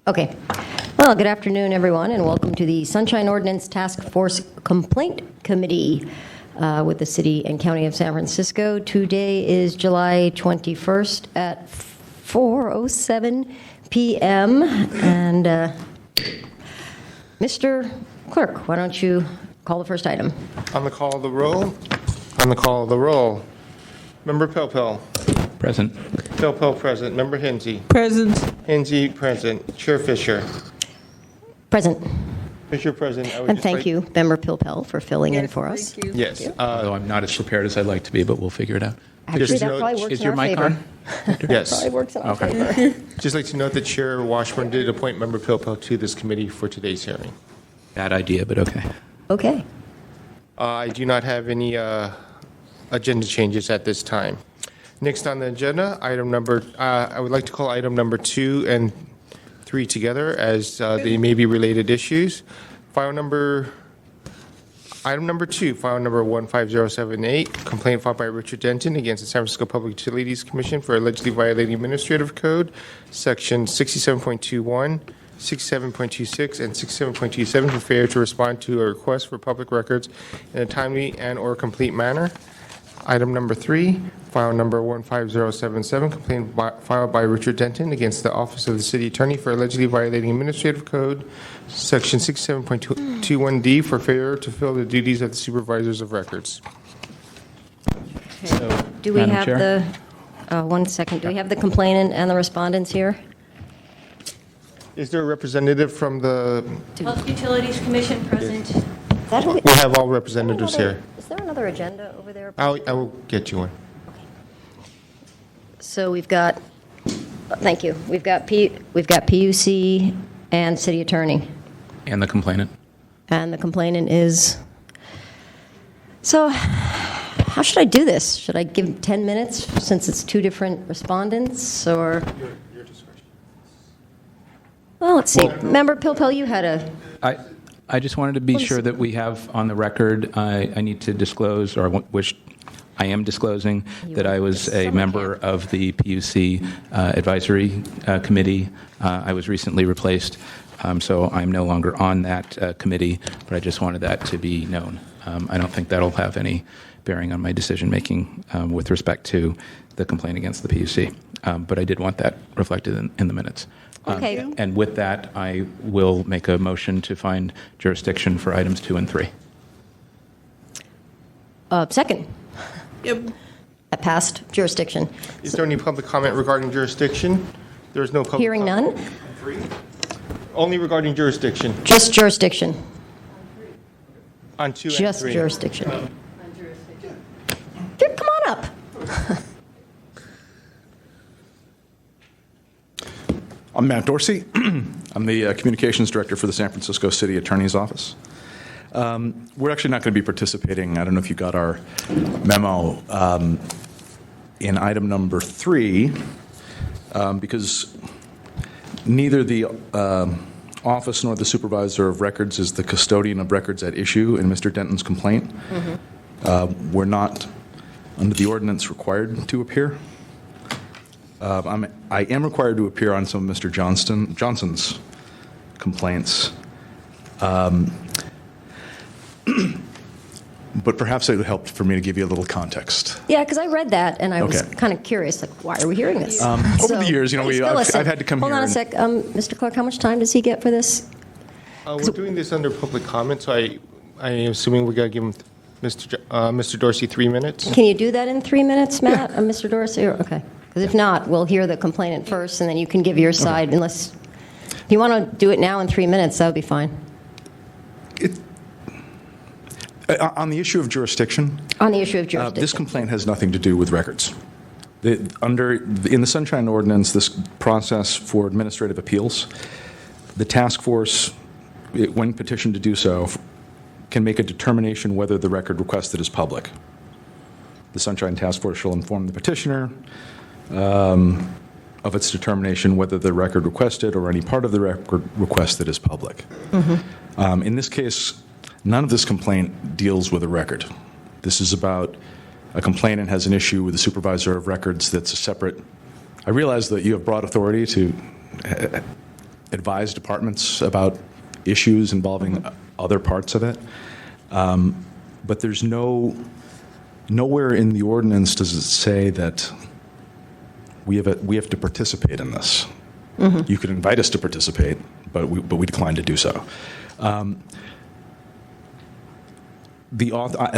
Okay. Well, good afternoon, everyone, and welcome to the Sunshine Ordinance Task Force Complaint Committee with the City and County of San Francisco. Today is July 21st at 4:07 p.m. And Mr. Clerk, why don't you call the first item? On the call of the roll. Member Pilpil. Present. Pilpil present. Member Hinsey. Present. Hinsey present. Chair Fisher. Present. Fisher present. And thank you, Member Pilpel, for filling in for us. Thank you. Yes. Although I'm not as prepared as I'd like to be, but we'll figure it out. Actually, Just that note- probably works Is in your our mic favor. on? Yes. Probably works in our Okay. favor. Just like to note that Chair Washburn did appoint Member Pilpil to this committee for today's hearing. Bad idea, but okay. Okay. I do not have any agenda changes at this time. Next on the agenda, I would like to call item number 2 and 3 together as they may be related issues. Item number 2, file number 15078, complaint filed by Richard Denton against the San Francisco Public Utilities Commission for allegedly violating Administrative Code, Section 67.21, 67.26, and 67.27 for failure to respond to a request for public records in a timely and/or complete manner. Item number 3, file number 15077, complaint filed by Richard Denton against the Office of the City Attorney for allegedly violating Administrative Code, Section 67.21D for failure to fill the duties of the supervisors of records. Do we Madam have Chair? the, one second, do we have the complainant and the respondents here? Is there a representative from the, Public Utilities Commission present. Is that who- we have all representatives here. Is there another agenda over there? I will get you one. So we've got, thank you, we've got PUC and City Attorney. And the complainant? And the complainant is, so how should I do this? Should I give 10 minutes since it's two different respondents, or? Your discretion. Well, let's see. Member Pilpel, you had a, I just wanted to be sure that we have on the record, I need to disclose, or wish I am disclosing, that I was a member of the PUC Advisory Committee. I was recently replaced, so I'm no longer on that committee, but I just wanted that to be known. I don't think that'll have any bearing on my decision-making with respect to the complaint against the PUC. But I did want that reflected in the minutes. Okay. And with that, I will make a motion to find jurisdiction for items 2 and 3. second, Yep. that passed jurisdiction. Is there any public comment regarding jurisdiction? There is no public Hearing comment. none, Only regarding jurisdiction. just jurisdiction, On 2 and 3. just jurisdiction. Come on up. I'm Matt Dorsey. I'm the Communications Director for the San Francisco City Attorney's Office. We're actually not going to be participating. I don't know if you got our memo in item number 3, because neither the office nor the supervisor of records is the custodian of records at issue in Mr. Denton's complaint. We're not, under the ordinance, required to appear. I am required to appear on some of Mr. Johnson's complaints. But perhaps it would help for me to give you a little context. Yeah, because I read that, and I was Okay. kind of curious, like, why are we hearing this? Over the years, you know, I've had to come Hold here on a and- sec. Mr. Clark, how much time does he get for this? We're doing this under public comment, so I am assuming we got to give him Mr. Dorsey 3 minutes. Can you do that in 3 minutes, Matt? Mr. Dorsey? Okay. Because if not, we'll hear the complainant first, and then you can give your side, unless, if you want to do it now in 3 minutes, that would be fine. On the issue of jurisdiction, On the issue of jurisdiction. this complaint has nothing to do with records. In the Sunshine Ordinance, this process for administrative appeals, the task force, when petitioned to do so, can make a determination whether the record requested is public. The Sunshine Task Force shall inform the petitioner of its determination whether the record requested or any part of the record requested is public. In this case, none of this complaint deals with a record. This is about a complainant has an issue with the supervisor of records that's a separate. I realize that you have broad authority to advise departments about issues involving other parts of it. But there's nowhere in the ordinance does it say that we have to participate in this. You can invite us to participate, but we decline to do so. As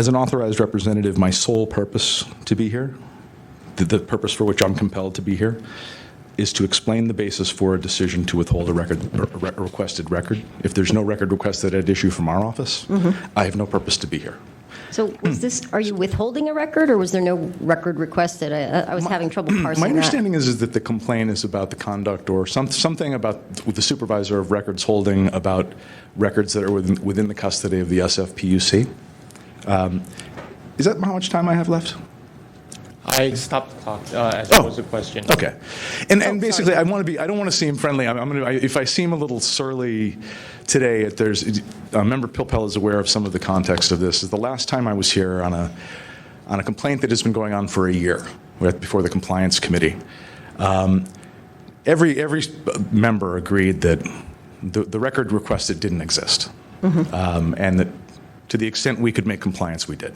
an authorized representative, my sole purpose to be here, the purpose for which I'm compelled to be here, is to explain the basis for a decision to withhold a requested record. If there's no record requested at issue from our office, I have no purpose to be here. So are you withholding a record, or was there no record requested? I was having trouble parsing My that. understanding is that the complaint is about the conduct or something about the supervisor of records holding about records that are within the custody of the SFPUC. Is that how much time I have left? I stopped the clock as that was a question. Okay. And basically, I don't want to seem friendly. If I seem a little surly today, Member Pilpel is aware of some of the context of this. The last time I was here on a complaint that has been going on for a year before the Compliance Committee, every member agreed that the record requested didn't exist. And that to the extent we could make compliance, we did.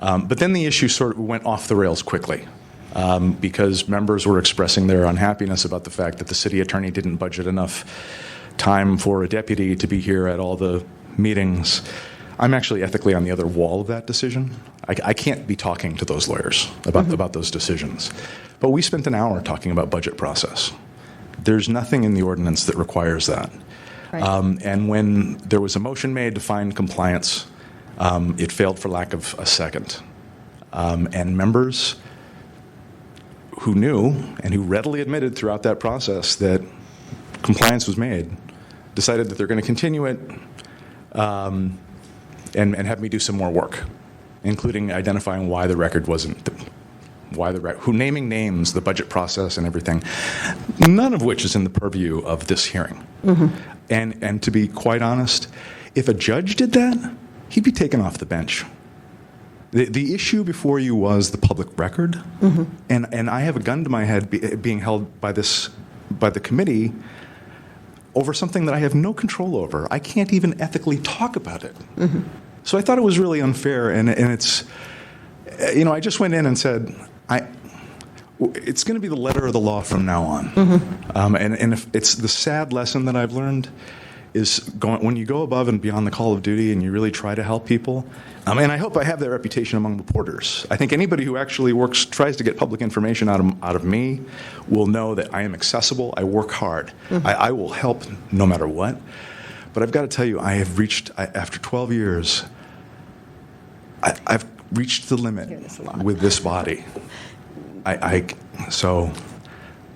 But then the issue sort of went off the rails quickly because members were expressing their unhappiness about the fact that the city attorney didn't budget enough time for a deputy to be here at all the meetings. I'm actually ethically on the other wall of that decision. I can't be talking to those lawyers about those decisions. But we spent an hour talking about budget process. There's nothing in the ordinance that requires that. Right. And when there was a motion made to find compliance, it failed for lack of a second. And members who knew and who readily admitted throughout that process that compliance was made decided that they're going to continue it and have me do some more work, including identifying why the record wasn't, naming names, the budget process and everything, none of which is in the purview of this hearing. And to be quite honest, if a judge did that, he'd be taken off the bench. The issue before you was the public record, and I have a gun to my head being held by the committee over something that I have no control over. I can't even ethically talk about it. So I thought it was really unfair, and it's, I just went in and said, it's going to be the letter of the law from now on. And if it's the sad lesson that I've learned is when you go above and beyond the call of duty and you really try to help people. And I hope I have that reputation among reporters. I think anybody who actually tries to get public information out of me will know that I am accessible. I work hard. I will help no matter what. But I've got to tell you, I have reached, after 12 years, I've reached the limit with this body. So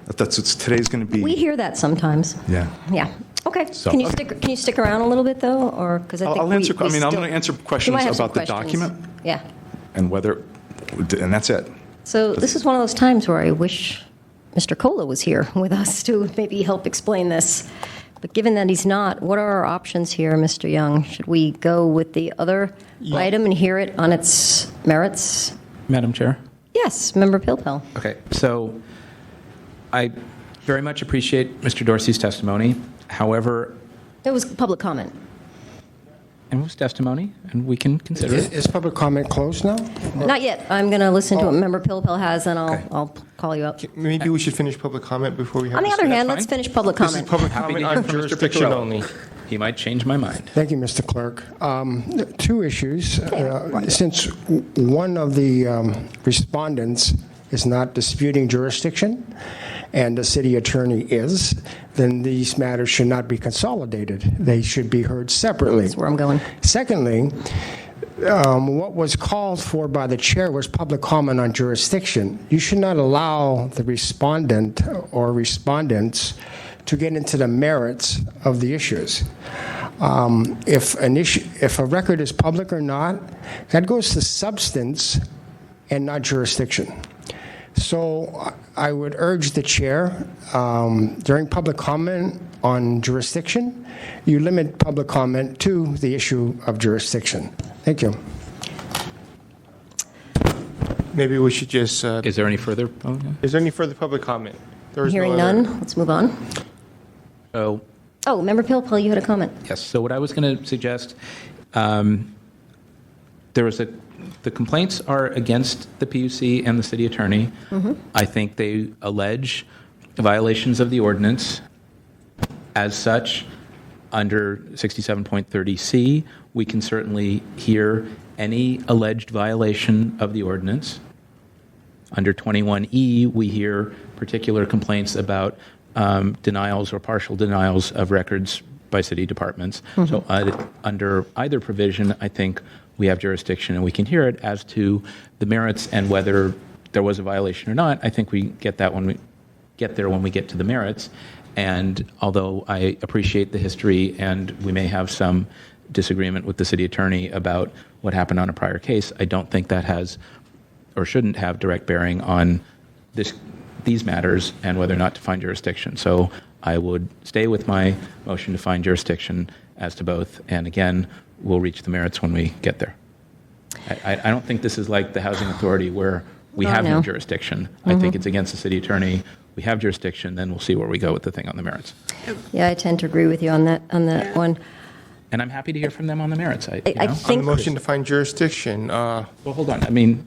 that's what today's going to be. We hear that sometimes. Yeah. Yeah. Okay. So- Can you stick around a little bit though, or because I think I'll answer. we I'm still- going to answer you questions might have some about the questions. document Yeah. and that's it. So this is one of those times where I wish Mr. Cola was here with us to maybe help explain this. But given that he's not, what are our options here, Mr. Young? Should we go with the other item and hear it on its merits? Madam Chair? Yes, Member Pilpel. Okay, so I very much appreciate Mr. Dorsey's testimony. However, There was public comment. and it was testimony, and we can consider it. Is public comment closed now? Not yet. I'm going to listen to what Member Pilpel has, and I'll call you up. Maybe we should finish public comment before we have On the this. other hand, fine. let's finish public This is comment. public Happy to comment hear on from Mr. jurisdiction Picciarello. only. He might change my mind. Thank you, Mr. Clerk. Two issues. Since one of the respondents is not disputing jurisdiction, and the city attorney is, then these matters should not be consolidated. They should be heard separately. That's where I'm going. Secondly, what was called for by the chair was public comment on jurisdiction. You should not allow the respondent or respondents to get into the merits of the issues. If a record is public or not, that goes to substance and not jurisdiction. So I would urge the chair, during public comment on jurisdiction, you limit public comment to the issue of jurisdiction. Thank you. Maybe we should just, Is there any further? Oh, yeah. is there any further public comment? There is no Hearing other- none, let's move on. So, Oh, Member Pilpel, you had a comment. yes, so what I was going to suggest, the complaints are against the PUC and the city attorney. I think they allege violations of the ordinance. As such, under 67.30C, we can certainly hear any alleged violation of the ordinance. Under 21E, we hear particular complaints about denials or partial denials of records by city departments. So under either provision, I think we have jurisdiction and we can hear it. As to the merits and whether there was a violation or not, I think we get that when we get there when we get to the merits. And although I appreciate the history and we may have some disagreement with the city attorney about what happened on a prior case, I don't think that has or shouldn't have direct bearing on these matters and whether or not to find jurisdiction. So I would stay with my motion to find jurisdiction as to both. And again, we'll reach the merits when we get there. I don't think this is like the Housing Authority where we have no jurisdiction. I think it's against the city attorney. We have jurisdiction, then we'll see where we go with the thing on the merits. Yeah, I tend to agree with you on that one. And I'm happy to hear from them on the merits. I On the think motion to find jurisdiction, Well, hold on. I mean,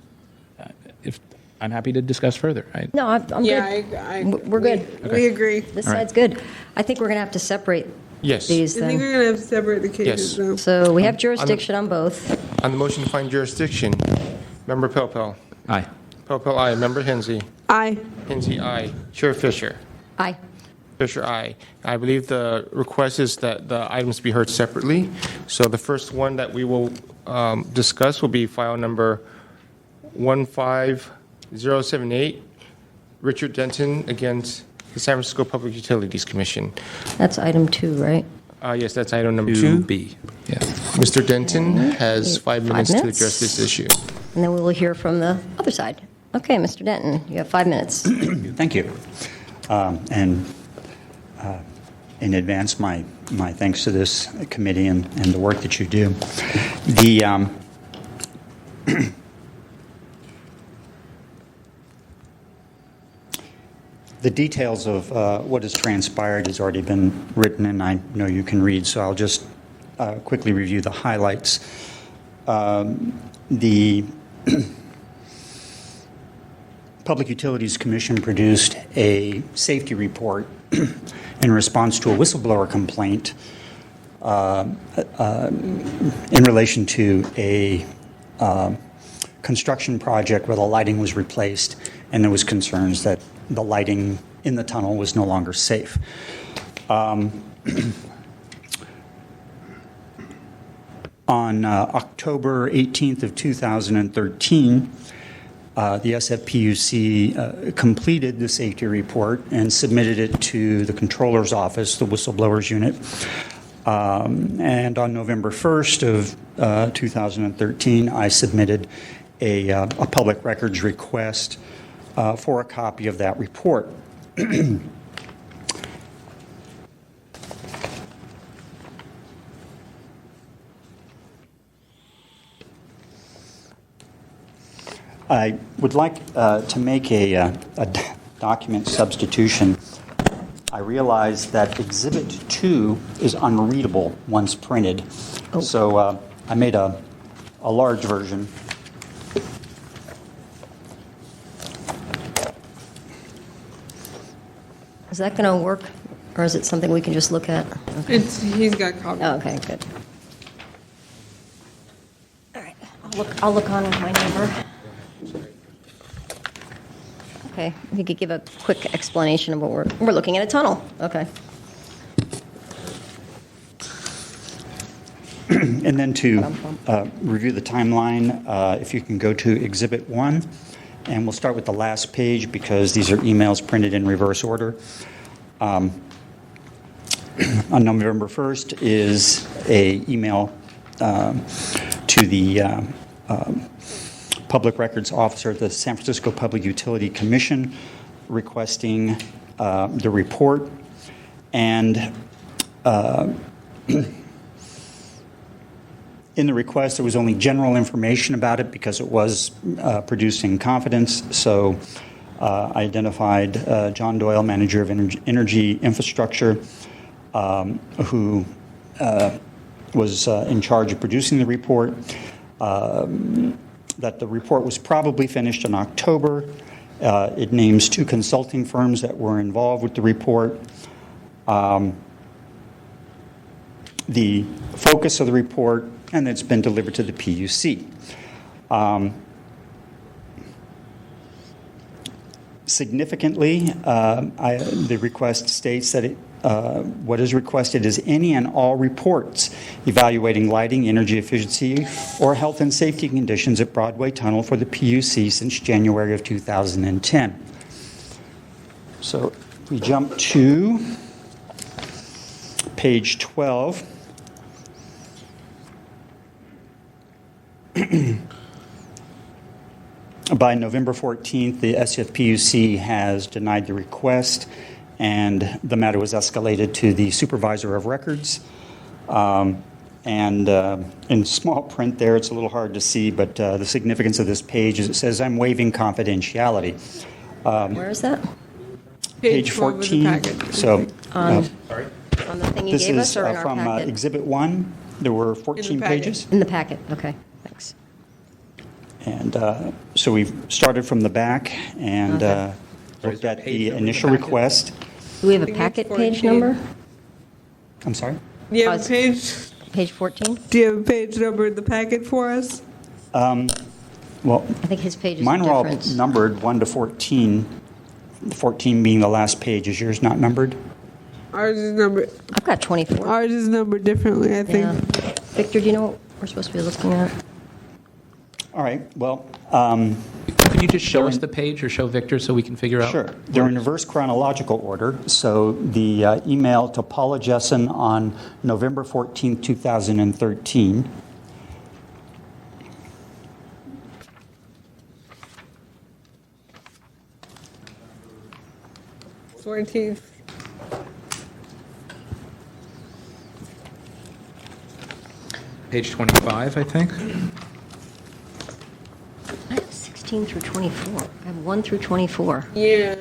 if I'm happy to discuss further. no, I'm Yeah, good. We're good. We agree. This All right. side's good. I think we're going to have to separate yes. these I think then. we're going to have to separate the cases, Yes. though. So we have jurisdiction on both. On the motion to find jurisdiction, Member Pilpel. Aye. Pilpel, aye. Member Hensy. Aye. Hensy, aye. Chair Fisher. Aye. Fisher, aye. I believe the request is that the items be heard separately. So the first one that we will discuss will be file number 15078, Richard Denton against the San Francisco Public Utilities Commission. That's item 2, right? Yes, that's item number 2. 2B. Yeah. Mr. Denton has 5 minutes to minutes? address this issue. And then we will hear from the other side. Okay, Mr. Denton, you have 5 minutes. Thank you. And in advance, my thanks to this committee and the work that you do. The details of what has transpired has already been written, and I know you can read, so I'll just quickly review the highlights. The Public Utilities Commission produced a safety report in response to a whistleblower complaint in relation to a construction project where the lighting was replaced, and there was concerns that the lighting in the tunnel was no longer safe. On October 18th of 2013, the SFPUC completed the safety report and submitted it to the controller's office, the whistleblowers unit. And on November 1st of 2013, I submitted a public records request for a copy of that report. I would like to make a document substitution. I realize that Exhibit 2 is unreadable once printed, so I made a large version. Is that going to work, or is it something we can just look at? He's got copies. Oh, okay, good. All right, I'll look on with my neighbor. Okay, if you could give a quick explanation of what we're looking at a tunnel. Okay. And then to review the timeline, if you can go to Exhibit 1, and we'll start with the last page because these are emails printed in reverse order. On November 1st is a email to the Public Records Officer at the San Francisco Public Utility Commission requesting the report. And in the request, there was only general information about it because it was produced in confidence. So I identified John Doyle, Manager of Energy Infrastructure, who was in charge of producing the report, that the report was probably finished in October. It names 2 consulting firms that were involved with the report. The focus of the report, and it's been delivered to the PUC. Significantly, the request states that what is requested is any and all reports evaluating lighting, energy efficiency, or health and safety conditions at Broadway Tunnel for the PUC since January of 2010. So we jump to page 12. By November 14th, the SFPUC has denied the request, and the matter was escalated to the supervisor of records. In small print there, it's a little hard to see, but the significance of this page is it says, "I'm waiving confidentiality." Where is that? Page 12 of the 14. packet. So On the thing you this gave is us or in our from packet? Exhibit 1. There were 14 packet. pages. In the packet, okay, thanks. And so we've started from the back and Okay. looked at page the number in the initial packet? request. Do we have a think it's packet page 14. number? I'm sorry? Do you Oh, have a it's- page? Page 14? Do you have a page number in the packet for us? Well, I think his page is mine are all different. numbered 1 to 14, 14 being the last page. Is yours not numbered? Ours is numbered. I've got 24. Ours is numbered differently, I think. Yeah. Victor, do you know what we're supposed to be looking at? All right, well, Could you just show us the page or show Victor so we can figure out? sure. They're in reverse chronological order. So the email to Paula Jessen on November 14, 2013. 14th. Page 25, I think. I have 16 through 24. I have 1 through 24. Yeah.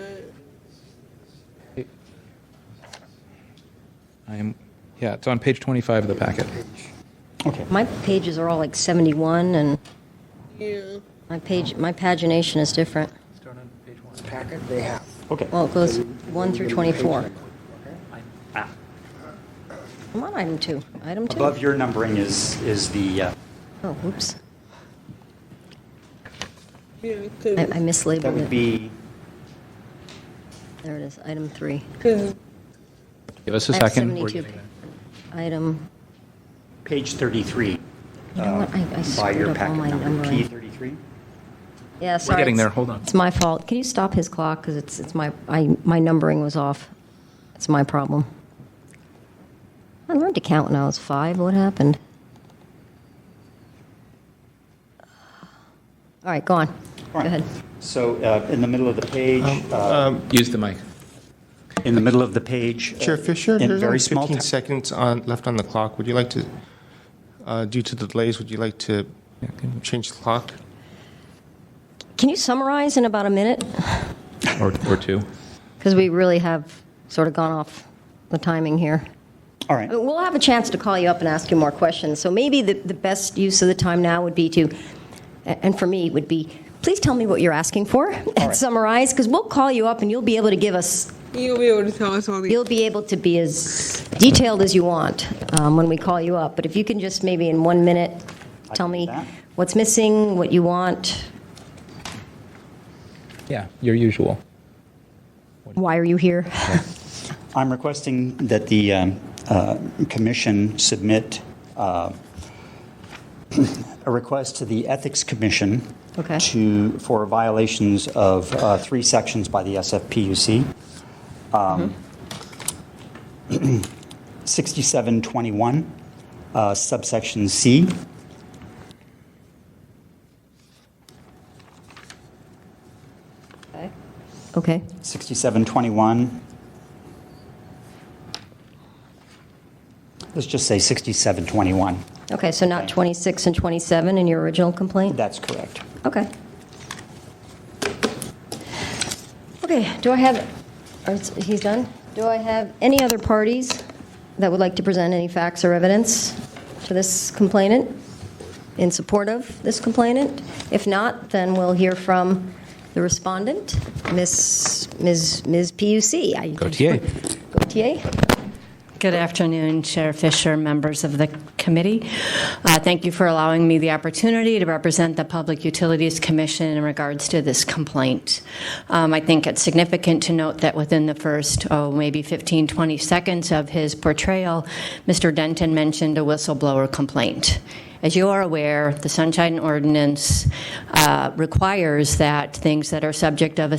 Yeah, it's on page 25 of the packet. Okay. My pages are all like 71, and Yeah. my pagination is different. Packet they have. Okay. Well, it goes 1 through 24. I'm on item 2. Item 2? Above your numbering is the, Oh, oops. Yeah, I that mislabeled would it. be, There it is, item 3. because Give us a I have second. We're 72. getting there. Item, page 33. you know what, I By screwed your up all packet my number, numbering. P33. Yeah, sorry. getting it's- there, hold on. It's my fault. Can you stop his clock, because it's my numbering was off. It's my problem. I learned to count when I was 5. What happened? All right, go on. All Go right. ahead. So in the middle of the page, Use the mic. in the middle of the page. Chair Fisher, in there's very only small 15 type. seconds left on the clock. Would you like to, due to the delays, would you like to change the clock? Can you summarize in about a minute? Or two. Because we really have sort of gone off the timing here. All right. We'll have a chance to call you up and ask you more questions. So maybe the best use of the time now would be to, and for me, would be, please tell me what you're asking for and right. summarize, because we'll call you up and you'll be able to give us, you'll be able to tell us all the. you'll be able to be as detailed as you want when we call you up. But if you can just maybe in 1 minute tell can do me that. what's missing, what you want, Yeah, your usual. why are you here? I'm requesting that the commission submit a request to the Ethics Commission Okay. for violations of 3 sections by the SFPUC. 6721, subsection C. Okay. 6721. Let's just say 6721. Okay, so not 26 and 27 in your original complaint? That's correct. Okay. Okay, do I have, he's done? Do I have any other parties that would like to present any facts or evidence to this complainant in support of this complainant? If not, then we'll hear from the respondent, Ms. PUC. Gautier. Gautier. Good afternoon, Chair Fisher, members of the committee. Thank you for allowing me the opportunity to represent the Public Utilities Commission in regards to this complaint. I think it's significant to note that within the first, maybe 15, 20 seconds of his portrayal, Mr. Denton mentioned a whistleblower complaint. As you are aware, the Sunshine Ordinance requires that things that are subject of a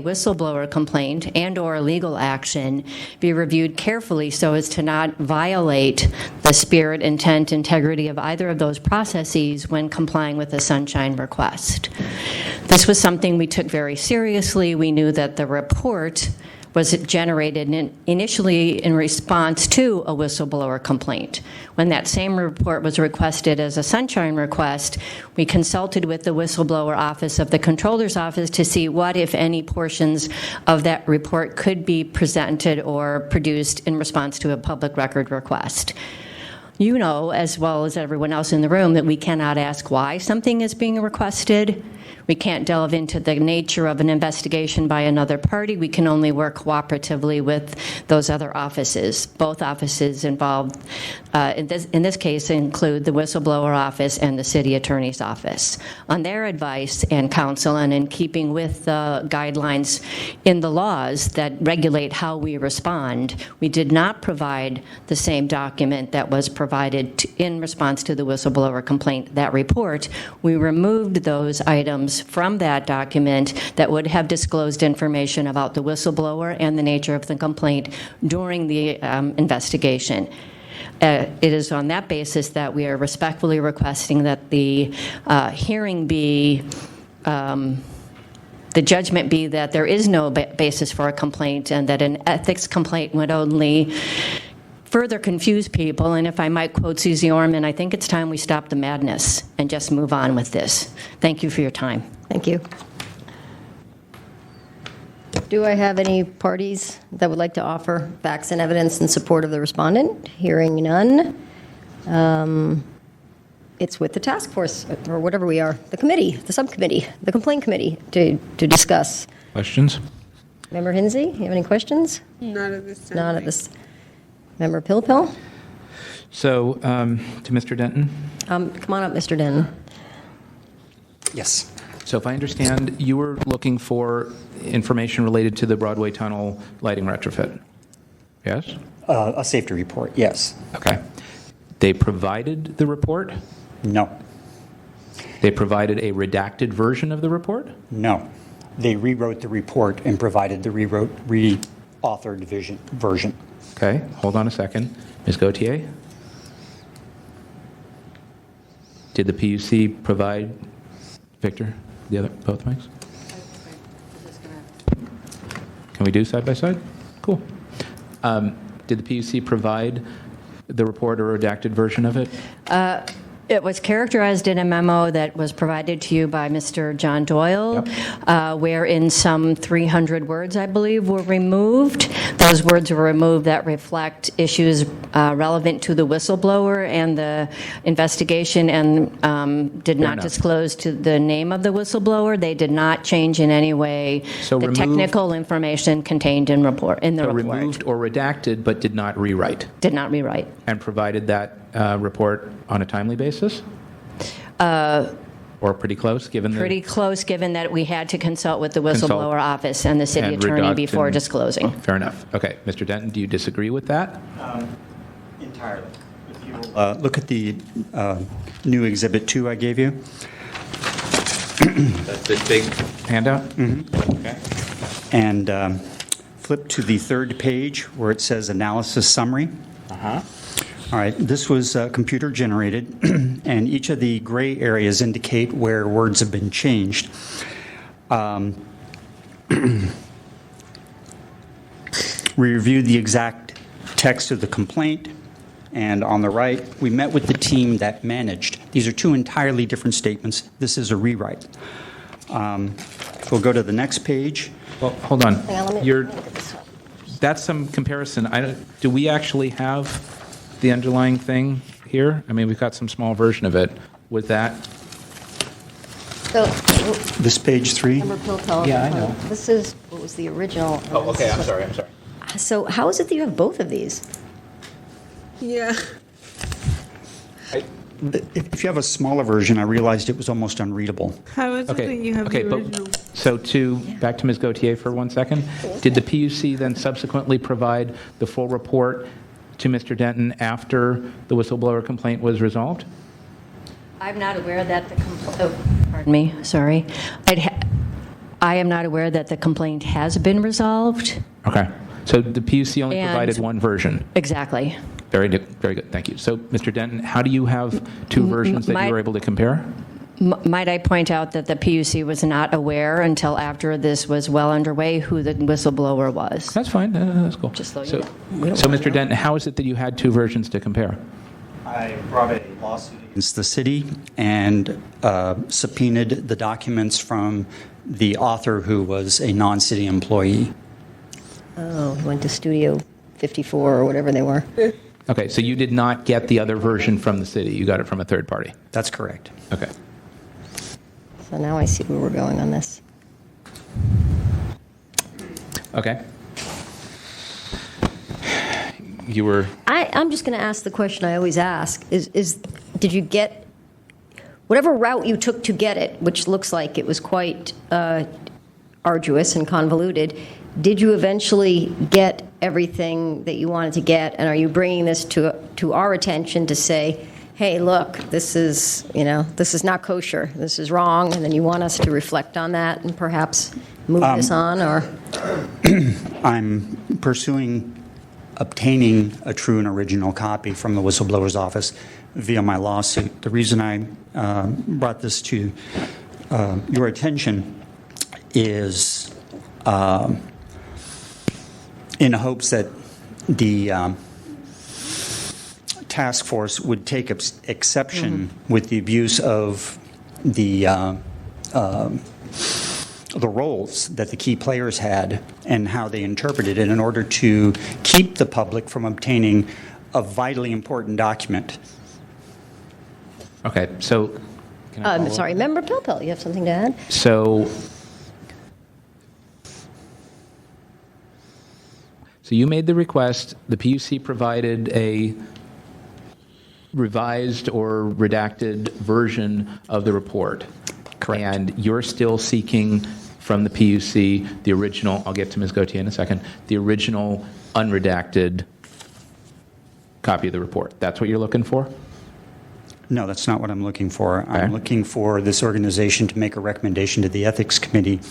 whistleblower complaint and/or legal action be reviewed carefully so as to not violate the spirit, intent, integrity of either of those processes when complying with a Sunshine request. This was something we took very seriously. We knew that the report was generated initially in response to a whistleblower complaint. When that same report was requested as a Sunshine request, we consulted with the whistleblower office of the Controller's office to see what, if any, portions of that report could be presented or produced in response to a public record request. You know, as well as everyone else in the room, that we cannot ask why something is being requested. We can't delve into the nature of an investigation by another party. We can only work cooperatively with those other offices. Both offices involved in this case include the whistleblower office and the city attorney's office. On their advice and counsel, and in keeping with the guidelines in the laws that regulate how we respond, we did not provide the same document that was provided in response to the whistleblower complaint, that report. We removed those items from that document that would have disclosed information about the whistleblower and the nature of the complaint during the investigation. It is on that basis that we are respectfully requesting that the hearing be, the judgment be that there is no basis for a complaint and that an ethics complaint would only further confuse people. And if I might quote Susie Orman, I think it's time we stop the madness and just move on with this. Thank you for your time. Thank you. Do I have any parties that would like to offer facts and evidence in support of the respondent? Hearing none. It's with the task force, or whatever we are, the committee, the subcommittee, the complaint committee to discuss. Questions? Member Hinsey, you have any questions? Not at this time. Not at this. Member Pilpil? So, to Mr. Denton. Come on up, Mr. Denton. Yes. So if I understand, you were looking for information related to the Broadway Tunnel lighting retrofit, yes? A safety report, yes. Okay. They provided the report? No. They provided a redacted version of the report? No. They rewrote the report and provided the re-authored version. Okay, hold on a second. Ms. Gautier? Did the PUC provide, Victor, the other, both mics? Can we do side by side? Cool. Did the PUC provide the report or redacted version of it? It was characterized in a memo that was provided to you by Mr. John Doyle, wherein some 300 words, I believe, were removed. Those words were removed that reflect issues relevant to the whistleblower and the investigation, and did not disclose to the name of the whistleblower. They did not change in any way the technical information contained in the report. Removed or redacted, but did not rewrite? Did not rewrite. And provided that report on a timely basis? Or pretty close, given the... Pretty close, given that we had to consult with the whistleblower office and the city attorney before disclosing. Fair enough. Okay. Mr. Denton, do you disagree with that? Entirely. If you look at the new Exhibit 2 I gave you. That's this big handout? Mm-hmm. Okay. And flip to the third page where it says Analysis Summary. Uh-huh. All right, this was computer generated, and each of the gray areas indicate where words have been changed. We reviewed the exact text of the complaint, and on the right, we met with the team that managed. These are two entirely different statements. This is a rewrite. We'll go to the next page. Well, hold on. Hang on, let me look at this one. that's some comparison. Do we actually have the underlying thing here? I mean, we've got some small version of it. Was that? So, This page 3? Member Piltel. Yeah, I know. This is what was the original. Oh, okay, I'm sorry. So how is it that you have both of these? Yeah. If you have a smaller version, I realized it was almost unreadable. How is it that you have Okay, the original? but, so back to Ms. Gautier for 1 second. Did the PUC then subsequently provide the full report to Mr. Denton after the whistleblower complaint was resolved? I'm not aware that pardon me, sorry. I am not aware that the complaint has been resolved. Okay. So the PUC only And- provided one version. Exactly. Very good. Thank you. So, Mr. Denton, how do you have two versions that you were able to compare? Might I point out that the PUC was not aware until after this was well underway who the whistleblower was? That's fine. That's cool. Just so you so, know. so, Mr. Denton, how is it that you had two versions to compare? I brought a lawsuit against the city and subpoenaed the documents from the author who was a non-city employee. Oh, he went to Studio 54 or whatever they were. Okay, so you did not get the other version from the city. You got it from a third party. That's correct. Okay. So now I see where we're going on this. Okay. You were. I'm just going to ask the question I always ask: did you get whatever route you took to get it, which looks like it was quite arduous and convoluted? Did you eventually get everything that you wanted to get, and are you bringing this to our attention to say, hey, look, this is not kosher, this is wrong, and then you want us to reflect on that and perhaps move this on, or? I'm pursuing obtaining a true and original copy from the whistleblower's office via my lawsuit. The reason I brought this to your attention is in hopes that the task force would take exception with the abuse of the roles that the key players had and how they interpreted it in order to keep the public from obtaining a vitally important document. Okay, so. Can I follow Sorry, up? Member Pilpel, you have something to add? So you made the request, the PUC provided a revised or redacted version of the report. Correct. And you're still seeking from the PUC the original, I'll get to Ms. Gautier in a second, the original unredacted copy of the report. That's what you're looking for? No, that's not what I'm looking for. Okay. I'm looking for this organization to make a recommendation to the Ethics Committee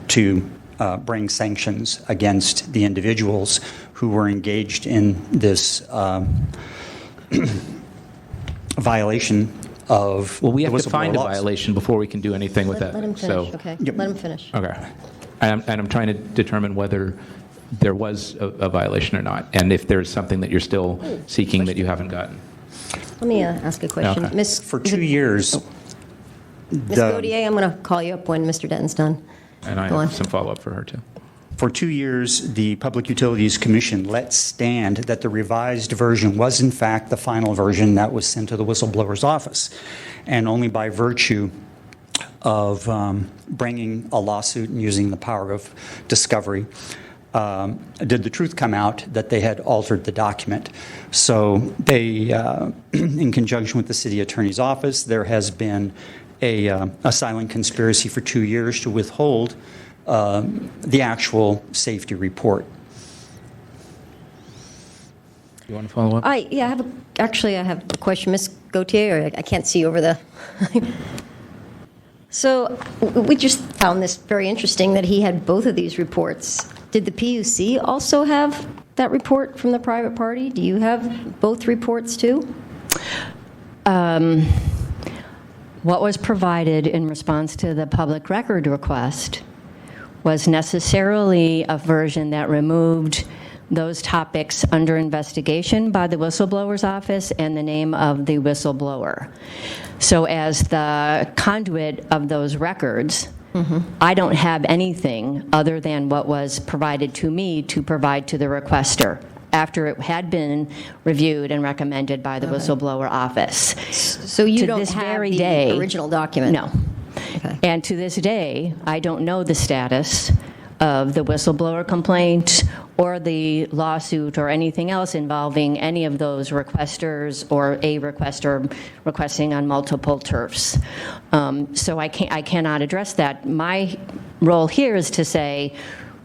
to bring sanctions against the individuals who were engaged in this violation of Well, we have the to find a whistleblower laws. violation before we can do anything with Let that. him finish, So, okay? Yep. Let him finish. Okay. And I'm trying to determine whether there was a violation or not, and if there's something that you're still seeking that you haven't gotten. Let me ask a question. Okay. For 2 years, Ms. Gautier, I'm going to call you up when Mr. Denton's done. And I Go on. have some follow-up for her, too. For 2 years, the Public Utilities Commission let stand that the revised version was in fact the final version that was sent to the whistleblower's office. And only by virtue of bringing a lawsuit and using the power of discovery did the truth come out that they had altered the document. So they, in conjunction with the city attorney's office, there has been a silent conspiracy for 2 years to withhold the actual safety report. You want to follow up? I have a question. Ms. Gautier, I can't see over the... So we just found this very interesting that he had both of these reports. Did the PUC also have that report from the private party? Do you have both reports too? What was provided in response to the public record request was necessarily a version that removed those topics under investigation by the whistleblower's office and the name of the whistleblower. So as the conduit of those records, I don't have anything other than what was provided to me to provide to the requester after it had been reviewed and recommended by the whistleblower office. So you To don't this have very the day- original document? No. Okay. And to this day, I don't know the status of the whistleblower complaint or the lawsuit or anything else involving any of those requesters or a requester requesting on multiple turfs. So I cannot address that. My role here is to say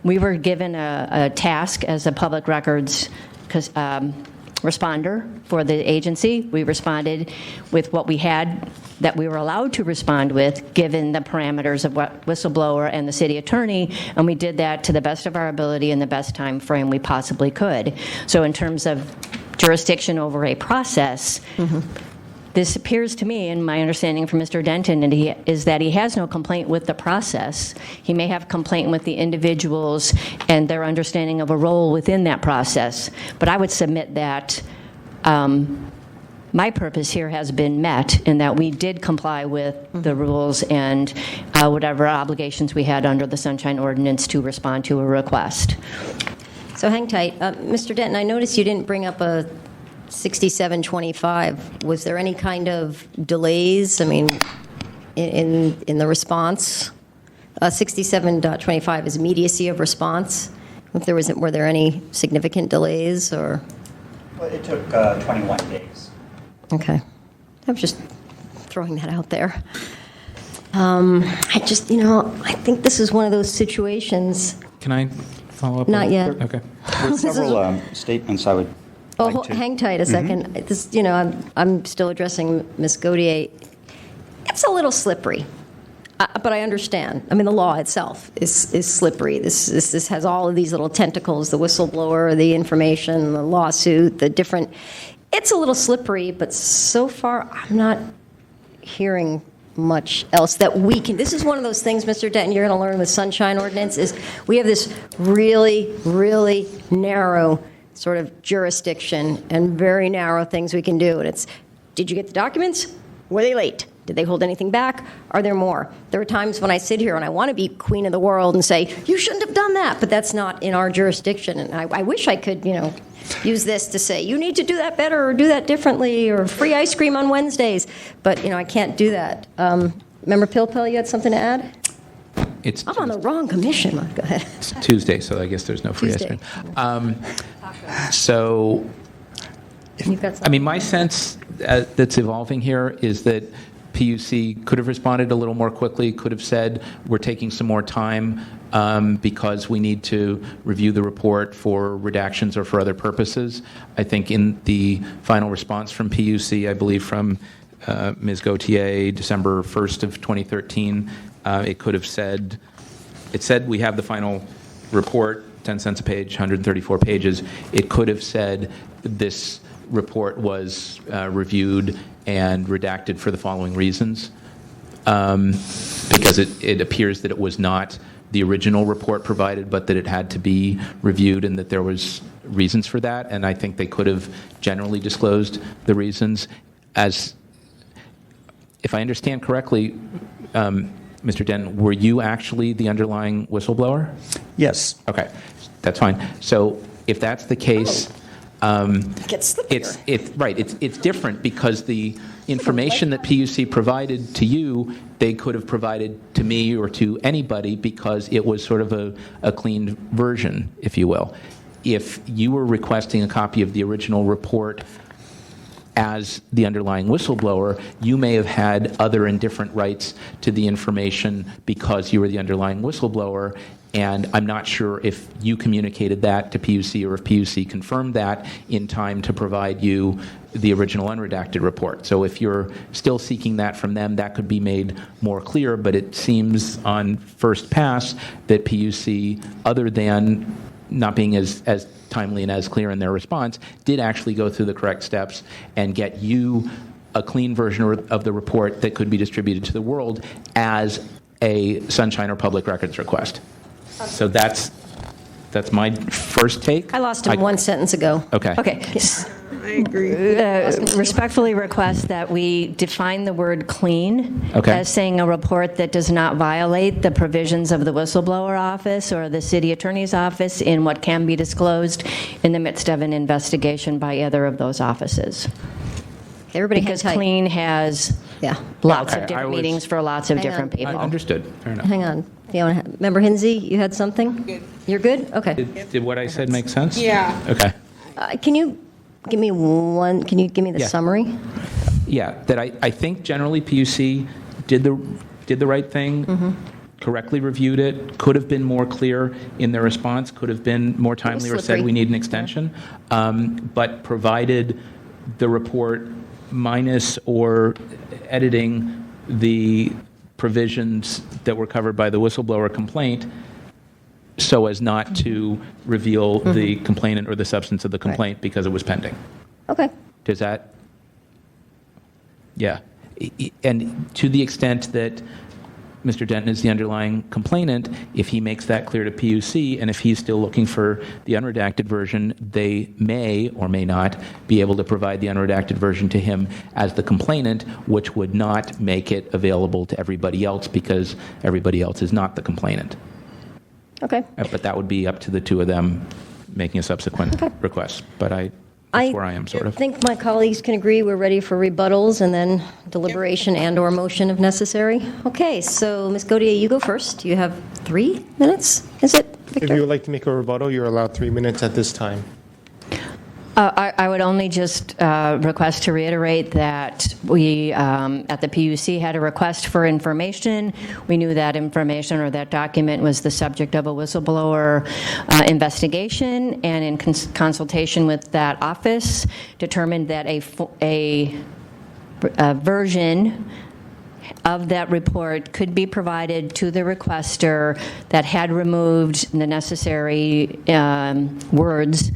we were given a task as a public records responder for the agency. We responded with what we had that we were allowed to respond with, given the parameters of what whistleblower and the city attorney, and we did that to the best of our ability in the best time frame we possibly could. So in terms of jurisdiction over a process, this appears to me, and my understanding from Mr. Denton, is that he has no complaint with the process. He may have complaint with the individuals and their understanding of a role within that process. But I would submit that my purpose here has been met in that we did comply with the rules and whatever obligations we had under the Sunshine Ordinance to respond to a request. So hang tight. Mr. Denton, I noticed you didn't bring up a 6725. Was there any kind of delays, I mean, in the response? 67.25 is immediacy of response. Were there any significant delays or? Well, it took 21 days. Okay. I'm just throwing that out there. I just, I think this is one of those situations. Can I follow up? Not yet. Okay. There's several statements I would like to. Hang tight a second. This, I'm still addressing Ms. Gautier. It's a little slippery, but I understand. I mean, the law itself is slippery. This has all of these little tentacles: the whistleblower, the information, the lawsuit, the different. It's a little slippery, but so far I'm not hearing much else that we can. This is one of those things, Mr. Denton, you're going to learn with Sunshine Ordinance, is we have this really, really narrow sort of jurisdiction and very narrow things we can do. And it's, did you get the documents? Were they late? Did they hold anything back? Are there more? There are times when I sit here and I want to be queen of the world and say, you shouldn't have done that, but that's not in our jurisdiction. And I wish I could, use this to say, you need to do that better or do that differently or free ice cream on Wednesdays. But, I can't do that. Member Pilpel, you had something to add? I'm on the wrong commission. Go ahead. It's Tuesday, so I guess there's no free ice cream. So, You've got I mean, my sense that's evolving here is that PUC could have responded a little more quickly, could have said, we're taking some more time because we need to review the report for redactions or for other purposes. I think in the final response from PUC, I believe from Ms. Gautier, December 1st of 2013, it could have said, we have the final report, 10 cents a page, 134 pages. It could have said this report was reviewed and redacted for the following reasons, because it appears that it was not the original report provided, but that it had to be reviewed and that there was reasons for that. And I think they could have generally disclosed the reasons. As, if I understand correctly, Mr. Den, were you actually the underlying whistleblower? Yes. Okay, that's fine. So if that's the case, it's different because the information that PUC provided to you, they could have provided to me or to anybody because it was sort of a cleaned version, if you will. If you were requesting a copy of the original report as the underlying whistleblower, you may have had other and different rights to the information because you were the underlying whistleblower, and I'm not sure if you communicated that to PUC or if PUC confirmed that in time to provide you the original unredacted report. So if you're still seeking that from them, that could be made more clear, but it seems on first pass that PUC, other than not being as timely and as clear in their response, did actually go through the correct steps and get you a clean version of the report that could be distributed to the world as a Sunshine or public records request. So that's That's my first take. I lost him one sentence ago. Okay. Okay. I agree. Respectfully request that we define the word clean Okay. as saying a report that does not violate the provisions of the whistleblower office or the city attorney's office in what can be disclosed in the midst of an investigation by either of those offices. Everybody hang Because tight. clean has Yeah. lots Okay, of I different was- meanings for lots of Hang different on. people. Understood. Fair enough. Hang on. Fiona, Member Hinsey, you had something? Good. You're good? Okay. Did what I said make sense? Yeah. Okay. Can you give me the Yeah. summary? Yeah, that I think generally PUC did the right thing, correctly reviewed it, could have been more clear in their response, could have been more timely or said slippery. we need an extension, but provided the report minus or editing the provisions that were covered by the whistleblower complaint so as not to reveal the complainant or the substance of the complaint because it was pending. Okay. Does that? Yeah. And to the extent that Mr. Denton is the underlying complainant, if he makes that clear to PUC, and if he's still looking for the unredacted version, they may or may not be able to provide the unredacted version to him as the complainant, which would not make it available to everybody else because everybody else is not the complainant. Okay. But that would be up to the two of them making a subsequent request. But that's where I am, sort of. I think my colleagues can agree we're ready for rebuttals and then deliberation and/or motion if necessary. Okay, so Ms. Gaudier, you go first. You have 3 minutes, is it, If Victor? you would like to make a rebuttal, you're allowed 3 minutes at this time. I would only just request to reiterate that we, at the PUC, had a request for information. We knew that information or that document was the subject of a whistleblower investigation, and in consultation with that office, determined that a version of that report could be provided to the requester that had removed the necessary words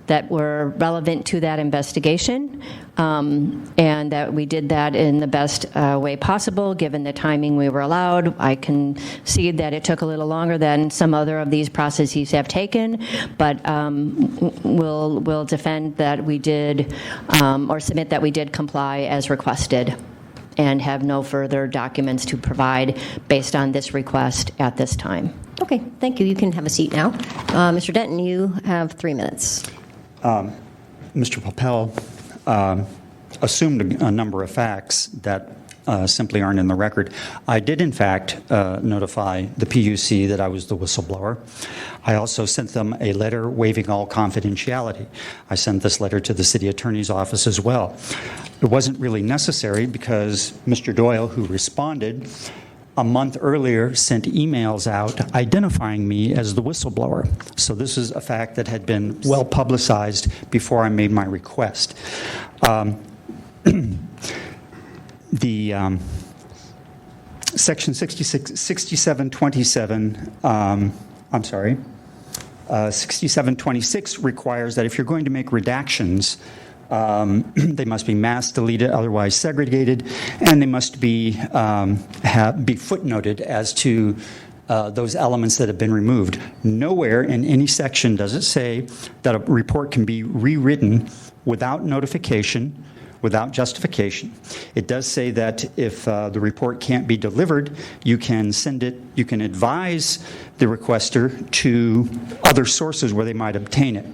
that were relevant to that investigation, and that we did that in the best way possible, given the timing we were allowed. I can see that it took a little longer than some other of these processes have taken, but we'll defend that we did, or submit that we did comply as requested, and have no further documents to provide based on this request at this time. Okay, thank you. You can have a seat now. Mr. Denton, you have 3 minutes. Mr. Popel assumed a number of facts that simply aren't in the record. I did, in fact, notify the PUC that I was the whistleblower. I also sent them a letter waiving all confidentiality. I sent this letter to the city attorney's office as well. It wasn't really necessary because Mr. Doyle, who responded, a month earlier sent emails out identifying me as the whistleblower. So this is a fact that had been well publicized before I made my request. Section 6726 requires that if you're going to make redactions, they must be mass deleted, otherwise segregated, and they must be footnoted as to those elements that have been removed. Nowhere in any section does it say that a report can be rewritten without notification, without justification. It does say that if the report can't be delivered, you can send it, you can advise the requester to other sources where they might obtain it.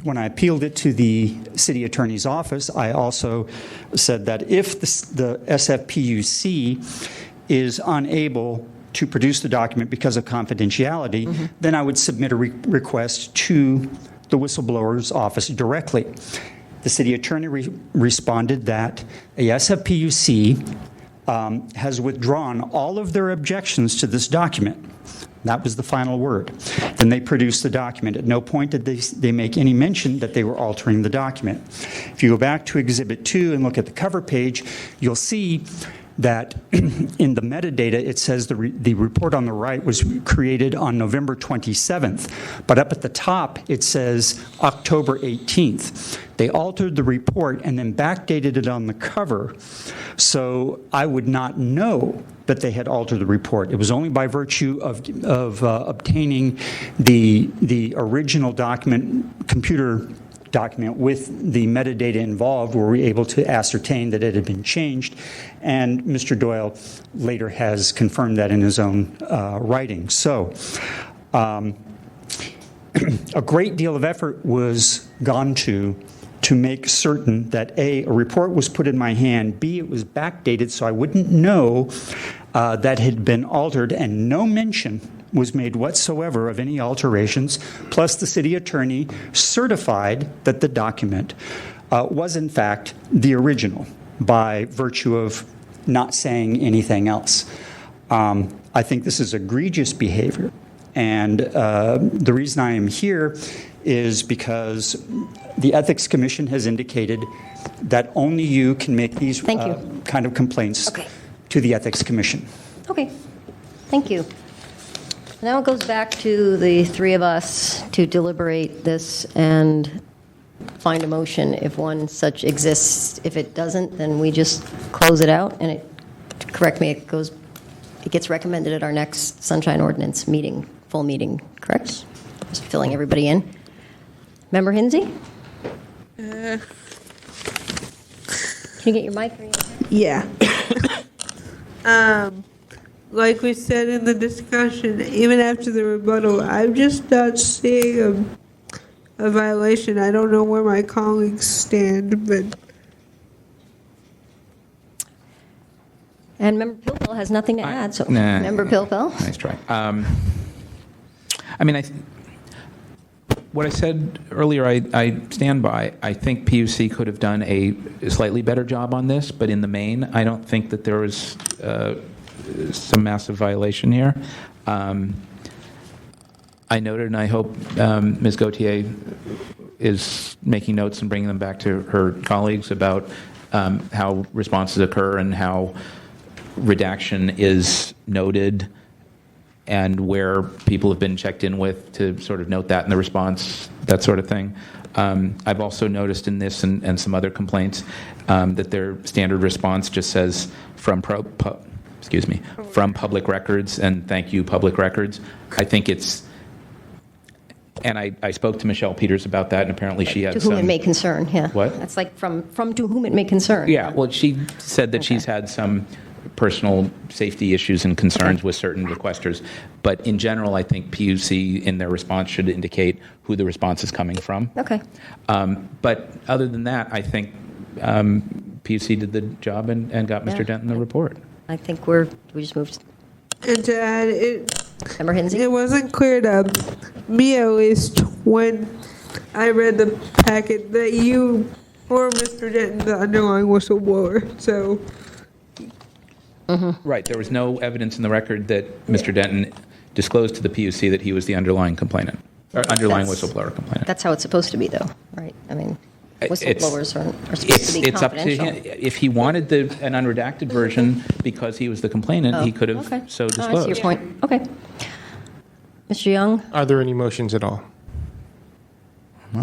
When I appealed it to the city attorney's office, I also said that if the SFPUC is unable to produce the document because of confidentiality, then I would submit a request to the whistleblower's office directly. The city attorney responded that a SFPUC has withdrawn all of their objections to this document. That was the final word. Then they produced the document. At no point did they make any mention that they were altering the document. If you go back to Exhibit 2 and look at the cover page, you'll see that in the metadata it says the report on the right was created on November 27th, but up at the top it says October 18th. They altered the report and then backdated it on the cover, so I would not know that they had altered the report. It was only by virtue of obtaining the original document, computer document with the metadata involved, were we able to ascertain that it had been changed, and Mr. Doyle later has confirmed that in his own writing. So a great deal of effort was gone to make certain that A, a report was put in my hand, B, it was backdated so I wouldn't know that had been altered, and no mention was made whatsoever of any alterations, plus the city attorney certified that the document was in fact the original by virtue of not saying anything else. I think this is egregious behavior, and the reason I am here is because the Ethics Commission has indicated that only you can make these kind of complaints to the Ethics Commission. Okay, thank you. Now it goes back to the three of us to deliberate this and find a motion if one such exists. If it doesn't, then we just close it out, and it gets recommended at our next Sunshine Ordinance meeting, full meeting, correct? Just filling everybody in. Member Hinsey? Can you get your mic? Yeah. Like we said in the discussion, even after the rebuttal, I'm just not seeing a violation. I don't know where my colleagues stand, but... And Member Pilpel has nothing to add, so Nah. Member Pilpel? Nice try. What I said earlier, I stand by. I think PUC could have done a slightly better job on this, but in the main, I don't think that there was some massive violation here. I noted, and I hope Ms. Gauthier is making notes and bringing them back to her colleagues about how responses occur and how redaction is noted, and where people have been checked in with to sort of note that in the response, that sort of thing. I've also noticed in this and some other complaints that their standard response just says from public records and thank you public records. I think it's, and I spoke to Michelle Peters about that, and apparently she had To whom it may concern, yeah. What? That's like from to whom it may concern. Yeah, well, she said that she's had some personal safety issues and concerns with certain requesters. But in general, I think PUC in their response should indicate who the response is coming from. Okay. But other than that, I think PUC did the job and got Mr. Denton the report. I think we just moved. And to add, Member Hinsey? it wasn't clear to me, at least, when I read the packet, that you or Mr. Denton, the underlying whistleblower, so... Right. There was no evidence in the record that Mr. Denton disclosed to the PUC that he was the underlying complainant, or underlying whistleblower complainant. That's how it's supposed to be, though, right? I mean, whistleblowers are supposed to be It's up to confidential. him. If he wanted an unredacted version because he was the complainant, he could have so disclosed. I see your point. Okay. Mr. Young? Are there any motions at all?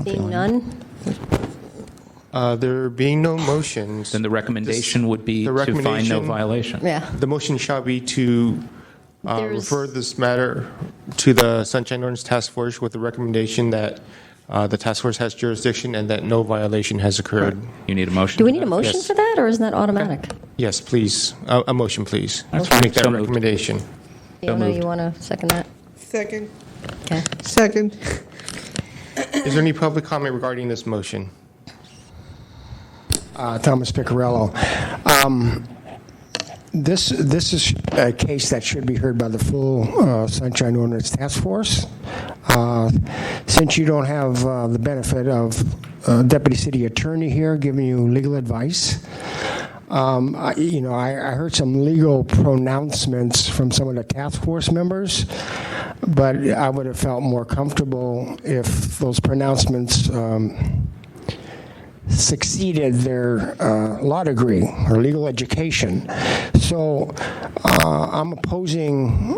Seeing none? There being no motions. Then the recommendation would be the to find no recommendation- violation. Yeah. The motion shall be to There's- refer this matter to the Sunshine Ordinance Task Force with the recommendation that the task force has jurisdiction and that no violation has occurred. You need a motion? Do we for need a that? motion Yes. for that, or is that automatic? Yes, please. A motion, please. That's To fine. make that So moved. recommendation. Fiona, moved. you want to second that? Second. Okay. Second. Is there any public comment regarding this motion? Thomas Piccarello. This is a case that should be heard by the full Sunshine Ordinance Task Force. Since you don't have the benefit of Deputy City Attorney here giving you legal advice, I heard some legal pronouncements from some of the task force members, but I would have felt more comfortable if those pronouncements succeeded their law degree or legal education. So I'm opposing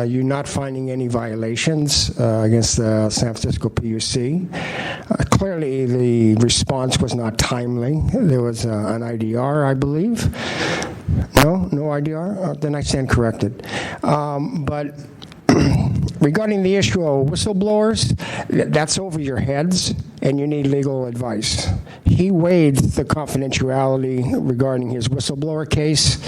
you not finding any violations against the San Francisco PUC. Clearly, the response was not timely. There was an IDR, I believe. No IDR? Then I stand corrected. But regarding the issue of whistleblowers, that's over your heads, and you need legal advice. He waived the confidentiality regarding his whistleblower case,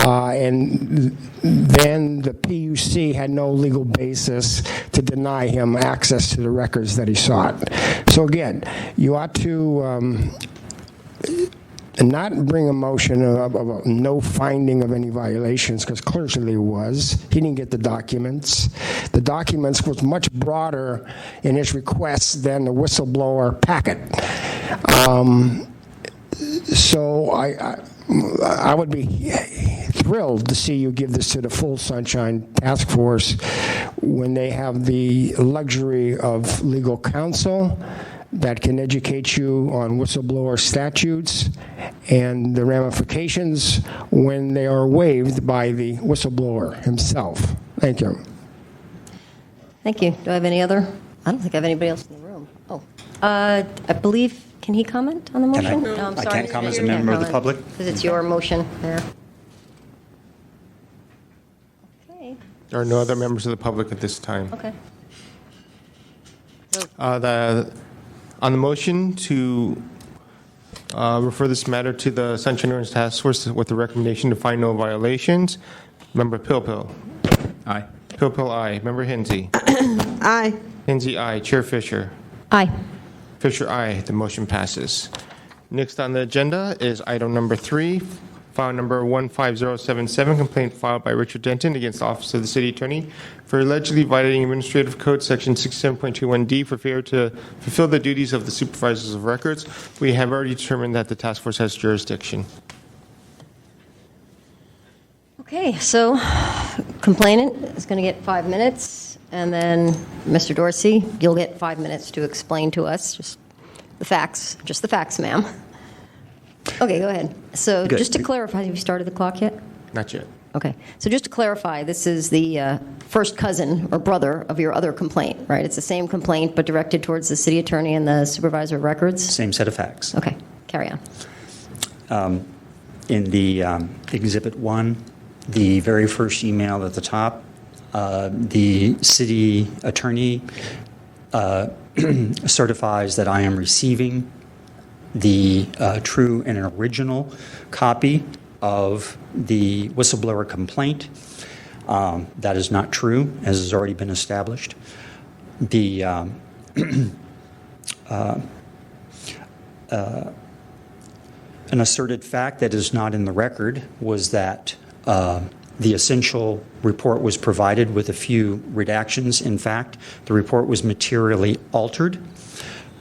and then the PUC had no legal basis to deny him access to the records that he sought. So again, you ought to not bring a motion of no finding of any violations, because clearly there was. He didn't get the documents. The documents was much broader in his request than the whistleblower packet. So I would be thrilled to see you give this to the full Sunshine Task Force when they have the luxury of legal counsel that can educate you on whistleblower statutes and the ramifications when they are waived by the whistleblower himself. Thank you. Thank you. Do I have any other? I don't think I have anybody else in the room. Oh, I believe, can he comment on the motion? Can I? No, I'm I sorry. can't comment as a You can't member of the comment, public. because it's your motion there. Okay. There are no other members of the public at this time. Okay. On the motion to refer this matter to the Sunshine Ordinance Task Force with the recommendation to find no violations, Member Pilpil. Aye. Pilpil, aye. Member Hinsey. Aye. Hinsey, aye. Chair Fisher. Aye. Fisher, aye. The motion passes. Next on the agenda is item number 3, file number 15077, complaint filed by Richard Denton against the Office of the City Attorney for allegedly violating Administrative Code Section 67.21D for failure to fulfill the duties of the supervisors of records. We have already determined that the task force has jurisdiction. Okay, so complainant is going to get 5 minutes, and then Mr. Dorsey, you'll get 5 minutes to explain to us just the facts, ma'am. Okay, go ahead. So Good. just to clarify, have you started the clock yet? Not yet. Okay, so just to clarify, this is the first cousin or brother of your other complaint, right? It's the same complaint, but directed towards the city attorney and the supervisor of records? Same set of facts. Okay, carry on. In the Exhibit 1, the very first email at the top, the city attorney certifies that I am receiving the true and original copy of the whistleblower complaint. That is not true, as has already been established. The an asserted fact that is not in the record was that the essential report was provided with a few redactions. In fact, the report was materially altered.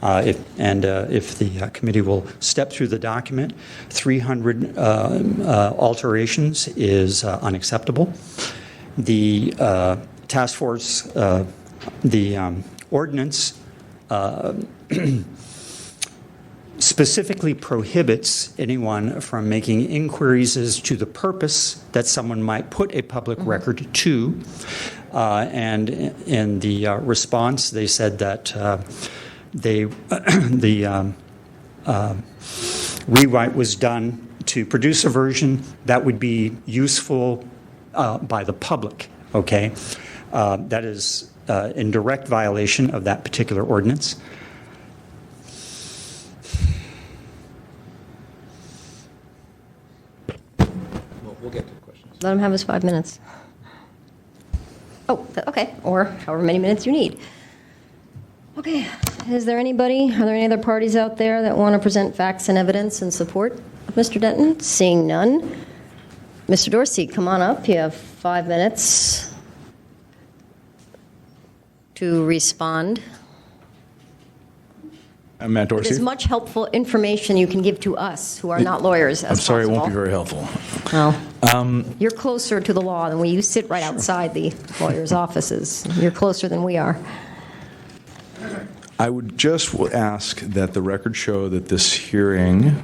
If the committee will step through the document, 300 alterations is unacceptable. The task force, the ordinance specifically prohibits anyone from making inquiries as to the purpose that someone might put a public record to. And in the response, they said that the rewrite was done to produce a version that would be useful by the public, okay? That is in direct violation of that particular ordinance. We'll get to the questions. Let him have his 5 minutes. Oh, okay, or however many minutes you need. Okay, are there any other parties out there that want to present facts and evidence in support of Mr. Denton? Seeing none. Mr. Dorsey, come on up. You have 5 minutes to respond. I'm Matt With as Dorsey. much helpful information you can give to us, who are not lawyers, as I'm sorry, it possible. won't be very helpful. Well, you're closer to the law than you sit right outside the lawyers' offices. You're closer than we are. I would just ask that the record show that this hearing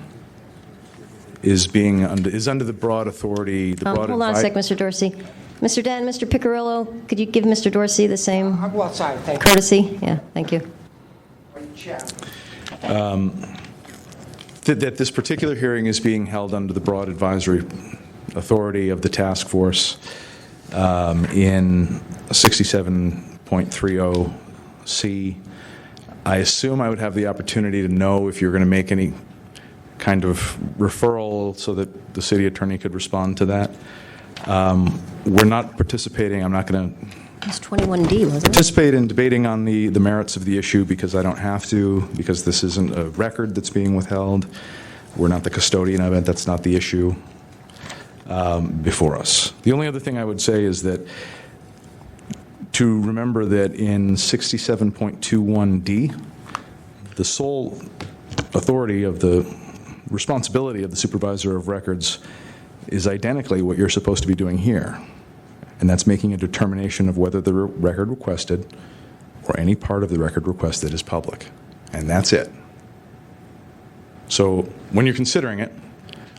is under the broad authority, the broad Hold on a sec, Mr. Dorsey. Mr. Denton, Mr. Piccirillo, could you give Mr. Dorsey the same I'll go outside, thank you. courtesy? Yeah, thank you. that this particular hearing is being held under the broad advisory authority of the task force in 67.30C. I assume I would have the opportunity to know if you're going to make any kind of referral so that the city attorney could respond to that. We're not participating. I'm not going to It's 21D, wasn't it? participate in debating on the merits of the issue because I don't have to, because this isn't a record that's being withheld. We're not the custodian of it. That's not the issue before us. The only other thing I would say is that to remember that in 67.21D, the sole authority of the responsibility of the supervisor of records is identically what you're supposed to be doing here. And that's making a determination of whether the record requested or any part of the record requested is public. And that's it. So when you're considering it,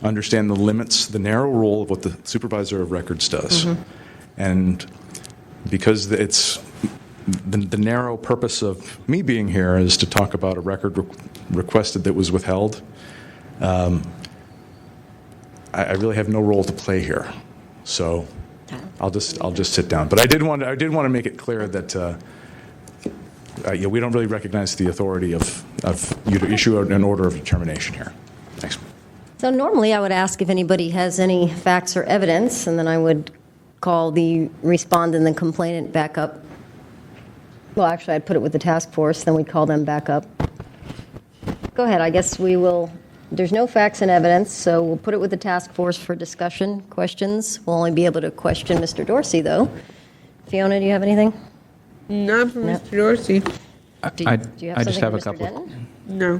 understand the limits, the narrow role of what the supervisor of records does. And because it's the narrow purpose of me being here is to talk about a record requested that was withheld, I really have no role to play here. So I'll just sit down. But I did want to make it clear that we don't really recognize the authority of you to issue an order of determination here. Thanks. So normally I would ask if anybody has any facts or evidence, and then I would call the respondent and the complainant back up. Well, actually, I'd put it with the task force, then we'd call them back up. Go ahead. I guess we will. There's no facts and evidence, so we'll put it with the task force for discussion, questions. We'll only be able to question Mr. Dorsey, though. Fiona, do you have anything? Not from No. Mr. Dorsey. Do you I have just something have for a Mr. couple. Denton? No.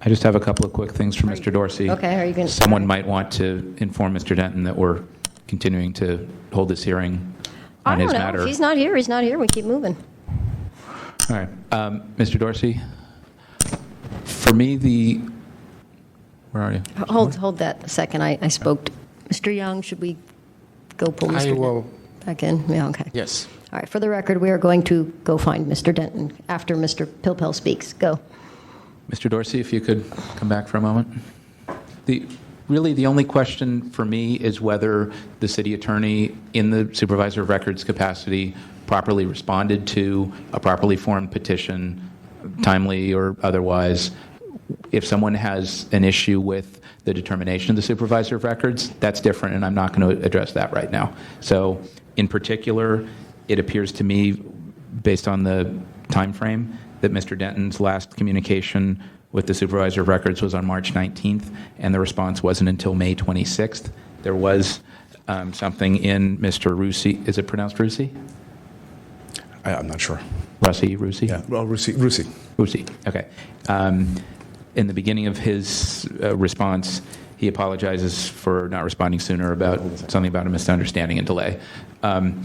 I just have a couple of quick things for Mr. Dorsey. Okay, are you going to? Someone might want to inform Mr. Denton that we're continuing to hold this hearing I on don't his know. matter. If he's not here, he's not here. We keep moving. All right. Mr. Dorsey, for me, where are you? Hold that a second. I spoke to Mr. Young. Should we go pull Mr. I will. Denton back in? Yeah, okay. Yes. All right, for the record, we are going to go find Mr. Denton after Mr. Pilpel speaks. Go. Mr. Dorsey, if you could come back for a moment. Really, the only question for me is whether the city attorney in the supervisor of records capacity properly responded to a properly formed petition, timely or otherwise. If someone has an issue with the determination of the supervisor of records, that's different, and I'm not going to address that right now. So, in particular, it appears to me, based on the time frame, that Mr. Denton's last communication with the supervisor of records was on March 19th, and the response wasn't until May 26th. There was something in Mr. Rusi. Is it pronounced Rusi? I'm not sure. Rusi? Yeah, well, Rusi. Rusi, okay. In the beginning of his response, he apologizes for not responding sooner about something about a misunderstanding and delay. I'm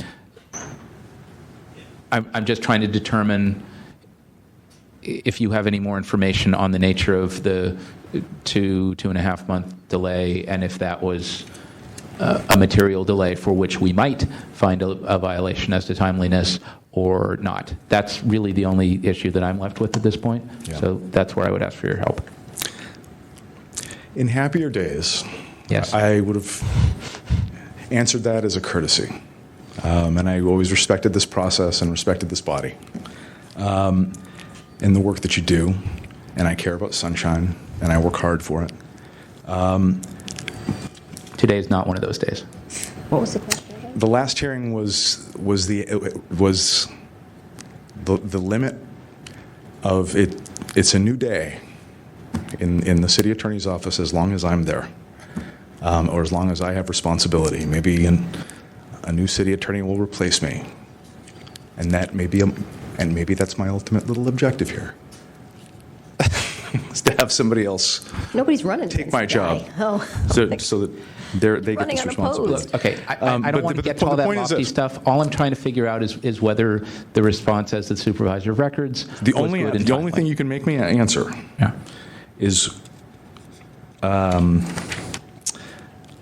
just trying to determine if you have any more information on the nature of the 2.5 month delay, and if that was a material delay for which we might find a violation as to timeliness or not. That's really the only issue that I'm left with at this point. Yeah. So that's where I would ask for your help. In happier days, Yes. I would have answered that as a courtesy. And I always respected this process and respected this body and the work that you do. And I care about Sunshine, and I work hard for it. Today is not one of those days. What was the question again? The last hearing was the limit of it. It's a new day in the city attorney's office as long as I'm there, or as long as I have responsibility. Maybe a new city attorney will replace me, and that maybe that's my ultimate little objective here, is to have somebody else Nobody's running. take against my the job, guy. Oh. so that they get Running this unopposed. responsibility. Okay, I But don't want to the get to all that point is lofty this. stuff. All I'm trying to figure out is whether the response as the supervisor of records The was only good and thing timely. you can make me answer Yeah. is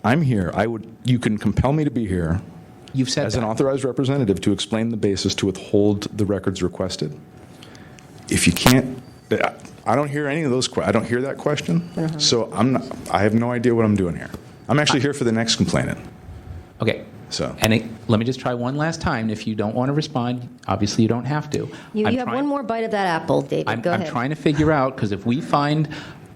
I'm here. You can compel me to be here You've said as an that. authorized representative to explain the basis to withhold the records requested. If you can't, I don't hear any of those. I don't hear that question. So I have no idea what I'm doing here. I'm actually here for the next complainant. Okay. So. Let me just try one last time. If you don't want to respond, obviously you don't have to. You have one more bite of that apple, David. Go ahead. I'm trying to figure out, because if we find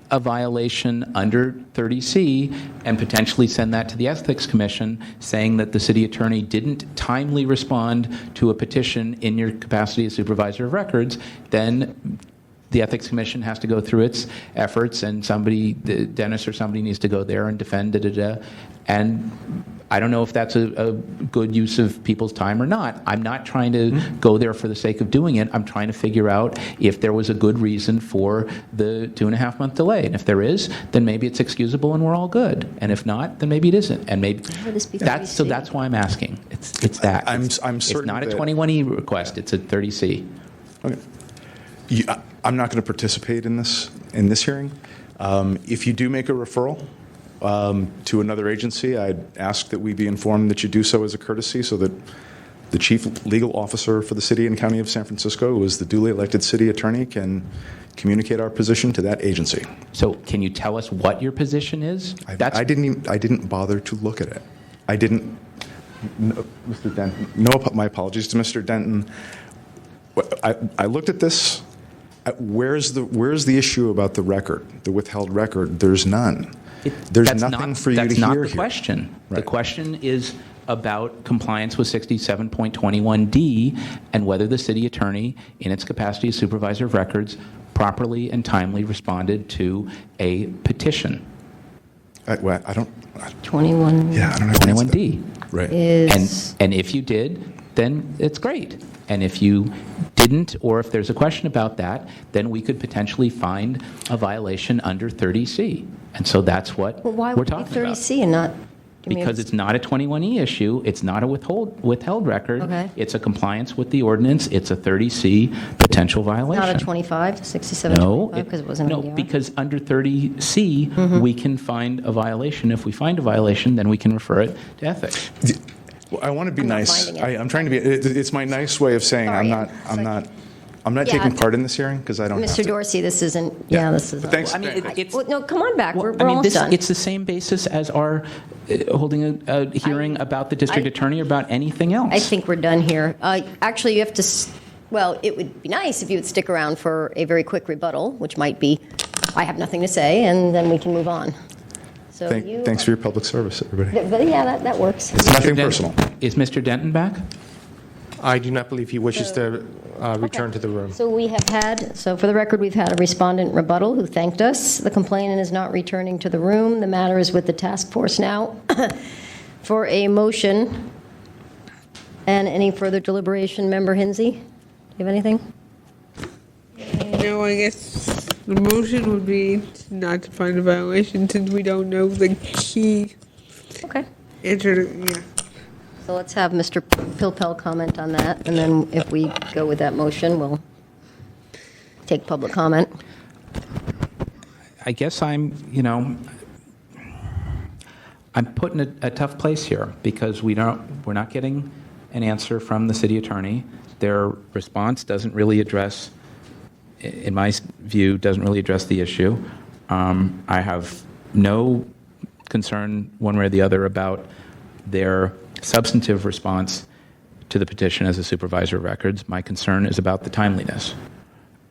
a violation under 30C and potentially send that to the Ethics Commission saying that the city attorney didn't timely respond to a petition in your capacity as supervisor of records, then the Ethics Commission has to go through its efforts, and Dennis or somebody needs to go there and defend, and I don't know if that's a good use of people's time or not. I'm not trying to go there for the sake of doing it. I'm trying to figure out if there was a good reason for the 2.5-month delay. And if there is, then maybe it's excusable and we're all good. And if not, then maybe it isn't. And maybe that's why I'm asking. It's that. I'm certain it's not a that- 21E request. It's a 30C. Okay. I'm not going to participate in this hearing. If you do make a referral to another agency, I'd ask that we be informed that you do so as a courtesy, so that the chief legal officer for the city and county of San Francisco, who is the duly elected city attorney, can communicate our position to that agency. So can you tell us what your position is? I didn't bother to look at it. I didn't. No, Mr. Denton. No, my apologies to Mr. Denton. I looked at this. Where's the issue about the record, the withheld record? There's none. There's nothing for you to hear here. That's not the question. Right. The question is about compliance with 67.21D and whether the city attorney, in its capacity as supervisor of records, properly and timely responded to a petition. I don't. 21. Yeah, I don't know. how to answer that. 21D. Right. And if you did, then it's great. And if you didn't, or if there's a question about that, then we could potentially find a violation under 30C. And so that's what Well, why we're would it be talking about. 30C and not? Because it's not a 21E issue. It's not a withheld record. Okay. It's a compliance with the ordinance. It's a 30C potential violation. Not a 25, 67, No, 25, because it wasn't no, an ER? because under 30C, we can find a violation. If we find a violation, then we can refer it to ethics. Well, I want to be I'm not nice. finding it. I'm trying to be. It's my nice way of saying Sorry, I'm not Yeah. taking part in this hearing because I don't have Mr. to. Dorsey, this isn't, Yeah. this isn't. But thanks. I mean, it's... Well, no, come on back, we're I mean, almost done. it's the same basis as our holding a hearing about the district attorney or about anything else. I think we're done here. Actually, you have to, well, it would be nice if you would stick around for a very quick rebuttal, which might be, I have nothing to say, and then we can move on. So Thanks for your public service, everybody. But yeah, that works. It's nothing personal. Is Mr. Denton back? I do not believe he wishes to return to the room. So for the record, we've had a respondent rebuttal who thanked us. The complainant is not returning to the room. The matter is with the task force now for a motion. And any further deliberation, Member Hinsey? Do you have anything? No, I guess the motion would be not to find a violation since we don't know the key Okay. answer. Yeah. So let's have Mr. Pilpel comment on that, and then if we go with that motion, we'll take public comment. I guess I'm put in a tough place here because we're not getting an answer from the city attorney. Their response doesn't really address, in my view, doesn't really address the issue. I have no concern one way or the other about their substantive response to the petition as a supervisor of records. My concern is about the timeliness.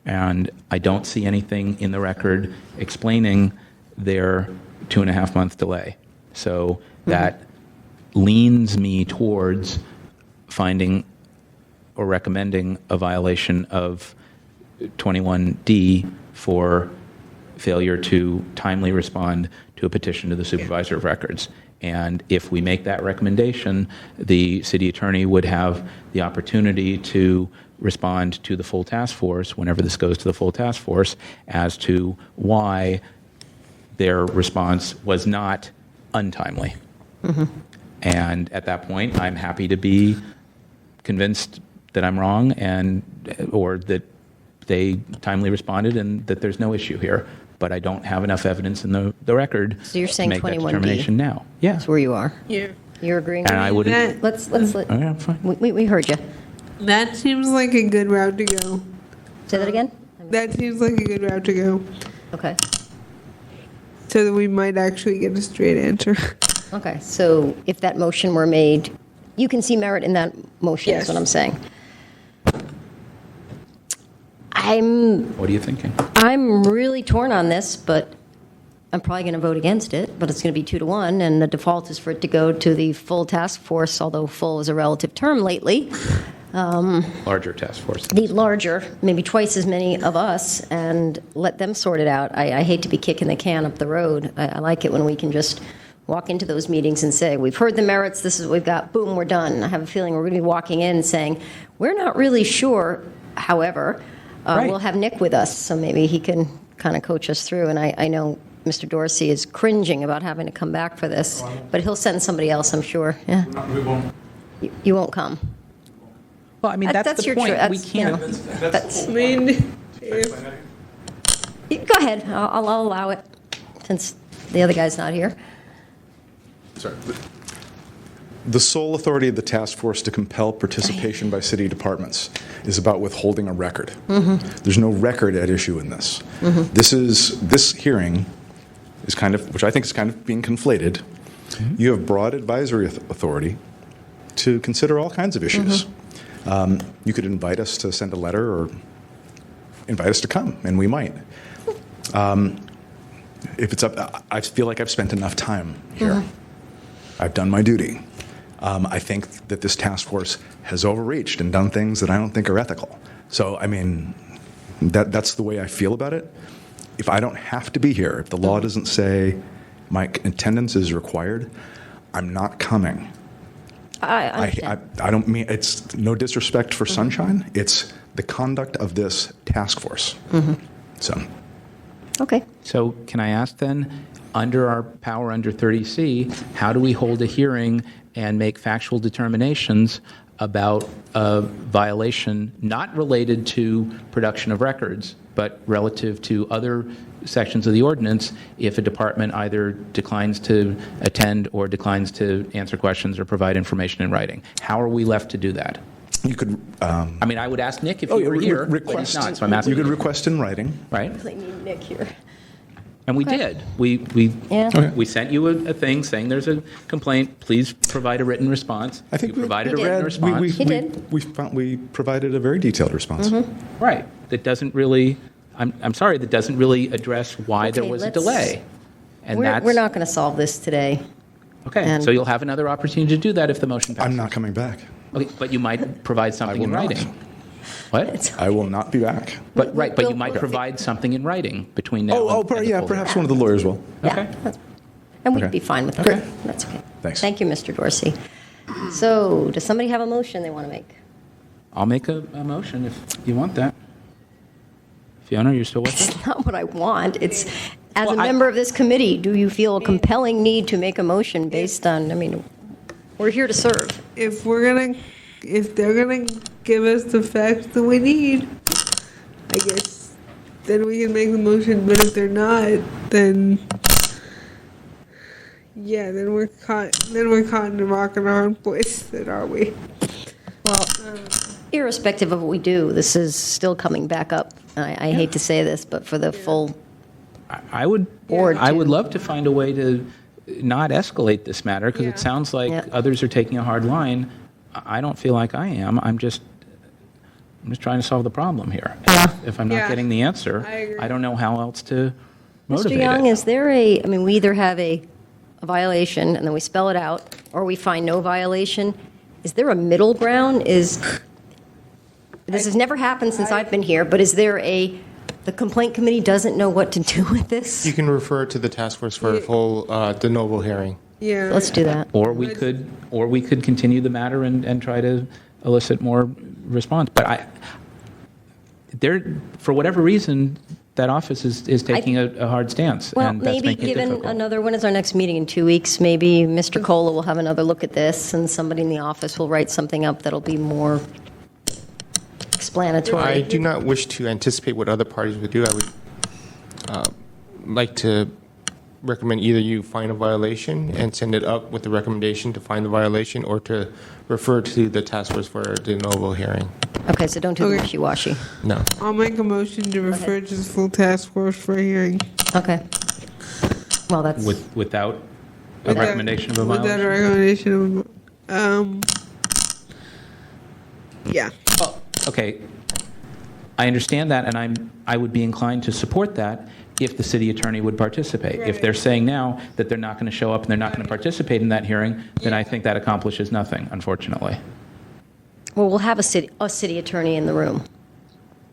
And I don't see anything in the record explaining their 2.5-month delay. So that leans me towards finding or recommending a violation of 21D for failure to timely respond to a petition to the supervisor of records. And if we make that recommendation, the city attorney would have the opportunity to respond to the full task force, whenever this goes to the full task force, as to why their response was not untimely. And at that point, I'm happy to be convinced that I'm wrong or that they timely responded and that there's no issue here. but I don't have enough evidence in the record So you're saying to make that 21D. determination now. Yeah. That's where you are. Yeah. You're agreeing And with I me? wouldn't. Let's Oh, yeah, fine. we heard you. That seems like a good route to go. Say that again? That seems like a good route to go. Okay. So that we might actually get a straight answer. Okay, so if that motion were made, you can see merit in that motion, is Yes. what I'm saying. What are you thinking? I'm really torn on this, but I'm probably going to vote against it, but it's going to be 2-1, and the default is for it to go to the full task force, although full is a relative term lately. Larger task force. The larger, maybe twice as many of us, and let them sort it out. I hate to be kicking the can up the road. I like it when we can just walk into those meetings and say, we've heard the merits, this is what we've got, boom, we're done. I have a feeling we're going to be walking in and saying, we're not really sure, however, Right. we'll have Nick with us, so maybe he can kind of coach us through. And I know Mr. Dorsey is cringing about having to come back for this, but he'll send somebody else, I'm sure. Yeah. We won't. You won't come. Well, I mean, that's the your point. choice. We can't. That's, I mean, if, go ahead. I'll allow it since the other guy's not here. Sorry. The sole authority of the task force to compel participation by city departments is about withholding a record. There's no record at issue in this. This hearing is kind of, which I think is kind of being conflated. You have broad advisory authority to consider all kinds of issues. You could invite us to send a letter or invite us to come, and we might. If it's up, I feel like I've spent enough time here. I've done my duty. I think that this task force has overreached and done things that I don't think are ethical. So, I mean, that's the way I feel about it. If I don't have to be here, if the law doesn't say my attendance is required, I'm not coming. I understand. I don't mean, it's no disrespect for Sunshine. It's the conduct of this task force. So, Okay. So can I ask then, under our power under 30C, how do we hold a hearing and make factual determinations about a violation not related to production of records, but relative to other sections of the ordinance if a department either declines to attend or declines to answer questions or provide information in writing? How are we left to do that? you could. I mean, I would ask Nick if he were here, but he's not, so I'm asking You could request in writing. right? Really need Nick here. And we Okay. did. We Yeah. we sent you a thing saying there's a complaint. Please provide a written response. I think you provided a we written did. response. He did. We provided a very detailed response. Right. That doesn't really. I'm sorry. That doesn't really address why there Okay, was a let's- delay. And We're not going to solve this today. Okay. and- So you'll have another opportunity to do that if the motion passes. I'm not coming back. Okay, but you might provide something will in not. writing. What? I will not be back. But right. But you We'll- might we'll- provide something in writing between now. Oh, and the yeah, full perhaps hearing. one of the lawyers will. Okay. And we'd Okay. be fine with that. Okay. That's okay. Thanks. Thank you, Mr. Dorsey. So, does somebody have a motion they want to make? I'll make a motion if you want that. Fiona, you're still with us? It's not what I want. It's, as Well, a I- member of this committee, do you feel a compelling need to make a motion based on, I mean, we're here to serve. if they're gonna give us the facts that we need, I guess then we can make the motion. But if they're not, then yeah, then we're caught. Then we're caught in a rock and a hard place. Then are we? Well, irrespective of what we do, this is still coming back up. I hate to say this, but for the full, I would Board I to- would love to find a way to not escalate this matter because Yeah. it sounds like Yeah. others are taking a hard line. I don't feel like I am. I'm just trying to solve the problem here. If I'm not Yeah. getting the answer, I agree. I don't know how else to Mr. motivate Young, it. is there I mean, we either have a violation and then we spell it out, or we find no violation. Is there a middle ground? This has never happened since I've been here, but is there the complaint committee doesn't know what to do with this? You can refer to the task force for a full de novo hearing. Yeah. Let's do that. Or we could continue the matter and try to elicit more response. But for whatever reason, that office is taking a hard stance, Well, and that's maybe making it given difficult. when is our next meeting? In 2 weeks, maybe Mr. Cola will have another look at this, and somebody in the office will write something up that'll be more explanatory. I do not wish to anticipate what other parties would do. I would like to recommend either you find a violation and send it up with the recommendation to find the violation, or to refer to the task force for a de novo hearing. Okay, so don't do the Okay. wishy-washy. No. I'll make a motion to refer to the full task force for a hearing. Okay. Well, that's, Without a Without- recommendation of a Without a violation? recommendation of, yeah. Okay, I understand that, and I would be inclined to support that if the city attorney would participate. If they're saying now that they're not going to show up and they're not going to participate in that hearing, then I think that accomplishes nothing, unfortunately. well, we'll have a city attorney in the room.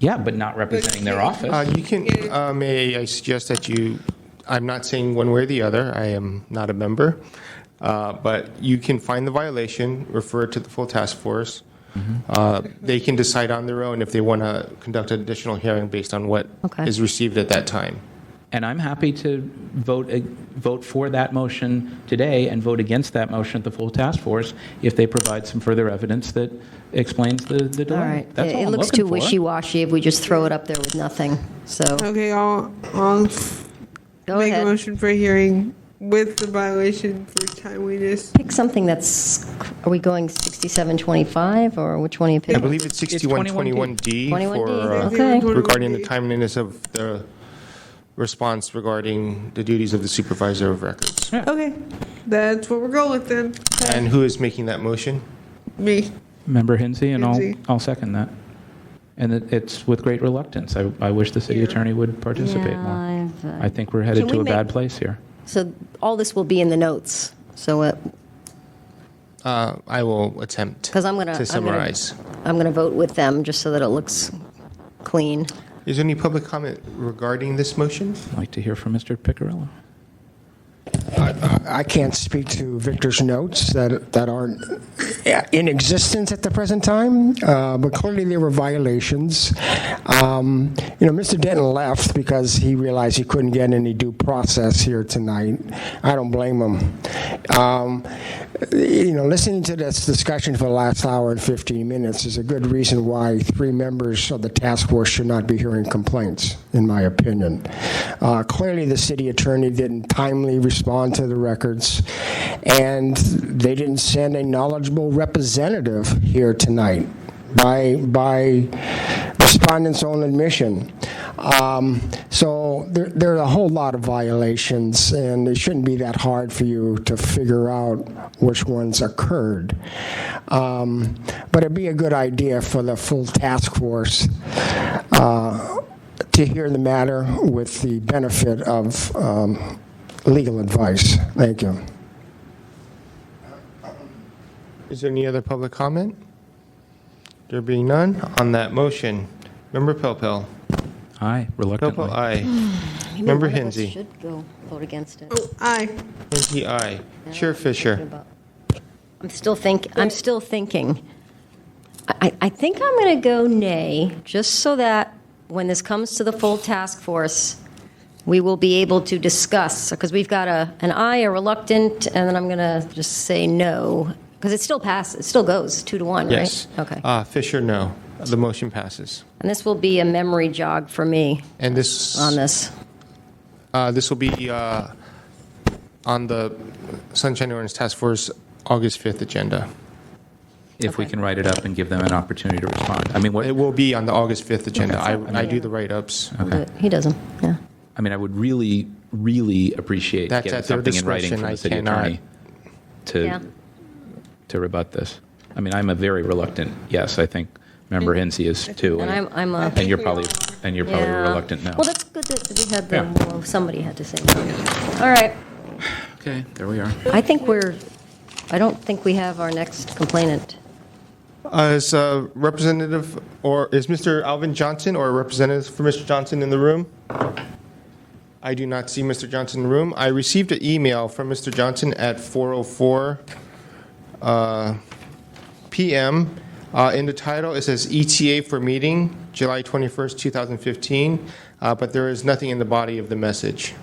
Yeah, but not representing their office. You can, may I suggest that I'm not saying one way or the other, I am not a member, but you can find the violation, refer it to the full task force. They can decide on their own if they want to conduct an additional hearing based on what is received at that time. And I'm happy to vote for that motion today and vote against that motion at the full task force if they provide some further evidence that explains the delay. All right. That's all It I'm looks looking too for. wishy-washy if we just throw it up there with nothing. So, Okay, I'll go make a ahead. motion for a hearing with the violation for timeliness. Pick something that's, are we going 6725, or which one are you I picking? believe it's 6121D 21D, for, okay. regarding the timeliness of the response regarding the duties of the supervisor of records. Okay, that's what we're going with then. And who is making that motion? Me. Member Hinsey, and Hinsey. I'll second that. And it's with great reluctance. I wish the city attorney would participate Yeah, more. I've, I think we're headed Can to we a bad make- place here. So all this will be in the notes. So, I will attempt because I'm gonna to summarize. I'm gonna vote with them just so that it looks clean. Is there any public comment regarding this motion? I'd like to hear from Mr. Piccirillo. I can't speak to Victor's notes that aren't in existence at the present time, but clearly there were violations. Mr. Denton left because he realized he couldn't get any due process here tonight. I don't blame him. Listening to this discussion for the last hour and 15 minutes is a good reason why 3 members of the task force should not be hearing complaints, in my opinion. Clearly, the city attorney didn't timely respond to the records, and they didn't send a knowledgeable representative here tonight by respondent's own admission. So there are a whole lot of violations, and it shouldn't be that hard for you to figure out which ones occurred. But it'd be a good idea for the full task force to hear the matter with the benefit of legal advice. Thank you. Is there any other public comment? There being none, on that motion, Member Pelpel. Aye, reluctantly. Pelpel, aye. Maybe Member one of us Hinsey. should go vote against it. Oh, aye. Hinsey, aye. Chair Fisher. I'm still thinking. I think I'm going to go nay, just so that when this comes to the full task force, we will be able to discuss, because we've got an aye, a reluctant, and then I'm going to just say no, because it still passes, it still goes 2-1, right? Yes. Okay. Fisher, no. The motion passes. And this will be a memory jog for me And this on this. This will be on the Sunshine Ordinance Task Force August 5th agenda. If we can write it up and give them an opportunity to respond. I mean, It will be on the August 5th agenda. I do the write-ups. He doesn't, yeah. I mean, I would really, really appreciate That's getting at their something in writing discretion. from I the city cannot. attorney to rebut this. I mean, I'm a very reluctant yes. I think Member Hinsey is too. And I'm a... And you're probably reluctant no. Well, that's good that we had well, somebody had to say no. All right. Okay, there we are. I don't think we have our next complainant. Is Representative, or is Mr. Alvin Johnson or a representative for Mr. Johnson in the room? I do not see Mr. Johnson in the room. I received an email from Mr. Johnson at 4:04 p.m. In the title, it says ETA for meeting, July 21st, 2015, but there is nothing in the body of the message.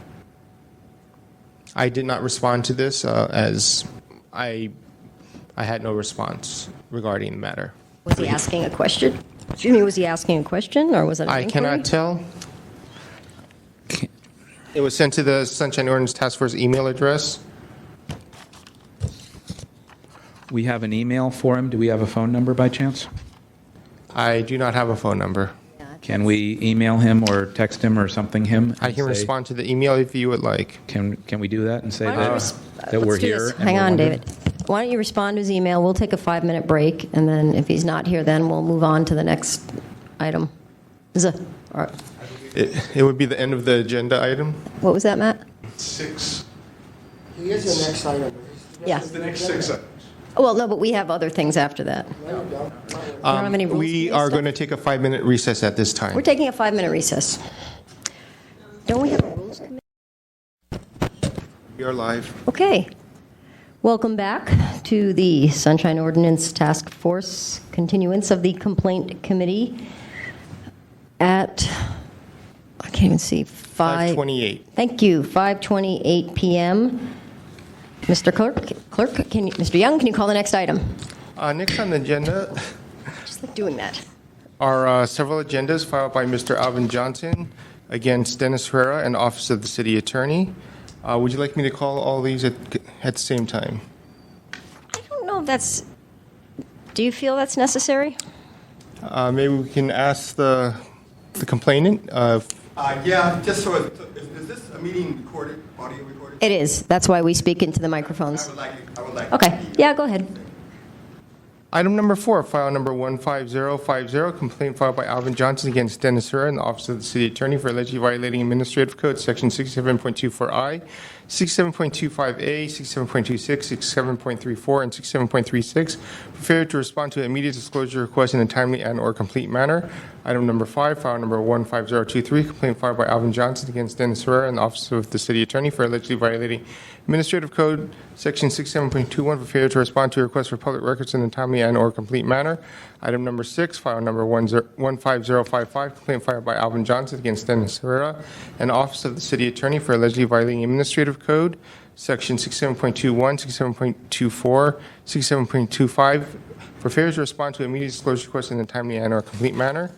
I did not respond to this as I had no response regarding the matter. Was he asking a question? Excuse me, was he asking a question, or was it an I inquiry? cannot tell. It was sent to the Sunshine Ordinance Task Force email address. We have an email for him. Do we have a phone number by chance? I do not have a phone number. Can we email him or text him or something him? I and can say- respond to the email if you would like. Can we do that and say Why don't you that, res- that we're let's do here? this. and Hang we're on, wondering? David. Why don't you respond to his email? We'll take a 5-minute break, and then if he's not here, then we'll move on to the next item. All right. It would be the end of the agenda item. What was that, Matt? 6. He is the next item. Yeah. The next 6 items. Well, no, but we have other things after that. We don't have any rules We committee are stuff? going to take a 5-minute recess at this time. We're taking a 5-minute recess. Don't we have a rules committee? We are live. Okay. Welcome back to the Sunshine Ordinance Task Force continuance of the Complaint Committee at, I can't even see, 5:28. Thank you, 5:28 p.m. Mr. Clerk, Mr. Young, can you call the next item? Next on the agenda Just like doing that. are several agendas filed by Mr. Alvin Johnson against Dennis Herrera and Office of the City Attorney. Would you like me to call all these at the same time? I don't know if that's, do you feel that's necessary? Maybe we can ask the complainant. Yeah, just so, is this a meeting recorded, audio recorded? It is. That's why we speak into the microphones. I would like. Okay, yeah, go ahead. Item number 4, file number 15050, complaint filed by Alvin Johnson against Dennis Herrera in the Office of the City Attorney for allegedly violating Administrative Code Section 67.24I, 67.25A, 67.26, 67.34, and 67.36 for failure to respond to immediate disclosure request in a timely and/or complete manner. Item number 5, file number 15023, complaint filed by Alvin Johnson against Dennis Herrera in the Office of the City Attorney for allegedly violating Administrative Code Section 67.21 for failure to respond to a request for public records in a timely and/or complete manner. Item number 6, file number 15055, complaint filed by Alvin Johnson against Dennis Herrera and Office of the City Attorney for allegedly violating Administrative Code Section 67.21, 67.24, 67.25 for failure to respond to immediate disclosure request in a timely and/or complete manner.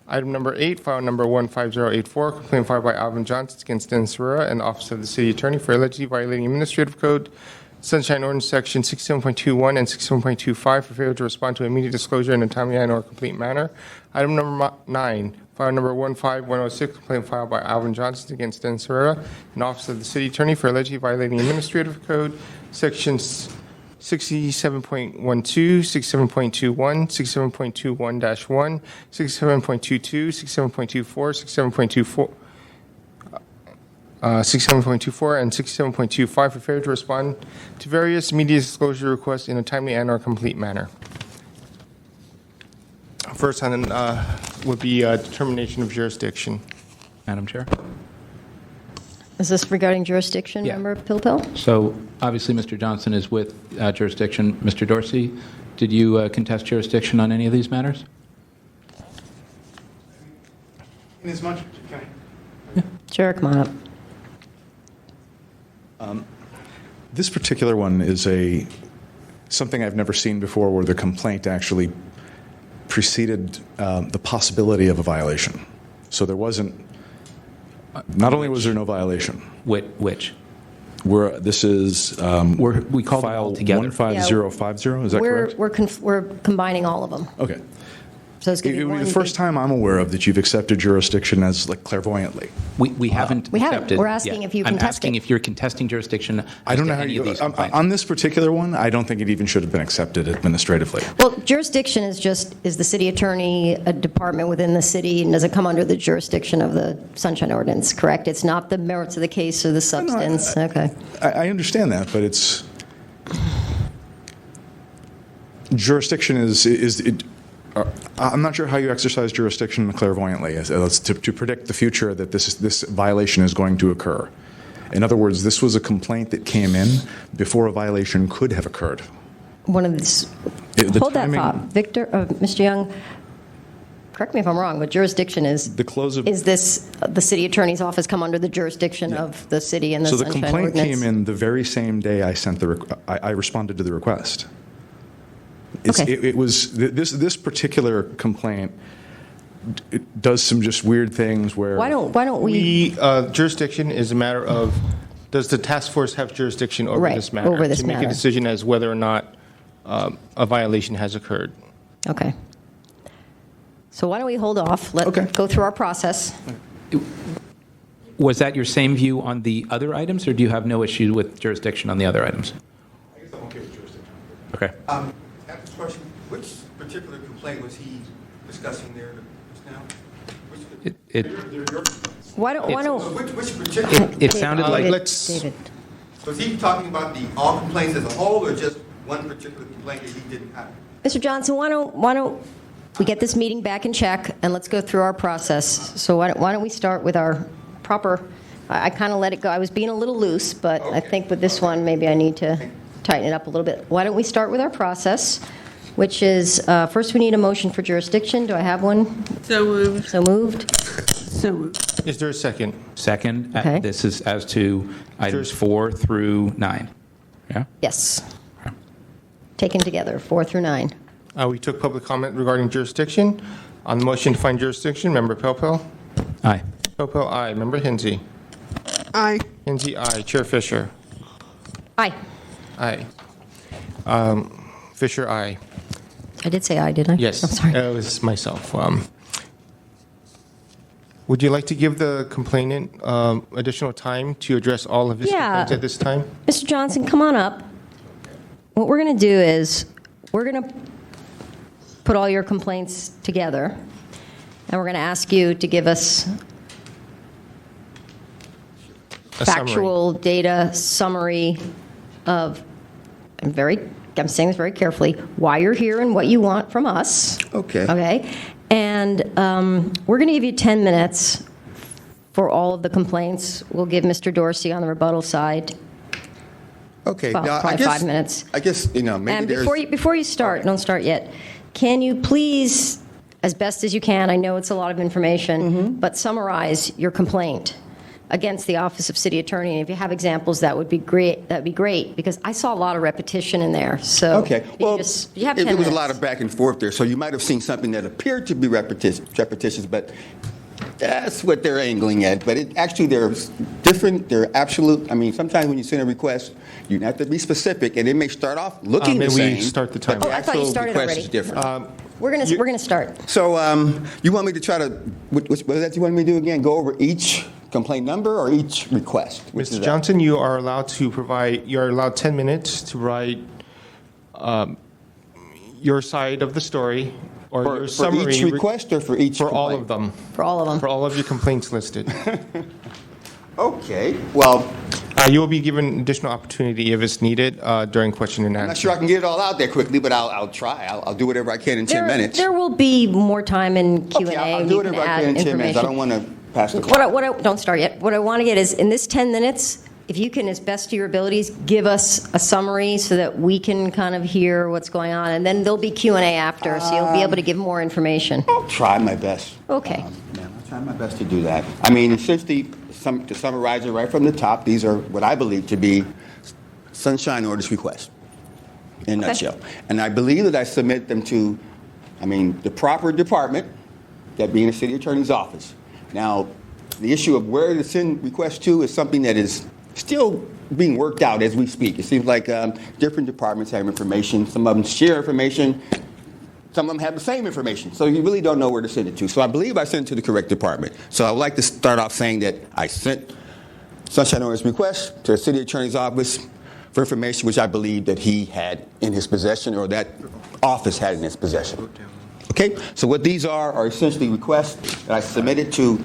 Item number 8, file number 15084, complaint filed by Alvin Johnson against Dennis Herrera and Office of the City Attorney for allegedly violating Administrative Code Sunshine Ordinance Section 67.21 and 67.25 for failure to respond to immediate disclosure in a timely and/or complete manner. Item number 9, file number 15106, complaint filed by Alvin Johnson against Dennis Herrera and Office of the City Attorney for allegedly violating Administrative Code Sections 67.12, 67.21, 67.21-1, 67.22, 67.24, 67.24, and 67.25 for failure to respond to various media disclosure requests in a timely and/or complete manner. First on would be determination of jurisdiction. Madam Chair? Is this regarding jurisdiction, Yeah. Member Pilpel? So obviously, Mr. Johnson is with jurisdiction. Mr. Dorsey, did you contest jurisdiction on any of these matters? Inasmuch, can Sure, come on up. This particular one is something I've never seen before, where the complaint actually preceded the possibility of a violation. So there wasn't. Not only was there no violation. Which? This is We called them file all together. 15050. Is that correct? We're combining all of them. Okay. So it's going It to be would one be the first big- time I'm aware of that you've accepted jurisdiction as like clairvoyantly. We haven't We haven't. accepted. We're asking if you I'm contest asking it. if you're contesting jurisdiction. I don't as know to how any you of these complaints. on this particular one. I don't think it even should have been accepted administratively. Well, jurisdiction is the city attorney a department within the city, and does it come under the jurisdiction of the Sunshine Ordinance, correct? It's not the merits of the case or the substance? Okay. I understand that, but it's jurisdiction I'm not sure how you exercise jurisdiction clairvoyantly to predict the future that this violation is going to occur. In other words, this was a complaint that came in before a violation could have occurred. One of these, hold that thought. Victor, Mr. Young, correct me if I'm wrong, but jurisdiction is, The close of is this, the city attorney's office come under the jurisdiction of the city and the so the Sunshine complaint Ordinance? came in the very same day I responded to the request. Okay. It was this particular complaint it does some just weird things where. Why don't we? Jurisdiction is a matter of, does the task force have jurisdiction over Right, this matter? over this to make matter. a decision as whether or not a violation has occurred. Okay. So why don't we hold off? Let's go through our process. Was that your same view on the other items, or do you have no issue with jurisdiction on the other items? I guess I'm okay with jurisdiction. Okay. I have this question. Which particular complaint was he discussing there just now? Why don't? Which particular? It sounded like. David. Was he talking about all complaints as a whole, or just one particular complaint that he didn't have? Mr. Johnson, why don't we get this meeting back in check and let's go through our process? So why don't we start with our proper? I kind of let it go. I was being a little loose, but I think with this one, maybe I need to tighten it up a little bit. Why don't we start with our process, which is first we need a motion for jurisdiction. Do I have one? So moved. So moved. So moved. Is there a second? Second, Okay. this is as to items 4 through 9. Yeah? Yes. Taken together, 4 through 9. We took public comment regarding jurisdiction. On the motion to find jurisdiction, Member Pelpel. Aye. Pelpel, aye. Member Hinsey. Aye. Hinsey, aye. Chair Fisher. Aye. Aye. Fisher, aye. I did say aye, did I? Yes. I'm sorry. It was myself. Would you like to give the complainant additional time to address all of his complaints at this time? Mr. Johnson, come on up. What we're going to do is we're going to put all your complaints together, and we're going to ask you to give us A summary. factual data summary of, I'm saying this very carefully, why you're here and what you want from us. Okay. Okay? And we're going to give you 10 minutes for all of the complaints. We'll give Mr. Dorsey on the rebuttal side Okay. Well, now, probably 5 minutes. I guess, maybe And there's... before you start, don't start yet, can you please, as best as you can, I know it's a lot of information, but summarize your complaint against the Office of City Attorney? And if you have examples, that would be great. That'd be great, because I saw a lot of repetition in there. So Okay. if you Well, you have 10 it was a minutes. lot of back and forth there, so you might have seen something that appeared to be repetitious, but that's what they're angling at. But they're different. They're absolute. I mean, sometimes when you send a request, you have to be specific, and it may start off looking May the we same. start the but timer? the Oh, I thought you actual started request already. is different. We're gonna start. So you want me to try to, what was that you wanted me to do again? Go over each complaint number or each request? Which is Mr. that? Johnson, you are allowed 10 minutes to write your side of the story or your For summary. each request or for each For all complaint? of them. For all of them. For all of your complaints listed. Okay. Well, You will be given additional opportunity if it's needed during question and I'm not answer. sure I can get it all out there quickly, but I'll try. I'll do whatever I can in 10 minutes. There will be more time in Q&A. Okay, I'll and do you whatever can I add can in 10 minutes. I don't information. want to pass the clock. Don't start yet. What I want to get is, in this 10 minutes, if you can, as best of your abilities, give us a summary so that we can kind of hear what's going on, and then there'll be Q&A after, so you'll be able to give more information. I'll try my best. Okay. I'll try my best to do that. I mean, essentially, to summarize it right from the top, these are what I believe to be sunshine orders requests, in a nutshell. And I believe that I submit them to, the proper department, that being the city attorney's office. Now, the issue of where to send requests to is something that is still being worked out as we speak. It seems like different departments have information. Some of them share information. Some of them have the same information. So you really don't know where to send it to. So I believe I sent it to the correct department. So I would like to start off saying that I sent sunshine orders request to the city attorney's office for information which I believe that he had in his possession, or that office had in his possession. Okay? So what these are essentially requests that I submitted to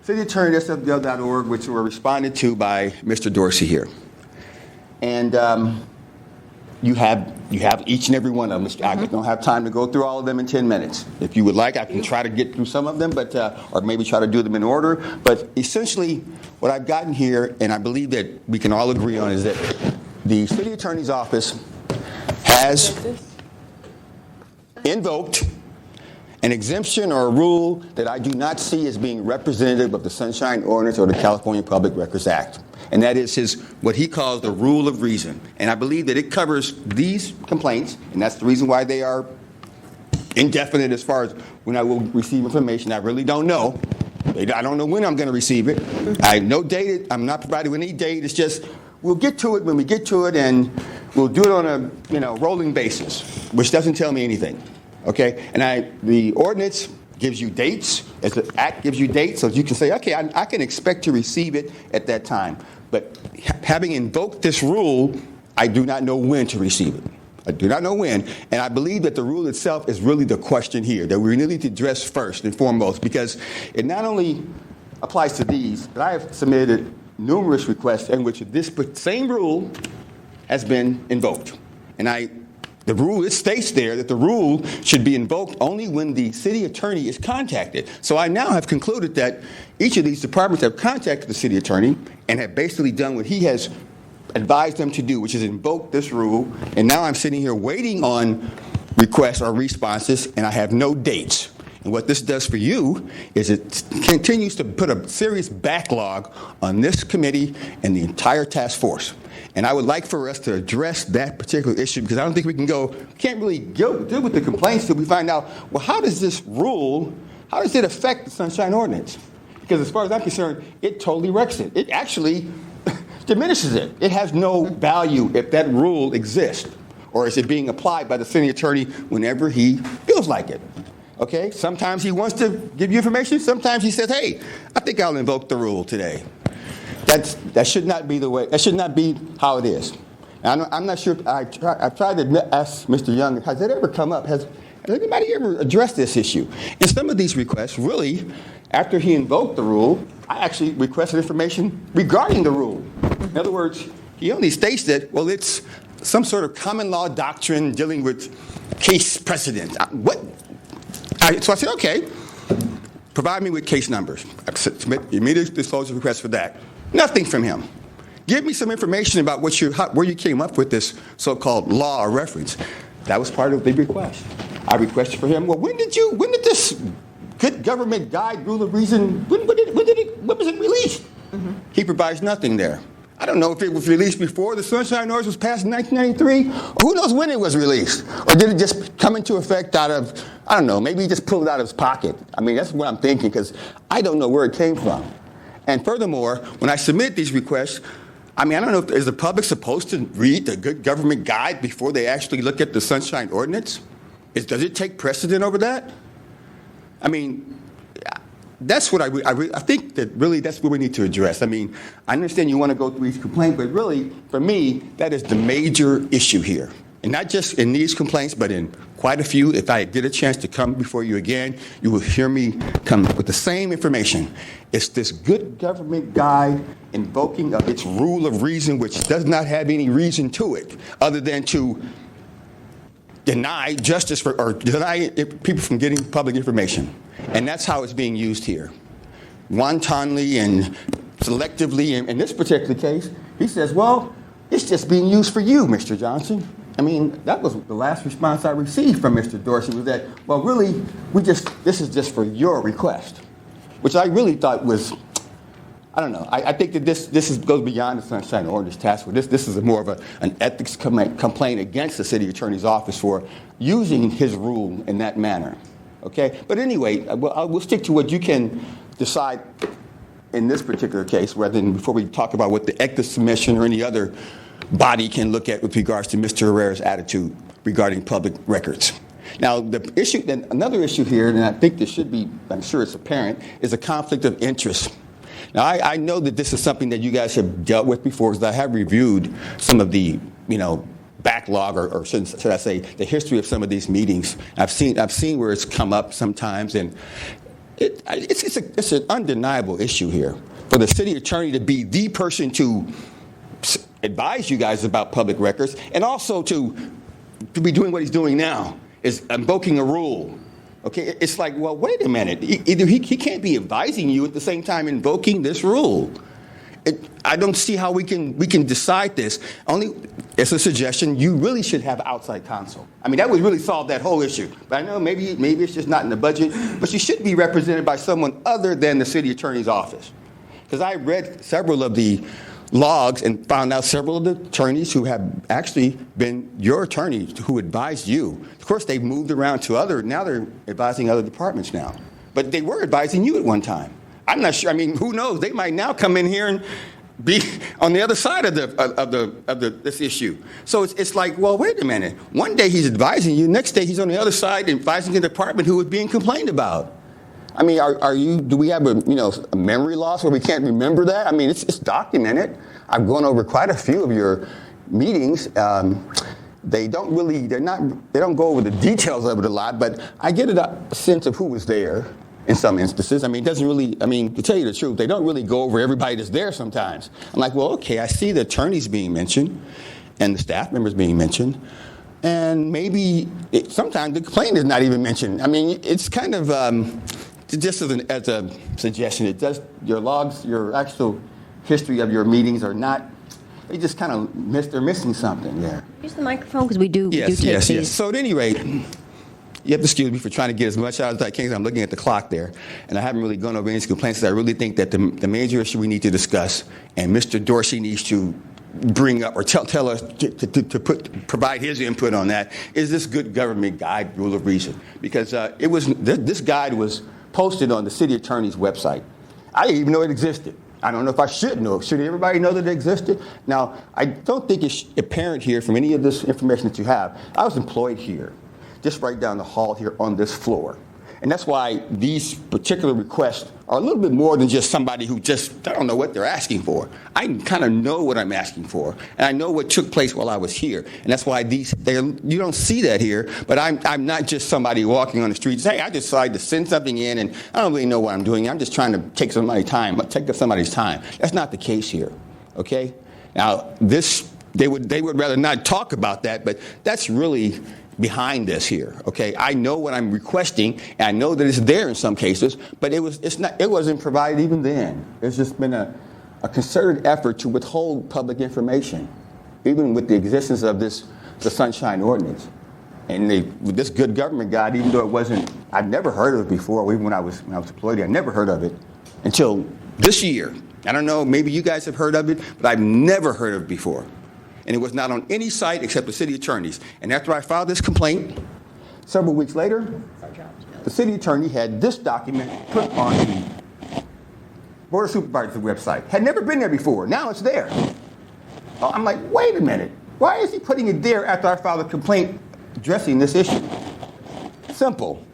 cityattorney.sfl.org, which were responded to by Mr. Dorsey here. And you have each and every one of them. I don't have time to go through all of them in 10 minutes. If you would like, I can try to get through some of them, but or maybe try to do them in order. But essentially, what I've gotten here, and I believe that we can all agree on, is that the city attorney's office has invoked an exemption or a rule that I do not see as being representative of the Sunshine Ordinance or the California Public Records Act. And that is what he calls the rule of reason. And I believe that it covers these complaints, and that's the reason why they are indefinite as far as when I will receive information. I really don't know. I don't know when I'm going to receive it. I have no date. I'm not provided with any date. It's just we'll get to it when we get to it, and we'll do it on a rolling basis, which doesn't tell me anything. Okay, and the ordinance gives you dates. As the act gives you dates, so you can say, okay, I can expect to receive it at that time. But having invoked this rule, I do not know when to receive it. I do not know when, and I believe that the rule itself is really the question here that we need to address first and foremost, because it not only applies to these, but I have submitted numerous requests in which this same rule has been invoked. And the rule, it states there that the rule should be invoked only when the city attorney is contacted. So I now have concluded that each of these departments have contacted the city attorney and have basically done what he has advised them to do, which is invoke this rule, and now I'm sitting here waiting on requests or responses, and I have no dates. And what this does for you is it continues to put a serious backlog on this committee and the entire task force. And I would like for us to address that particular issue, because I don't think we can't really deal with the complaints till we find out, well, how does this rule, how does it affect the Sunshine Ordinance? Because as far as I'm concerned, it totally wrecks it. It actually diminishes it. It has no value if that rule exists, or is it being applied by the city attorney whenever he feels like it. Okay? Sometimes he wants to give you information. Sometimes he says, hey, I think I'll invoke the rule today. That should not be the way. That should not be how it is. And I'm not sure. I've tried to ask Mr. Young, has it ever come up? Has anybody ever addressed this issue? In some of these requests, really, after he invoked the rule, I actually requested information regarding the rule. In other words, he only states that, well, it's some sort of common law doctrine dealing with case precedent. So I said, okay, provide me with case numbers. I submit immediate disclosure request for that. Nothing from him. Give me some information about where you came up with this so-called law or reference. That was part of the request. I requested for him, well, when did this good government guide, rule of reason, when was it released? Mm-hmm. He provides nothing there. I don't know if it was released before the Sunshine Ordinance was passed in 1993, or who knows when it was released. Or did it just come into effect out of, I don't know, maybe he just pulled it out of his pocket. I mean, that's what I'm thinking, because I don't know where it came from. And furthermore, when I submit these requests, I mean, I don't know, is the public supposed to read the good government guide before they actually look at the Sunshine Ordinance? Does it take precedent over that? I mean, that's what I think that really that's what we need to address. I mean, I understand you want to go through each complaint, but really, for me, that is the major issue here. And not just in these complaints, but in quite a few. If I get a chance to come before you again, you will hear me come with the same information. It's this good government guide invoking of its rule of reason, which does not have any reason to it, other than to deny justice or deny people from getting public information. And that's how it's being used here. Wantonly and selectively. In this particular case, he says, well, it's just being used for you, Mr. Johnson. I mean, that was the last response I received from Mr. Dorsey was that, well, really, this is just for your request, which I really thought was, I don't know. I think that this goes beyond the Sunshine Ordinance task force. This is more of an ethics complaint against the city attorney's office for using his rule in that manner. Okay? But anyway, we'll stick to what you can decide in this particular case, rather than before we talk about what the ethics commission or any other body can look at with regards to Mr. Herrera's attitude regarding public records. Now, another issue here, and I think this should be, I'm sure it's apparent, is a conflict of interest. Now, I know that this is something that you guys have dealt with before, because I have reviewed some of the, backlog, or should I say, the history of some of these meetings. I've seen where it's come up sometimes, and it's an undeniable issue here for the city attorney to be the person to advise you guys about public records, and also to be doing what he's doing now, is invoking a rule. Okay, it's like, well, wait a minute. Either he can't be advising you at the same time invoking this rule. I don't see how we can decide this. Only, it's a suggestion, you really should have outside counsel. I mean, that would really solve that whole issue. But I know maybe it's just not in the budget, but you should be represented by someone other than the city attorney's office. Because I read several of the logs and found out several of the attorneys who have actually been your attorneys who advised you. Of course, they've moved around to now they're advising other departments now. But they were advising you at one time. I'm not sure. I mean, who knows? They might now come in here and be on the other side of this issue. So it's like, well, wait a minute. One day he's advising you, next day he's on the other side advising the department who is being complained about. I mean, do we have a memory loss where we can't remember that? I mean, it's documented. I've gone over quite a few of your meetings. They don't go over the details of it a lot, but I get a sense of who was there in some instances. I mean, to tell you the truth, they don't really go over everybody that's there sometimes. I'm like, well, okay, I see the attorneys being mentioned and the staff members being mentioned. And maybe sometimes the complaint is not even mentioned. I mean, it's kind of, just as a suggestion, your logs, your actual history of your meetings are not, they just kind of they're missing something there. Use the microphone because we do take Yes. these. So at any rate, you have to excuse me for trying to get as much out as I can because I'm looking at the clock there. And I haven't really gone over any complaints. I really think that the major issue we need to discuss, and Mr. Dorsey needs to bring up or tell us to provide his input on that, is this good government guide, rule of reason. Because this guide was posted on the city attorney's website. I didn't even know it existed. I don't know if I should know. Should everybody know that it existed? Now, I don't think it's apparent here from any of this information that you have. I was employed here, just right down the hall here on this floor. And that's why these particular requests are a little bit more than just somebody who I don't know what they're asking for. I kind of know what I'm asking for, and I know what took place while I was here. And that's why you don't see that here, but I'm not just somebody walking on the street saying, hey, I decided to send something in, and I don't really know what I'm doing. I'm just trying to take up somebody's time. That's not the case here, okay? Now, they would rather not talk about that, but that's really behind this here, okay? I know what I'm requesting, and I know that it's there in some cases, but it wasn't provided even then. There's just been a concerted effort to withhold public information, even with the existence of the Sunshine Ordinance. And with this good government guide, even though I'd never heard of it before, even when I was employed here, I never heard of it until this year. I don't know, maybe you guys have heard of it, but I've never heard of it before. And it was not on any site except the city attorney's. And after I filed this complaint, several weeks later, the city attorney had this document put on the Board of Supervisors website. Had never been there before. Now it's there. I'm like, wait a minute. Why is he putting it there after I filed a complaint addressing this issue? Simple.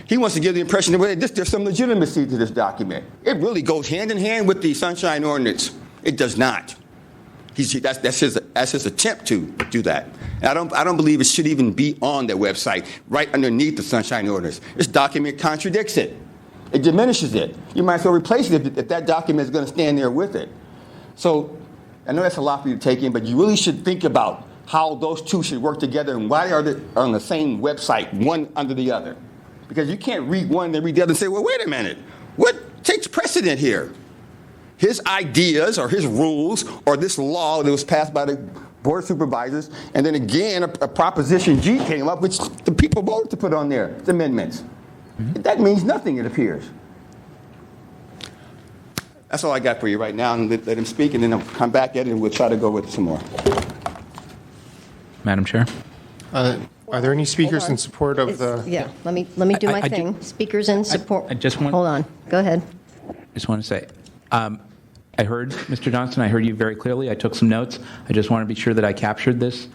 He wants to give the impression that there's some legitimacy to this document. It really goes hand in hand with the Sunshine Ordinance. It does not. That's his attempt to do that. And I don't believe it should even be on their website, right underneath the Sunshine Ordinance. This document contradicts it. It diminishes it. You might as well replace it if that document is going to stand there with it. So I know that's a lot for you to take in, but you really should think about how those two should work together and why are they on the same website, one under the other. Because you can't read one and read the other and say, well, wait a minute. What takes precedent here? His ideas or his rules or this law that was passed by the Board of Supervisors, and then again a Proposition G came up, which the people voted to put on there, the amendments. Mm-hmm. That means nothing, it appears. That's all I got for you right now, and let him speak, and then I'll come back at it, and we'll try to go with it some more. Madam Chair? Are there any speakers in support of the... Yeah, let me do my thing. Speakers in support. Hold on. Go ahead. I just want to say, I heard, Mr. Johnston, I heard you very clearly. I took some notes. I just want to be sure that I captured this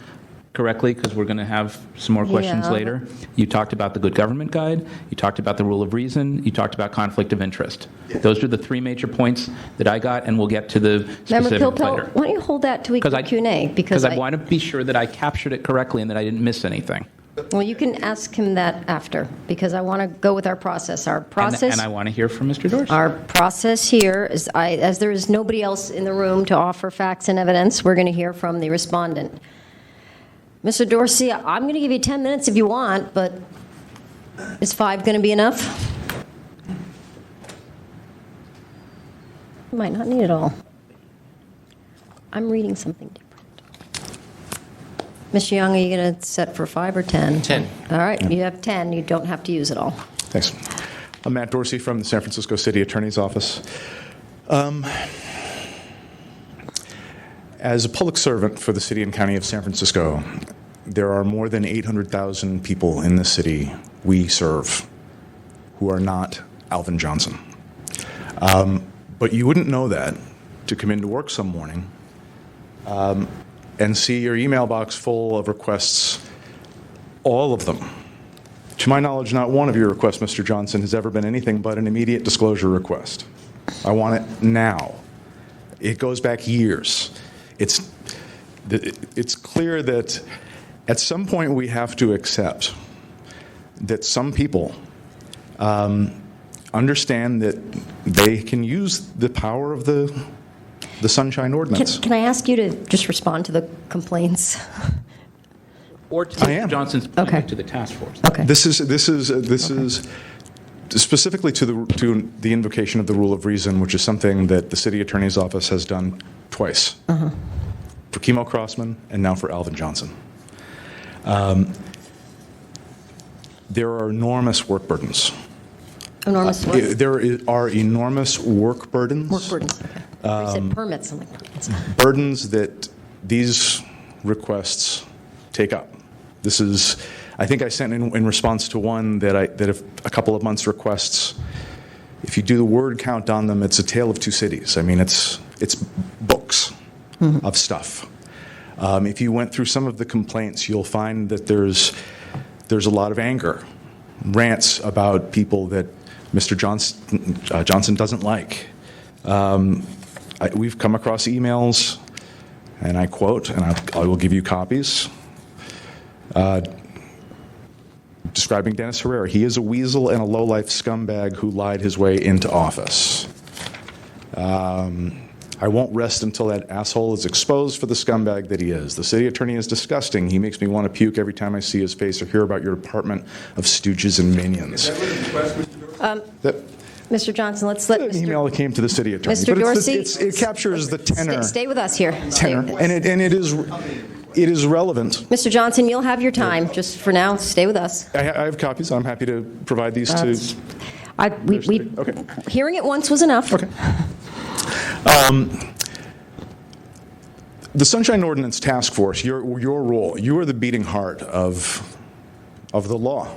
correctly because we're going to have some more questions later. You talked about the good government guide. You talked about the rule of reason. You talked about conflict of interest. Yeah. Those are the three major points that I got, and we'll get to the specific later. Why don't you hold that to we get Q&A? Because I want to be sure that I captured it correctly and that I didn't miss anything. Well, you can ask him that after, because I want to go with our process. And I want to hear from Mr. Dorsey. Our process here is, as there is nobody else in the room to offer facts and evidence, we're going to hear from the respondent. Mr. Dorsey, I'm going to give you 10 minutes if you want, but is 5 going to be enough? You might not need it all. I'm reading something different. Ms. Young, are you going to set for 5 or 10? 10. All right, you have 10. You don't have to use it all. Thanks. I'm Matt Dorsey from the San Francisco City Attorney's Office. As a public servant for the city and county of San Francisco, there are more than 800,000 people in this city we serve who are not Alvin Johnson. But you wouldn't know that to come into work some morning and see your email box full of requests, all of them. To my knowledge, not one of your requests, Mr. Johnson, has ever been anything but an immediate disclosure request. I want it now. It goes back years. It's clear that at some point we have to accept that some people understand that they can use the power of the Sunshine Ordinance. Can I ask you to just respond to the complaints? Or to I am. Mr. Johnson's point to the task force. Okay. This is specifically to the invocation of the rule of reason, which is something that the city attorney's office has done twice. For Kimo Crossman and now for Alvin Johnson. There are enormous work burdens. Enormous what? There are enormous work burdens. Work burdens. Okay. You said permits. I'm like, it's not. Burdens that these requests take up. This is, I think I sent in response to one that if a couple of months requests, if you do the word count on them, it's a tale of two cities. I mean, it's books of stuff. If you went through some of the complaints, you'll find that there's a lot of anger, rants about people that Mr. Johnson doesn't like. We've come across emails, and I quote, and I will give you copies, describing Dennis Herrera. He is a weasel and a lowlife scumbag who lied his way into office. I won't rest until that asshole is exposed for the scumbag that he is. The city attorney is disgusting. He makes me want to puke every time I see his face or hear about your department of stooges and minions. Mr. Johnson, let's let An email that came to the city attorney. Mr. But Dorsey, it captures the tenor. Stay with us here. tenor, and it is relevant. Mr. Johnson, you'll have your time. Just for now, stay with us. I have copies. I'm happy to provide these to. Okay. Hearing it once was enough. Okay. The Sunshine Ordinance Task Force, your role, you are the beating heart of the law.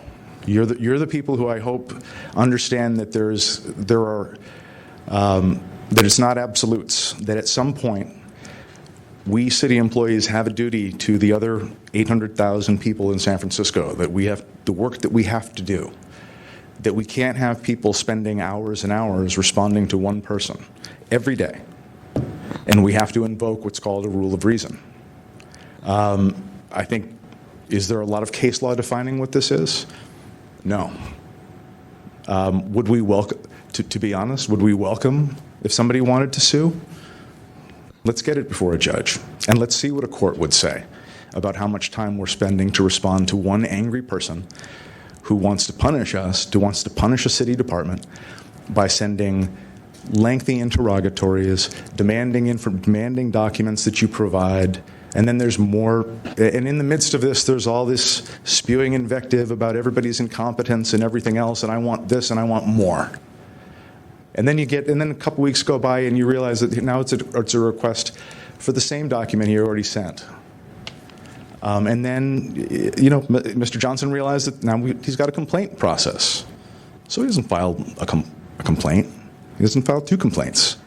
You're the people who I hope understand that that it's not absolutes. That at some point, we city employees have a duty to the other 800,000 people in San Francisco. That we have the work that we have to do. That we can't have people spending hours and hours responding to one person every day. And we have to invoke what's called a rule of reason. I think, is there a lot of case law defining what this is? No. Would we welcome, to be honest, would we welcome if somebody wanted to sue? Let's get it before a judge, and let's see what a court would say about how much time we're spending to respond to one angry person who wants to punish us, who wants to punish a city department by sending lengthy interrogatories, demanding documents that you provide, and then there's more. And in the midst of this, there's all this spewing invective about everybody's incompetence and everything else, and I want this and I want more. And then a couple weeks go by and you realize that now it's a request for the same document he already sent. And then, Mr. Johnson realized that now he's got a complaint process. So he doesn't file a complaint. He doesn't file 2 complaints.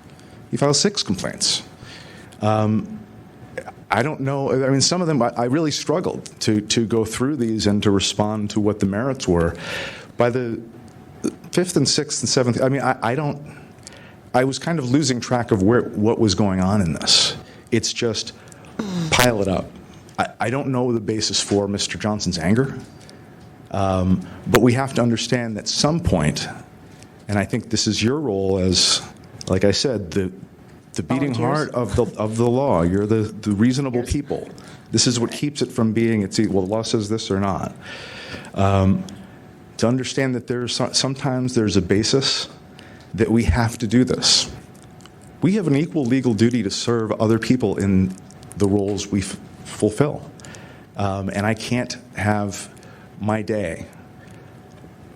He files 6 complaints. I don't know. I mean, some of them, I really struggled to go through these and to respond to what the merits were. By the 5th and 6th and 7th, I mean, I was kind of losing track of what was going on in this. It's just pile it up. I don't know the basis for Mr. Johnson's anger, but we have to understand that at some point, and I think this is your role as, like I said, the beating heart of the law. You're the reasonable people. This is what keeps it from being, the law says this or not. To understand that sometimes there's a basis that we have to do this. We have an equal legal duty to serve other people in the roles we fulfill. And I can't have my day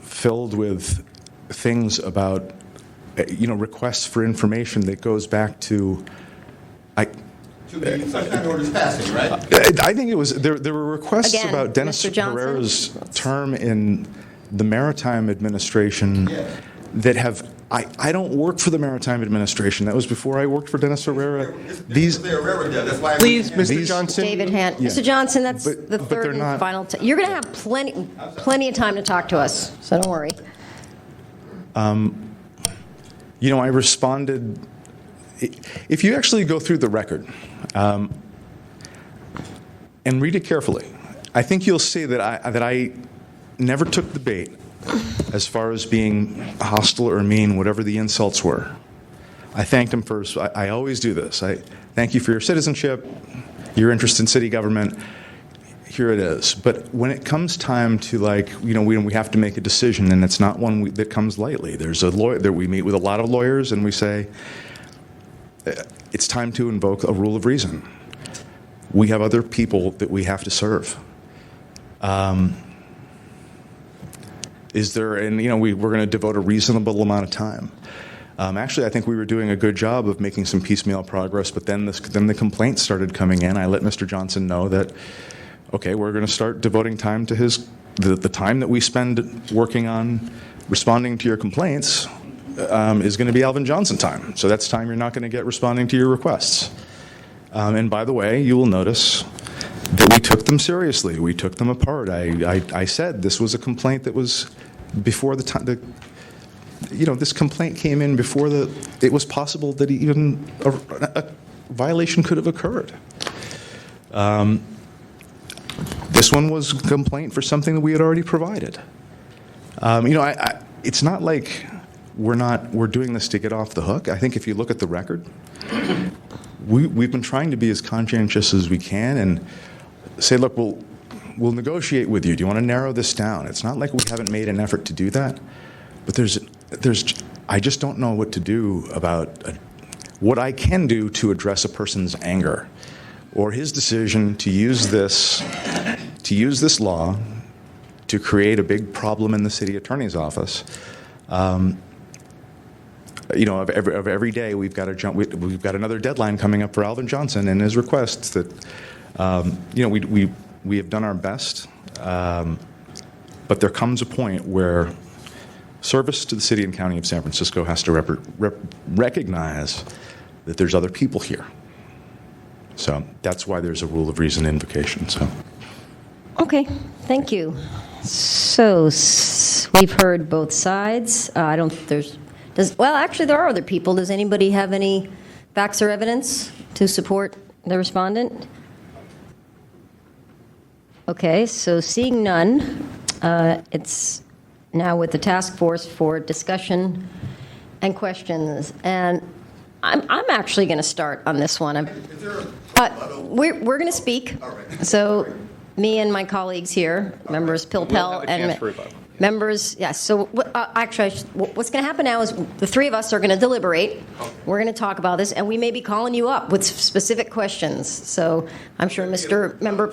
filled with things about requests for information that goes back to To be sunshine orders passing, right? I think it was, there were requests Again, about Dennis Mr. Johnson. Herrera's term in the Maritime Administration that have, I don't work for the Maritime Administration. That was before I worked for Dennis Herrera. These Herrera did. That's why. Please, Mr. Johnson. David Hand. Yeah. Mr. Johnson, that's But- the but third they're and not- final. You're going to have plenty of time to talk to us, so don't worry. You know, I responded, if you actually go through the record and read it carefully, I think you'll see that I never took the bait as far as being hostile or mean, whatever the insults were. I thanked him first. I always do this. I thank you for your citizenship, your interest in city government. Here it is. But when it comes time to, like, you know, we have to make a decision, and it's not one that comes lightly. There's a lawyer that we meet with a lot of lawyers, and we say, it's time to invoke a rule of reason. We have other people that we have to serve. Is there, and you know, we're going to devote a reasonable amount of time. Actually, I think we were doing a good job of making some piecemeal progress, but then the complaints started coming in. I let Mr. Johnson know that, okay, we're going to start devoting time to the time that we spend working on responding to your complaints is going to be Alvin Johnson time. So that's time you're not going to get responding to your requests. And by the way, you will notice that we took them seriously. We took them apart. I said this was a complaint that was before the time. You know, this complaint came in before it was possible that even a violation could have occurred. This one was a complaint for something that we had already provided. You know, it's not like we're doing this to get off the hook. I think if you look at the record, we've been trying to be as conscientious as we can and say, look, we'll negotiate with you. Do you want to narrow this down? It's not like we haven't made an effort to do that, but I just don't know what to do about what I can do to address a person's anger or his decision to use this law to create a big problem in the city attorney's office. You know, of every day we've got another deadline coming up for Alvin Johnson and his requests that, you know, we have done our best, but there comes a point where service to the city and county of San Francisco has to recognize that there's other people here. So that's why there's a rule of reason invocation. So. Okay, thank you. So we've heard both sides. Well, actually, there are other people. Does anybody have any facts or evidence to support the respondent? Okay, so seeing none, it's now with the task force for discussion and questions. And I'm actually going to start on this one. We're going to speak. So me and my colleagues here, members Pilpel and members, yes. So actually, what's going to happen now is the three of us are going to deliberate. We're going to talk about this, and we may be calling you up with specific questions. So I'm sure Mr. Member.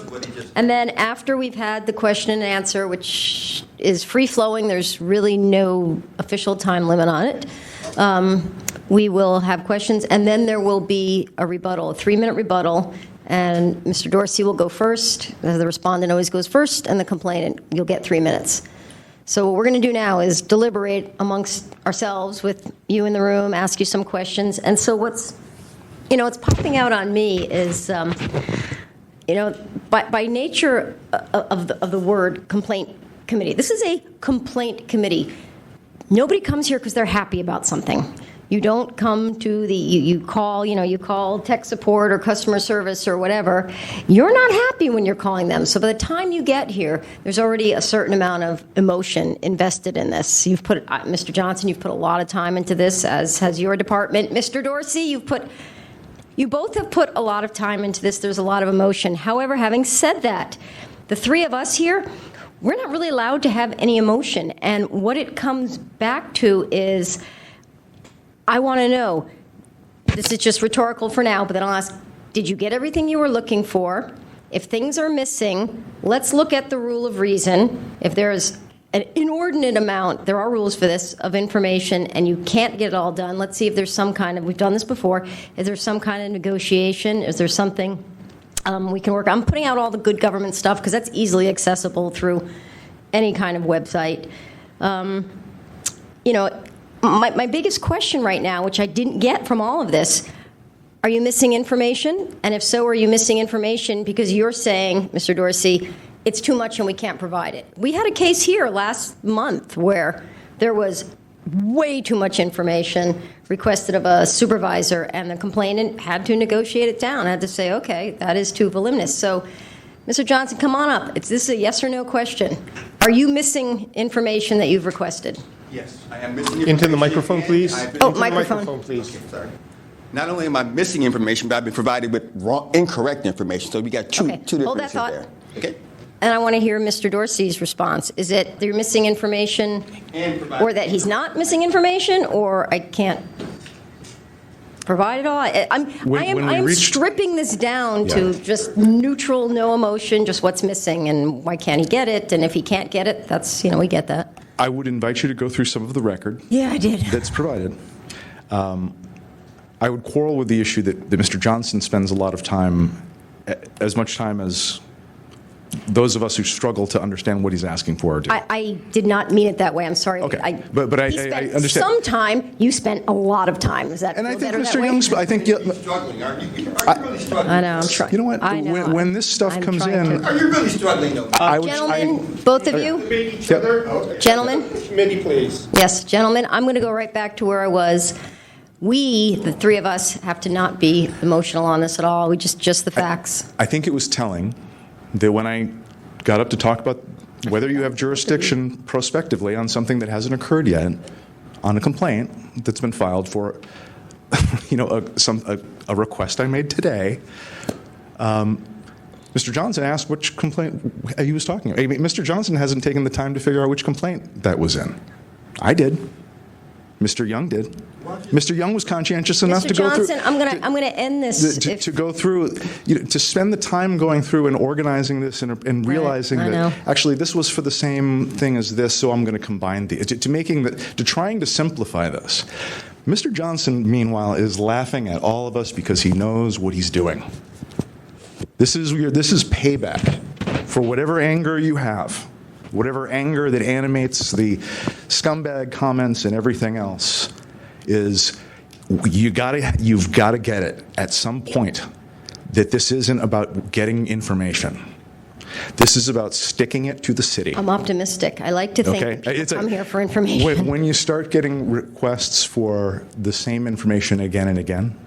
And then after we've had the question and answer, which is free-flowing, there's really no official time limit on it, we will have questions, and then there will be a rebuttal, a 3-minute rebuttal. And Mr. Dorsey will go first. The respondent always goes first, and the complainant, you'll get 3 minutes. So what we're going to do now is deliberate amongst ourselves with you in the room, ask you some questions. And so what's popping out on me is, by nature of the word complaint committee, this is a complaint committee. Nobody comes here because they're happy about something. You don't come to you call tech support or customer service or whatever. You're not happy when you're calling them. So by the time you get here, there's already a certain amount of emotion invested in this. You've put, Mr. Johnson, you've put a lot of time into this, as has your department. Mr. Dorsey, you both have put a lot of time into this. There's a lot of emotion. However, having said that, the three of us here, we're not really allowed to have any emotion. And what it comes back to is, I want to know, this is just rhetorical for now, but then I'll ask, did you get everything you were looking for? If things are missing, let's look at the rule of reason. If there's an inordinate amount, there are rules for this, of information, and you can't get it all done. Let's see if there's some kind of, we've done this before, is there some kind of negotiation? Is there something we can work? I'm putting out all the good government stuff because that's easily accessible through any kind of website. You know, my biggest question right now, which I didn't get from all of this, are you missing information? And if so, are you missing information because you're saying, Mr. Dorsey, it's too much and we can't provide it? We had a case here last month where there was way too much information requested of a supervisor, and the complainant had to negotiate it down, had to say, okay, that is too voluminous. So, Mr. Johnson, come on up. This is a yes or no question. Are you missing information that you've requested? Yes, I am missing Into the microphone, please. Oh, Into the microphone. please. Okay, sorry. Not only am I missing information, but I've been provided with incorrect information. So we got two Okay, different hold that issues thought. there. Okay. And I want to hear Mr. Dorsey's response. Is it that you're missing information, or that he's not missing information, or I can't provide it all? I am stripping this down to just neutral, no emotion, just what's missing, and why can't he get it? And if he can't get it, that's, we get that. I would invite you to go through some of the record. Yeah, I did. That's provided. I would quarrel with the issue that Mr. Johnson spends a lot of time, as much time as those of us who struggle to understand what he's asking for do. I did not mean it that way. I'm sorry. Okay. But I he spent understand. some time. You spent a lot of time. Is that And I feel think better Mr. that way? Young's, I think, You're struggling, aren't you? Are you really struggling? I know. I'm trying. you know what? I know. When this stuff I'm comes trying in, to- Are you really struggling, though? Gentlemen, both of you? Each other. Gentlemen? Committee, please. Yes, gentlemen, I'm going to go right back to where I was. We, the three of us, have to not be emotional on this at all. We just the facts. I think it was telling that when I got up to talk about whether you have jurisdiction prospectively on something that hasn't occurred yet, on a complaint that's been filed for, a request I made today, Mr. Johnson asked which complaint he was talking about. I mean, Mr. Johnson hasn't taken the time to figure out which complaint that was in. I did. Mr. Young did. Mr. Young was conscientious enough Mr. to go through. Johnson, I'm going to end this. To go through, to spend the time going through and organizing this and realizing I know. that actually this was for the same thing as this, so I'm going to combine the to trying to simplify this. Mr. Johnson, meanwhile, is laughing at all of us because he knows what he's doing. This is payback for whatever anger you have, whatever anger that animates the scumbag comments and everything else. You've got to get it at some point that this isn't about getting information. This is about sticking it to the city. I'm optimistic. I like to think that people come here for information. When you start getting requests for the same information again and again,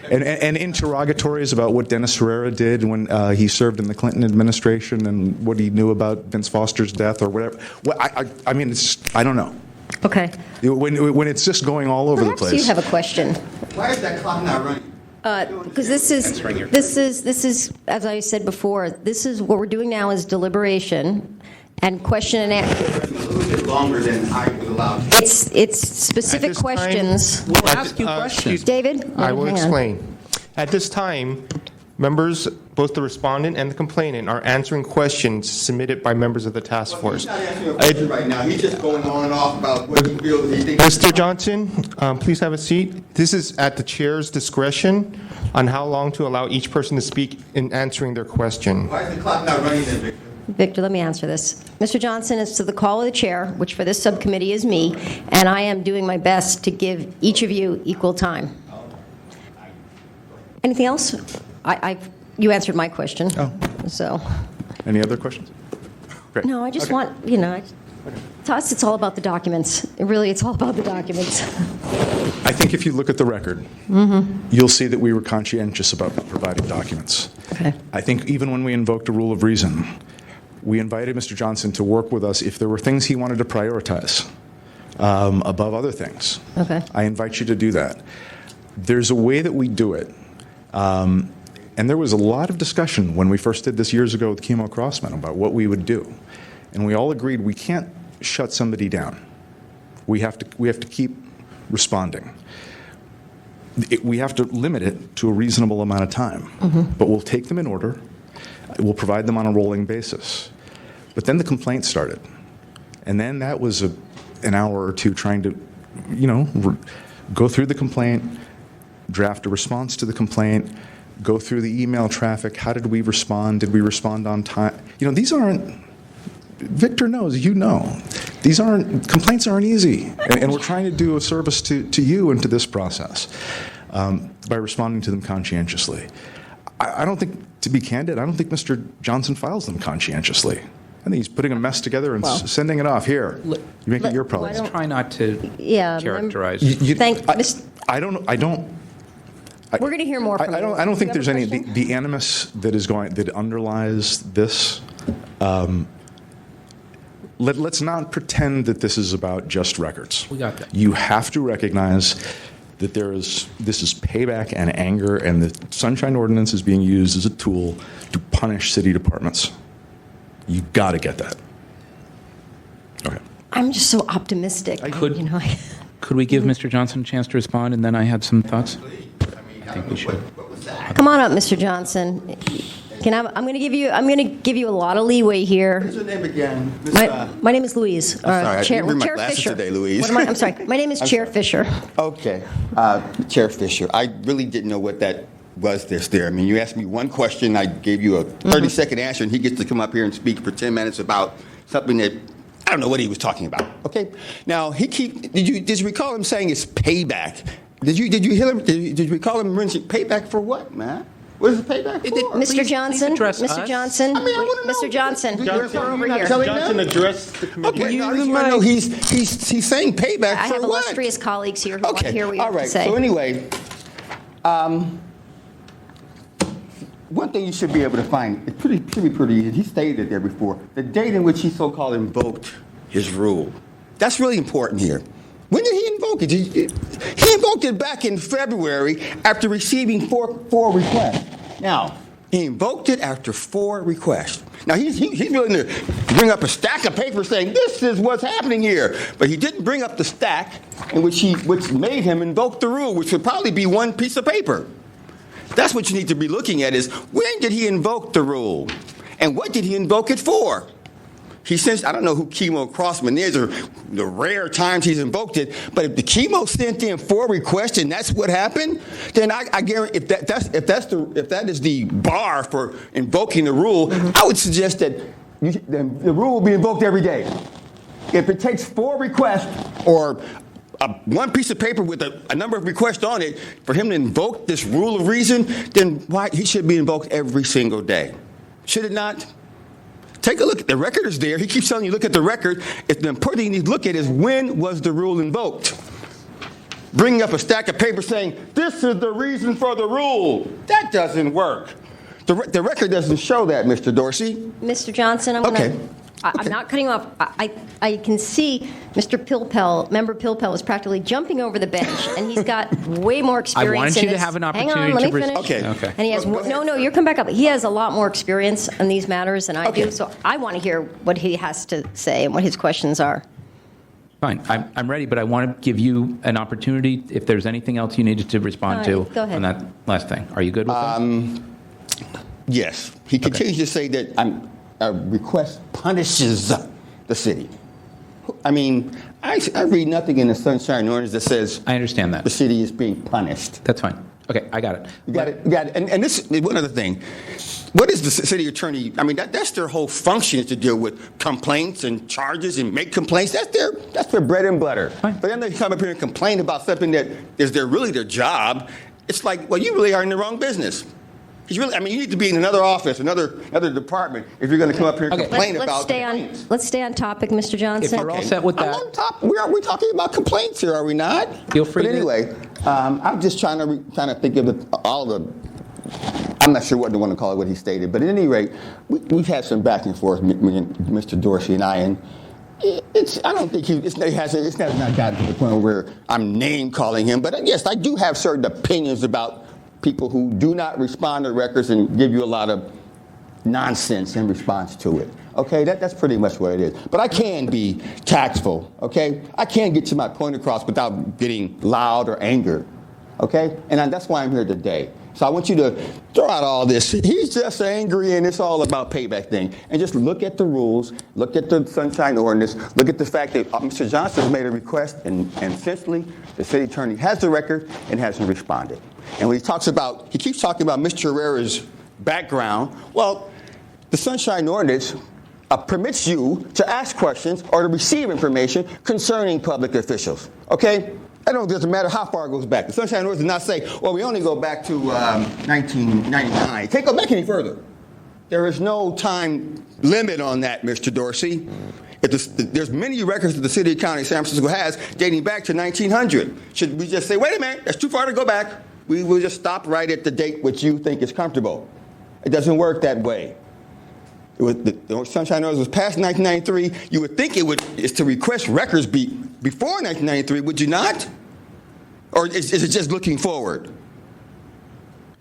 and interrogatories about what Dennis Herrera did when he served in the Clinton administration and what he knew about Vince Foster's death or whatever. Well, I don't know. Okay. When it's just going all over the place. Perhaps you have a question. Why is that clock not running? Because this is, as I said before, this is what we're doing now is deliberation and question and answer. A little bit longer than I was allowed. It's specific At this time- questions. We'll ask you questions. David? I will hang on. explain. At this time, members, both the respondent and the complainant, are answering questions submitted by members of the task force. He's not answering a question right now. He's just going on and off about what he feels he thinks. Mr. Johnson, please have a seat. This is at the chair's discretion on how long to allow each person to speak in answering their question. Why is the clock not running then, Victor? Victor, let me answer this. Mr. Johnson, it's to the call of the chair, which for this subcommittee is me, and I am doing my best to give each of you equal time. Anything else? You answered my question. Oh. So, Any other questions? Great. no, I just want, to us, it's all about the documents. It's all about the documents. I think if you look at the record, you'll see that we were conscientious about providing documents. Okay. I think even when we invoked a rule of reason, we invited Mr. Johnson to work with us if there were things he wanted to prioritize above other things. Okay. I invite you to do that. There's a way that we do it. And there was a lot of discussion when we first did this years ago with Chemo Crossman about what we would do. And we all agreed we can't shut somebody down. We have to keep responding. We have to limit it to a reasonable amount of time. But we'll take them in order. We'll provide them on a rolling basis. But then the complaint started. And then that was an hour or two trying to, go through the complaint, draft a response to the complaint, go through the email traffic. How did we respond? Did we respond on time? These aren't, Victor knows, complaints aren't easy. And we're trying to do a service to you and to this process by responding to them conscientiously. I don't think, to be candid, I don't think Mr. Johnson files them conscientiously. I think he's putting a mess together and sending it off here. You make it your problem. Let's try not to characterize. I don't. We're going to hear more from you. I don't think You have there's a any question? the animus that underlies this. Let's not pretend that this is about just records. We got that. You have to recognize that this is payback and anger, and the Sunshine Ordinance is being used as a tool to punish city departments. You got to get that. Okay. I'm just so optimistic. Could we give Mr. Johnson a chance to respond, and then I had some thoughts? I think we should. Come on up, Mr. Johnson. I'm going to give you a lot of leeway here. What's your name again? My name is Louise. Sorry, I Chair, didn't bring my Chair glasses Fisher. today, Louise. What am I? I'm sorry. My name is Chair Fisher. Okay. Chair Fisher, I really didn't know what that was there. I mean, you asked me one question, I gave you a 30-second answer, and he gets to come up here and speak for 10 minutes about something that I don't know what he was talking about. Okay. Now did you recall him saying it's payback? Did you hear him? Did you recall him mentioning payback for what, man? What is the payback for? Mr. Johnson, address Mr. us. Johnson, I mean, I wanna know. Mr. Johnson, You're over here. Johnson addressed the committee. Okay, now I just want to know he's saying payback I for have what? illustrious colleagues here who want to hear what you all have right. to say. So anyway, one thing you should be able to find, it should be pretty easy. He stated it there before. The date in which he so-called invoked his rule. That's really important here. When did he invoke it? He invoked it back in February after receiving four requests. Now, he invoked it after 4 requests. Now, he's willing to bring up a stack of paper saying, this is what's happening here. But he didn't bring up the stack in which made him invoke the rule, which would probably be one piece of paper. That's what you need to be looking at is, when did he invoke the rule? And what did he invoke it for? He says, I don't know who Chemo Crossman is or the rare times he's invoked it, but if the Chemo sent in 4 requests and that's what happened, then I guarantee if that is the bar for invoking the rule, I would suggest that the rule will be invoked every day. If it takes 4 requests or one piece of paper with a number of requests on it for him to invoke this rule of reason, then he should be invoked every single day. Should it not? Take a look. The record is there. He keeps telling you, look at the record. The important thing you need to look at is, when was the rule invoked? Bringing up a stack of paper saying, this is the reason for the rule. That doesn't work. The record doesn't show that, Mr. Dorsey. Mr. Johnson, I'm not cutting you off. I can see Mr. Pilpel, Member Pilpel, is practically jumping over the bench, and he's got way more experience. I wanted in you to this. have an Hang opportunity on, let to me finish. Okay. And he has no. You come back up. He has a lot more experience in these matters than I do, so I want to hear what he has to say and what his questions are. Fine. I'm ready, but I want to give you an opportunity if there's anything else you needed to respond to Go ahead. on that last thing. Are you good with that? Yes. He continues to say that a request punishes the city. I mean, I read nothing in the Sunshine Ordinance that says I understand that the city is being punished. That's fine. Okay, I got it. You got it. And this is one other thing. What is the city attorney? I mean, that's their whole function, is to deal with complaints and charges and make complaints. That's their bread and butter. Fine. But then they come up here and complain about something that is really their job. It's like, well, you really are in the wrong business. You need to be in another office, another department, if you're going to come up here and complain about complaints. Let's stay on topic, Mr. Johnson. If we're all set with that. I'm on top. We're talking about complaints here, are we not? Feel free But to- anyway, I'm just trying to think of all of the. I'm not sure what to want to call it, what he stated, but at any rate, we've had some back and forth, Mr. Dorsey and I, and I don't think it's not gotten to the point where I'm name calling him, but yes, I do have certain opinions about people who do not respond to records and give you a lot of nonsense in response to it. Okay, that's pretty much what it is. But I can be tactful, okay? I can get to my point across without getting loud or anger, okay? And that's why I'm here today. So I want you to throw out all this. He's just angry and it's all about payback thing. And just look at the rules, look at the Sunshine Ordinance, look at the fact that Mr. Johnson has made a request and essentially the city attorney has the record and hasn't responded. And when he keeps talking about Mr. Herrera's background, well, the Sunshine Ordinance permits you to ask questions or to receive information concerning public officials, okay? It doesn't matter how far it goes back. The Sunshine Ordinance does not say, well, we only go back to 1999. Can't go back any further. There is no time limit on that, Mr. Dorsey. There's many records that the city and county of San Francisco has dating back to 1900. Should we just say, wait a minute, that's too far to go back? We will just stop right at the date which you think is comfortable. It doesn't work that way. The Sunshine Ordinance was passed in 1993. You would think is to request records before 1993, would you not? Or is it just looking forward?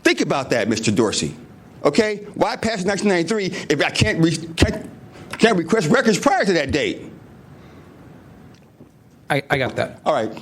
Think about that, Mr. Dorsey. Okay? Why pass 1993 if I can't request records prior to that date? I got that. All right.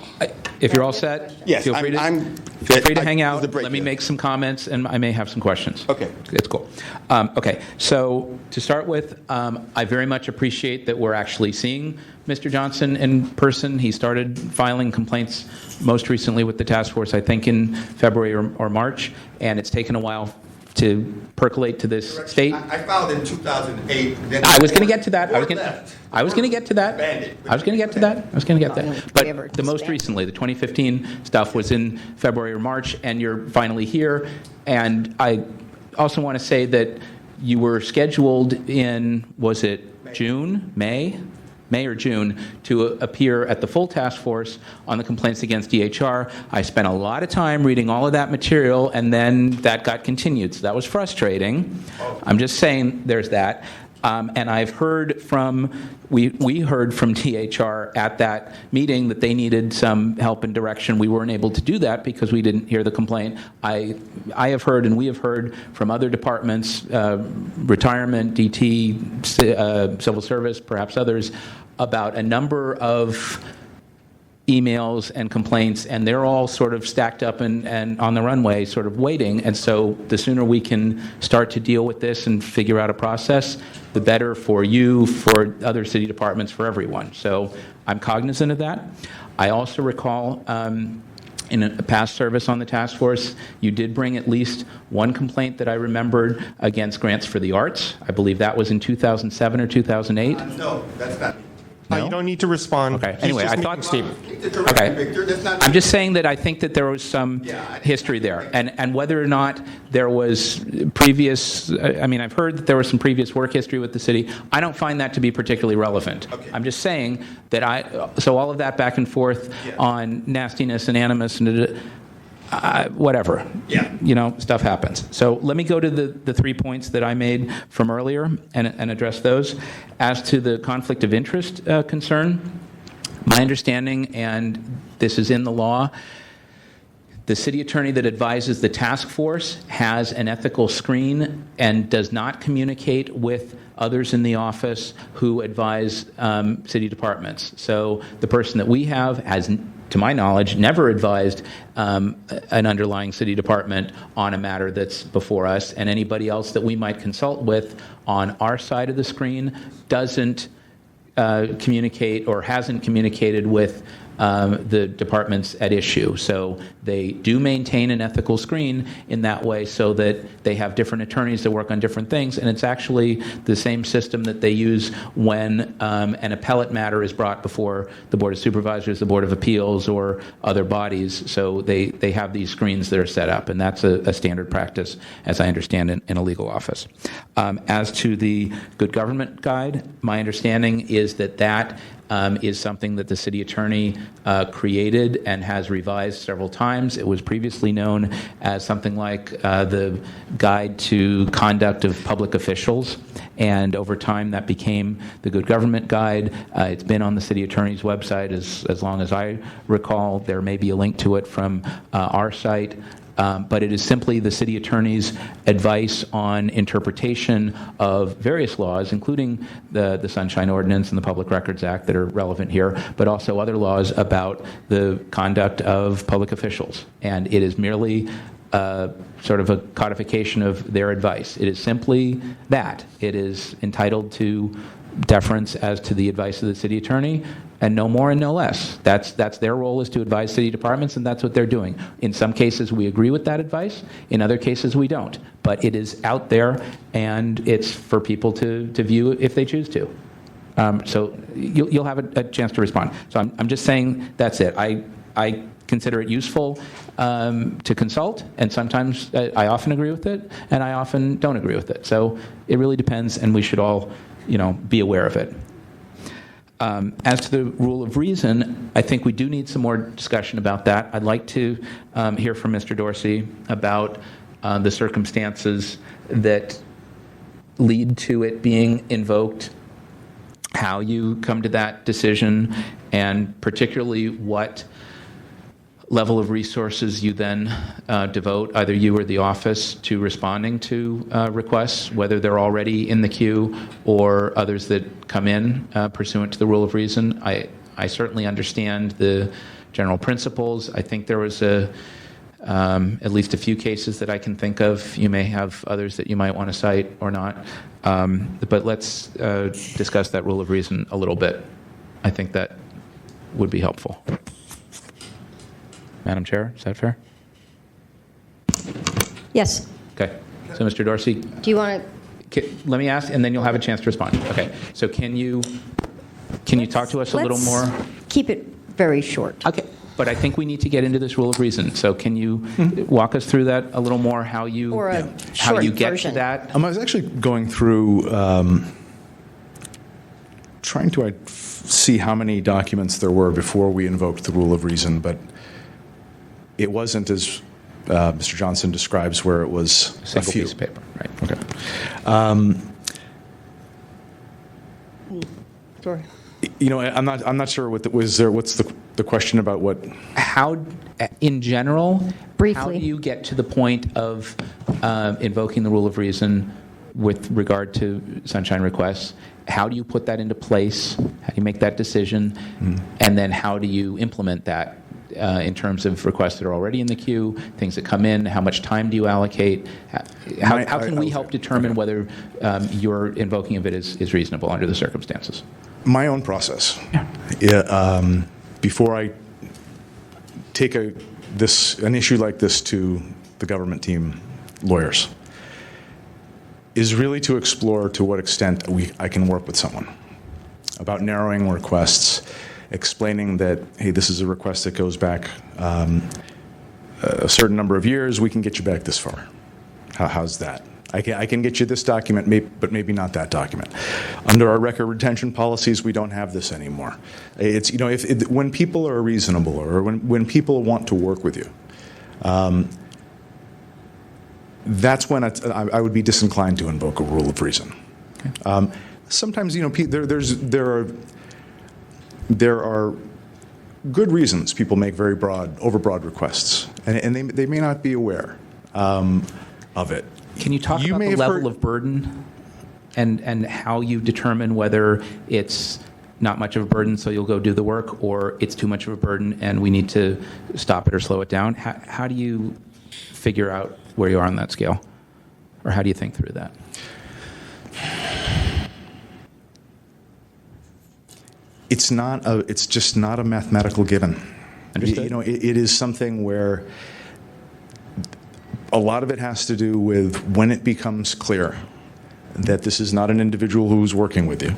If you're all set, yes, feel free to hang out. Let me make some comments, and I may have some questions. Okay. It's cool. Okay, so to start with, I very much appreciate that we're actually seeing Mr. Johnson in person. He started filing complaints most recently with the task force, I think in February or March, and it's taken a while to percolate to this state. I filed in 2008. I was going to get to that. I was going to get to that. But the most recently, the 2015 stuff was in February or March, and you're finally here. And I also want to say that you were scheduled in, was it June, May or June, to appear at the full task force on the complaints against DHR. I spent a lot of time reading all of that material, and then that got continued. So that was frustrating. I'm just saying there's that. And I've heard we heard from DHR at that meeting that they needed some help and direction. We weren't able to do that because we didn't hear the complaint. I have heard, and we have heard from other departments, retirement, DT, civil service, perhaps others, about a number of emails and complaints, and they're all sort of stacked up and on the runway sort of waiting. And so the sooner we can start to deal with this and figure out a process, the better for you, for other city departments, for everyone. So I'm cognizant of that. I also recall in a past service on the task force, you did bring at least one complaint that I remembered against grants for the arts. I believe that was in 2007 or 2008. No, that's not me. No? You don't need to respond. Okay. He's Anyway, just I making thought. a statement. Okay. I'm just saying that I think that there was some history there, and whether or not there was previous. I mean, I've heard that there was some previous work history with the city. I don't find that to be particularly relevant. Okay. I'm just saying that so all of that back and forth on nastiness and animus and. Whatever. Yeah. Stuff happens. So let me go to the 3 points that I made from earlier and address those. As to the conflict of interest concern, my understanding, and this is in the law, the city attorney that advises the task force has an ethical screen and does not communicate with others in the office who advise city departments. So the person that we have has, to my knowledge, never advised an underlying city department on a matter that's before us, and anybody else that we might consult with on our side of the screen doesn't communicate or hasn't communicated with the departments at issue. So they do maintain an ethical screen in that way so that they have different attorneys that work on different things, and it's actually the same system that they use when an appellate matter is brought before the Board of Supervisors, the Board of Appeals, or other bodies. So they have these screens that are set up, and that's a standard practice, as I understand, in a legal office. As to the Good Government Guide, my understanding is that is something that the city attorney created and has revised several times. It was previously known as something like the Guide to Conduct of Public Officials, and over time that became the Good Government Guide. It's been on the city attorney's website as long as I recall. There may be a link to it from our site. But it is simply the city attorney's advice on interpretation of various laws, including the Sunshine Ordinance and the Public Records Act that are relevant here, but also other laws about the conduct of public officials. And it is merely sort of a codification of their advice. It is simply that. It is entitled to deference as to the advice of the city attorney, and no more and no less. That's their role, is to advise city departments, and that's what they're doing. In some cases, we agree with that advice. In other cases, we don't. But it is out there, and it's for people to view if they choose to. So you'll have a chance to respond. So I'm just saying that's it. I consider it useful to consult, and sometimes I often agree with it, and I often don't agree with it. So it really depends, and we should all, be aware of it. As to the rule of reason, I think we do need some more discussion about that. I'd like to hear from Mr. Dorsey about the circumstances that lead to it being invoked, how you come to that decision, and particularly what level of resources you then devote, either you or the office, to responding to requests, whether they're already in the queue or others that come in pursuant to the rule of reason. I certainly understand the general principles. I think there was at least a few cases that I can think of. You may have others that you might want to cite or not. But let's discuss that rule of reason a little bit. I think that would be helpful. Madam Chair, is that fair? Yes. Okay. So, Mr. Dorsey, Do you want to? let me ask, and then you'll have a chance to respond. Okay. So, can you talk to us a little more? Keep it very short. Okay. But I think we need to get into this rule of reason. So, can you walk us through that a little more? How you get version. to that? I was actually going through, trying to see how many documents there were before we invoked the rule of reason, but it wasn't as Mr. Johnson describes, where it was A single few. piece of paper, right? Okay. Sorry. I'm not sure what was there. What's the question about what? How, in general, Briefly. how do you get to the point of invoking the rule of reason with regard to sunshine requests? How do you put that into place? How do you make that decision? And then how do you implement that in terms of requests that are already in the queue, things that come in? How much time do you allocate? How can we help determine whether your invoking of it is reasonable under the circumstances? My own process. Before I take an issue like this to the government team, lawyers, is really to explore to what extent I can work with someone about narrowing requests, explaining that, hey, this is a request that goes back a certain number of years. We can get you back this far. How's that? I can get you this document, but maybe not that document. Under our record retention policies, we don't have this anymore. It's when people are reasonable, or when people want to work with you, that's when I would be disinclined to invoke a rule of reason. Okay. Sometimes there are good reasons people make very overbroad requests, and they may not be aware of it. Can you talk about the level of burden and how you determine whether it's not much of a burden, so you'll go do the work, or it's too much of a burden and we need to stop it or slow it down? How do you figure out where you are on that scale? Or how do you think through that? It's just not a mathematical given. Understood. It is something where a lot of it has to do with when it becomes clear that this is not an individual who's working with you,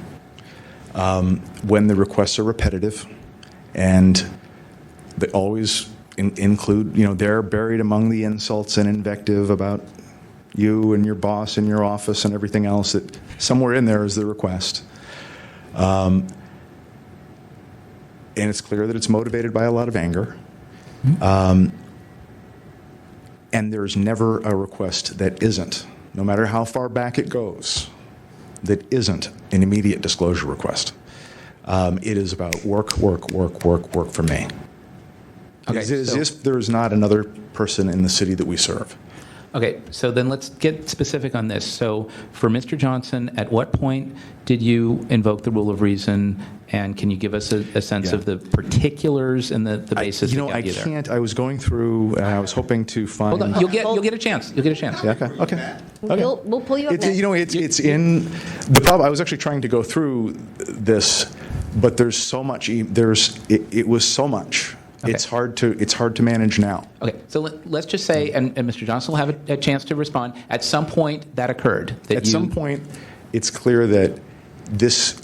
when the requests are repetitive, and they always include, they're buried among the insults and invective about you and your boss and your office and everything else, that somewhere in there is the request. And it's clear that it's motivated by a lot of anger. And there's never a request that isn't, no matter how far back it goes, that isn't an immediate disclosure request. It is about work for me. Okay, As if there's not another person in the city that we serve. Okay, so then let's get specific on this. So for Mr. Johnson, at what point did you invoke the rule of reason, and can you give us a sense of the particulars and the basis that got you there? I can't. I was going through, and I was hoping to find... Hold on, you'll get a chance. You'll get a chance. Yeah, okay. We'll pull you up It's, next. it's in the problem. I was actually trying to go through this, but there's so much. It was so much. Okay. It's hard to manage now. Okay, so let's just say, and Mr. Johnson will have a chance to respond. At some point, that occurred. At some point, it's clear that this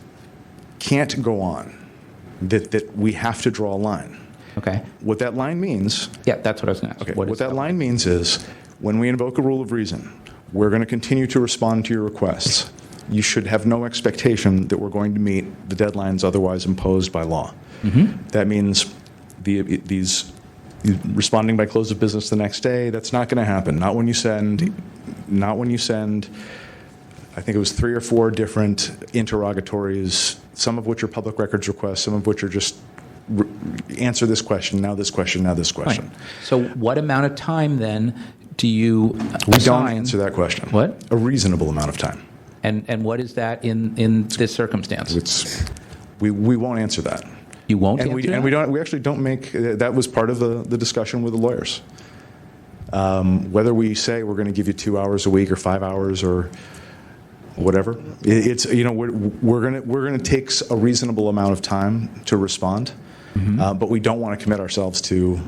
can't go on. That we have to draw a line. Okay. What that line means. Yeah, that's what I was going to ask. Okay. What that line means is, when we invoke a rule of reason, we're going to continue to respond to your requests. You should have no expectation that we're going to meet the deadlines otherwise imposed by law. Mm-hmm. That means these responding by close of business the next day. That's not going to happen. Not when you send. I think it was 3 or 4 different interrogatories, some of which are public records requests, some of which are just answer this question, now this question, now this question. Right. So what amount of time then do you We assign? don't answer that question. What? A reasonable amount of time. And what is that in this circumstance? We won't answer that. You won't and answer that? we actually don't make that was part of the discussion with the lawyers. Whether we say we're going to give you 2 hours a week or 5 hours or whatever, it's we're going to take a reasonable amount of time to respond, but we don't want to commit ourselves to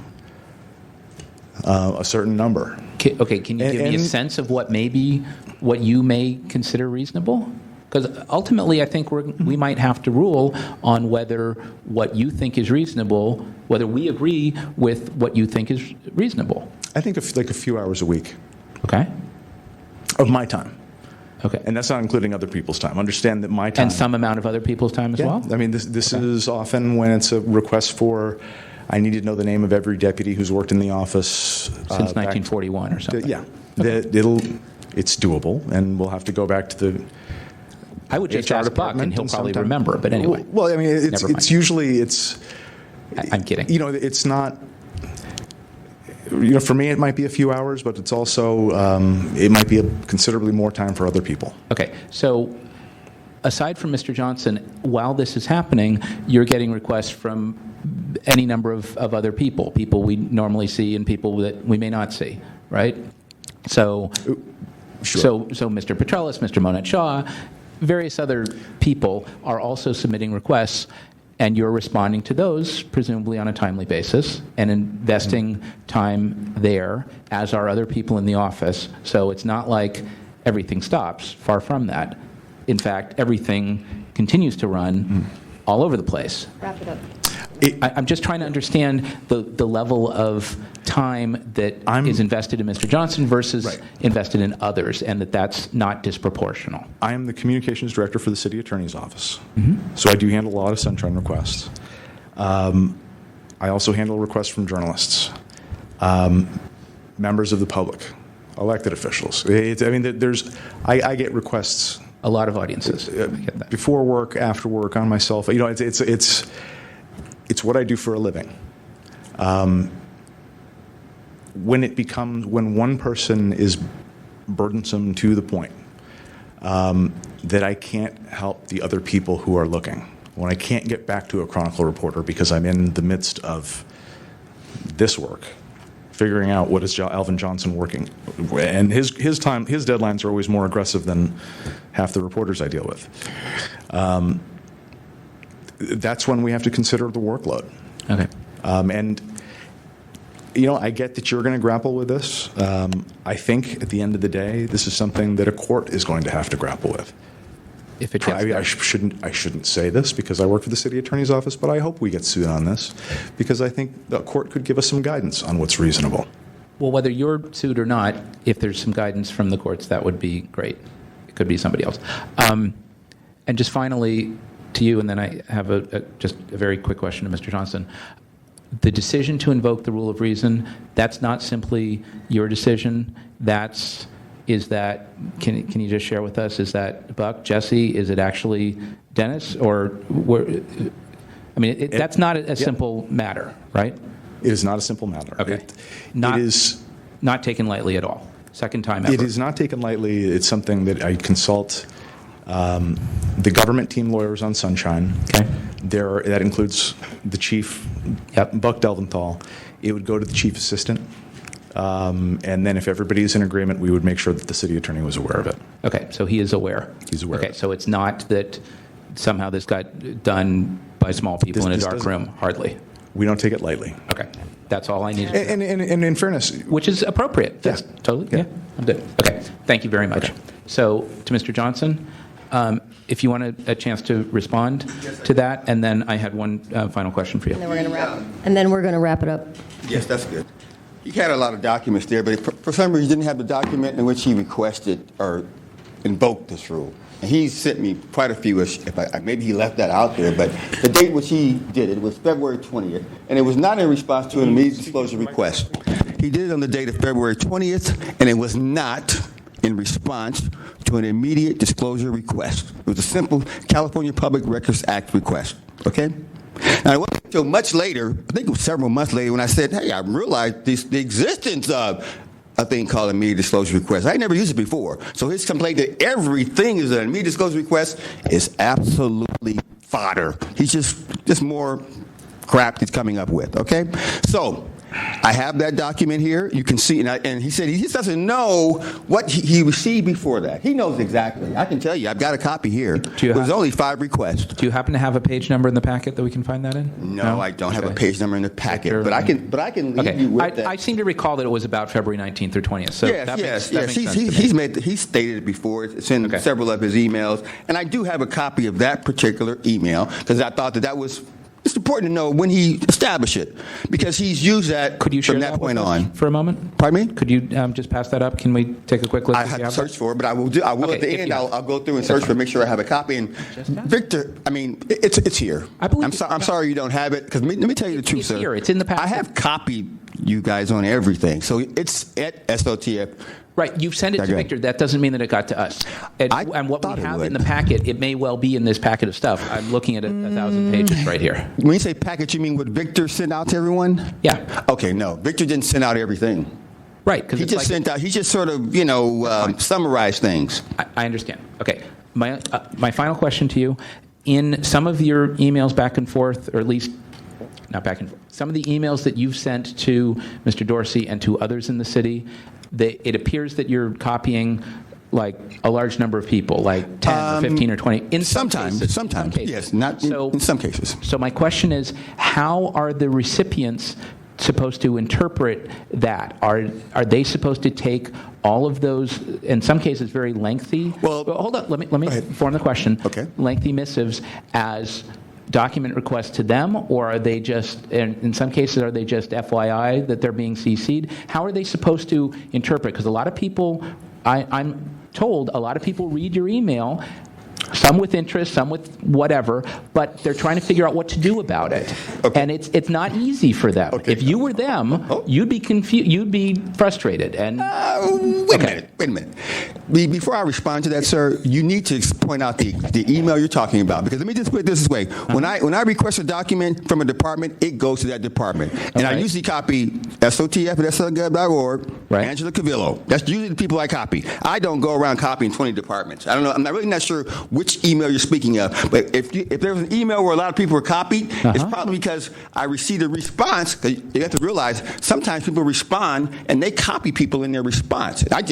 a certain number. Okay, can you give me a sense of what you may consider reasonable? Because ultimately, I think we might have to rule on whether what you think is reasonable, whether we agree with what you think is reasonable. I think like a few hours a week. Okay. Of my time. Okay. And that's not including other people's time. Understand that my time. And some amount of other people's time as well? I mean, this is often when it's a request for, I need to know the name of every deputy who's worked in the office. Since 1941 or something. Yeah. Okay. It's doable, and we'll have to go back to the I would just HR ask Buck, and he'll probably remember. But anyway. Well, I mean, it's usually I'm kidding. It's not. For me, it might be a few hours, but it's also it might be considerably more time for other people. Okay, so aside from Mr. Johnson, while this is happening, you're getting requests from any number of other people we normally see and people that we may not see, right? So, Sure. so Mr. Petrellis, Mr. Monette Shaw, various other people are also submitting requests, and you're responding to those, presumably on a timely basis, and investing time there, as are other people in the office. So it's not like everything stops. Far from that. In fact, everything continues to run all over the place. Wrap it up. I'm just trying to understand the level of time that is invested in Mr. Johnson versus invested in others, and that's not disproportional. I am the communications director for the city attorney's office, so I do handle a lot of sunshine requests. I also handle requests from journalists, members of the public, elected officials. I get requests. A lot of audiences. I get that. Before work, after work, on my cell phone. It's what I do for a living. When one person is burdensome to the point that I can't help the other people who are looking, when I can't get back to a Chronicle reporter because I'm in the midst of this work, figuring out what is Alvin Johnson working, and his deadlines are always more aggressive than half the reporters I deal with. That's when we have to consider the workload. Okay. And I get that you're going to grapple with this. I think at the end of the day, this is something that a court is going to have to grapple with. If it gets there. I shouldn't say this because I work for the city attorney's office, but I hope we get sued on this because I think the court could give us some guidance on what's reasonable. Well, whether you're sued or not, if there's some guidance from the courts, that would be great. It could be somebody else. And just finally, to you, and then I have just a very quick question to Mr. Johnson. The decision to invoke the rule of reason, that's not simply your decision. Can you just share with us, is that Buck, Jesse, is it actually Dennis, or that's not a simple matter, right? It is not a simple matter. Okay. It is not taken lightly at all. Second time ever. It is not taken lightly. It's something that I consult the government team lawyers on Sunshine. Okay. That includes the chief, Buck Delventhal. It would go to the chief assistant. And then if everybody's in agreement, we would make sure that the city attorney was aware of it. Okay, so he is aware. He's aware. Okay, so it's not that somehow this got done by small people in a dark room. Hardly. We don't take it lightly. Okay, that's all I needed to know. And in fairness, Which is appropriate. Yes, totally. Yeah, I'm good. Okay, thank you very much. Okay. So to Mr. Johnson, if you want a chance to respond to that, and then I had one final question for you. And then we're going to wrap it up. Yes, that's good. He had a lot of documents there, but for some reason he didn't have the document in which he requested or invoked this rule. And he sent me quite a few, maybe he left that out there, but the date which he did it was February 20th, and it was not in response to an immediate disclosure request. He did it on the date of February 20th, and it was not in response to an immediate disclosure request. It was a simple California Public Records Act request, okay? Now, it wasn't until much later, I think it was several months later, when I said, hey, I realized the existence of a thing called immediate disclosure request. I never used it before. So his complaint that everything is an immediate disclosure request is absolutely fodder. He's just more crap he's coming up with, okay? So I have that document here. You can see, and he said he just doesn't know what he received before that. He knows exactly. I can tell you, I've got a copy here. There's only 5 requests. Do you happen to have a page number in the packet that we can find that in? No, I don't have a page number in the packet, but I can leave you with that. I seem to recall that it was about February 19th or 20th. So that makes sense to me. He's stated it before. It's in several of his emails, and I do have a copy of that particular email because I thought that was. It's important to know when he established it, because he's used that from that point on. For a moment? Pardon me? Could you just pass that up? Can we take a quick look? I have to search for it, but I will at the end. I'll go through and search for it, make sure I have a copy. And Victor, I mean, it's here. I'm sorry you don't have it, because let me tell you the truth, sir. It's here. It's in the packet. I have copied you guys on everything, so it's at SOTF. Right, you've sent it to Victor. That doesn't mean that it got to us. And what we have in the packet, it may well be in this packet of stuff. I'm looking at 1,000 pages right here. When you say packet, you mean what Victor sent out to everyone? Yeah. Okay, no, Victor didn't send out everything. Right, because he just sent out. He just sort of, summarized things. I understand. Okay, my final question to you: in some of your emails back and forth, or at least not back and forth, some of the emails that you've sent to Mr. Dorsey and to others in the city, it appears that you're copying like a large number of people, like 10 or 15 or 20. In sometimes, yes, not in some cases. So my question is, how are the recipients supposed to interpret that? Are they supposed to take all of those, in some cases very lengthy? Well, hold on, let me form the question. Okay. Lengthy missives as document requests to them, or are they just, in some cases, are they just FYI that they're being CC'd? How are they supposed to interpret? Because a lot of people, I'm told, a lot of people read your email, some with interest, some with whatever, but they're trying to figure out what to do about it. Okay. And it's not easy for them. Okay. If you were them, you'd be confused, you'd be frustrated. And wait a minute. Before I respond to that, sir, you need to point out the email you're talking about, because let me just put it this way. When I request a document from a department, it goes to that department. And I usually copy SOTF at SLGov.org, Angela Cavillo. That's usually the people I copy. I don't go around copying 20 departments. I don't know. I'm really not sure which email you're speaking of. But if there's an email where a lot of people are copied, it's probably because I received a response. Because you have to realize sometimes people respond and they copy people in their response. I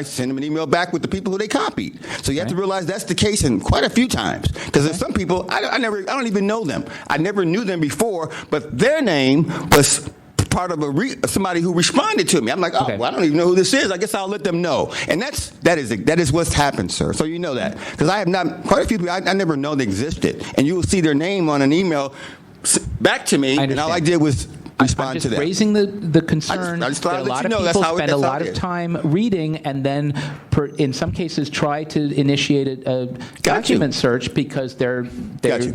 send them an email back with the people who they copied. So you have to realize that's the case in quite a few times. Because there's some people I don't even know them. I never knew them before, but their name was part of somebody who responded to me. I'm like, well, I don't even know who this is. I guess I'll let them know. And that is what's happened, sir. So you know that. Because I have not, quite a few people, I never know they existed. And you will see their name on an email back to me, and all I did was respond to that. I'm just raising the concern that a lot of people spend a lot of time reading and then, in some cases, try to initiate a document search because they're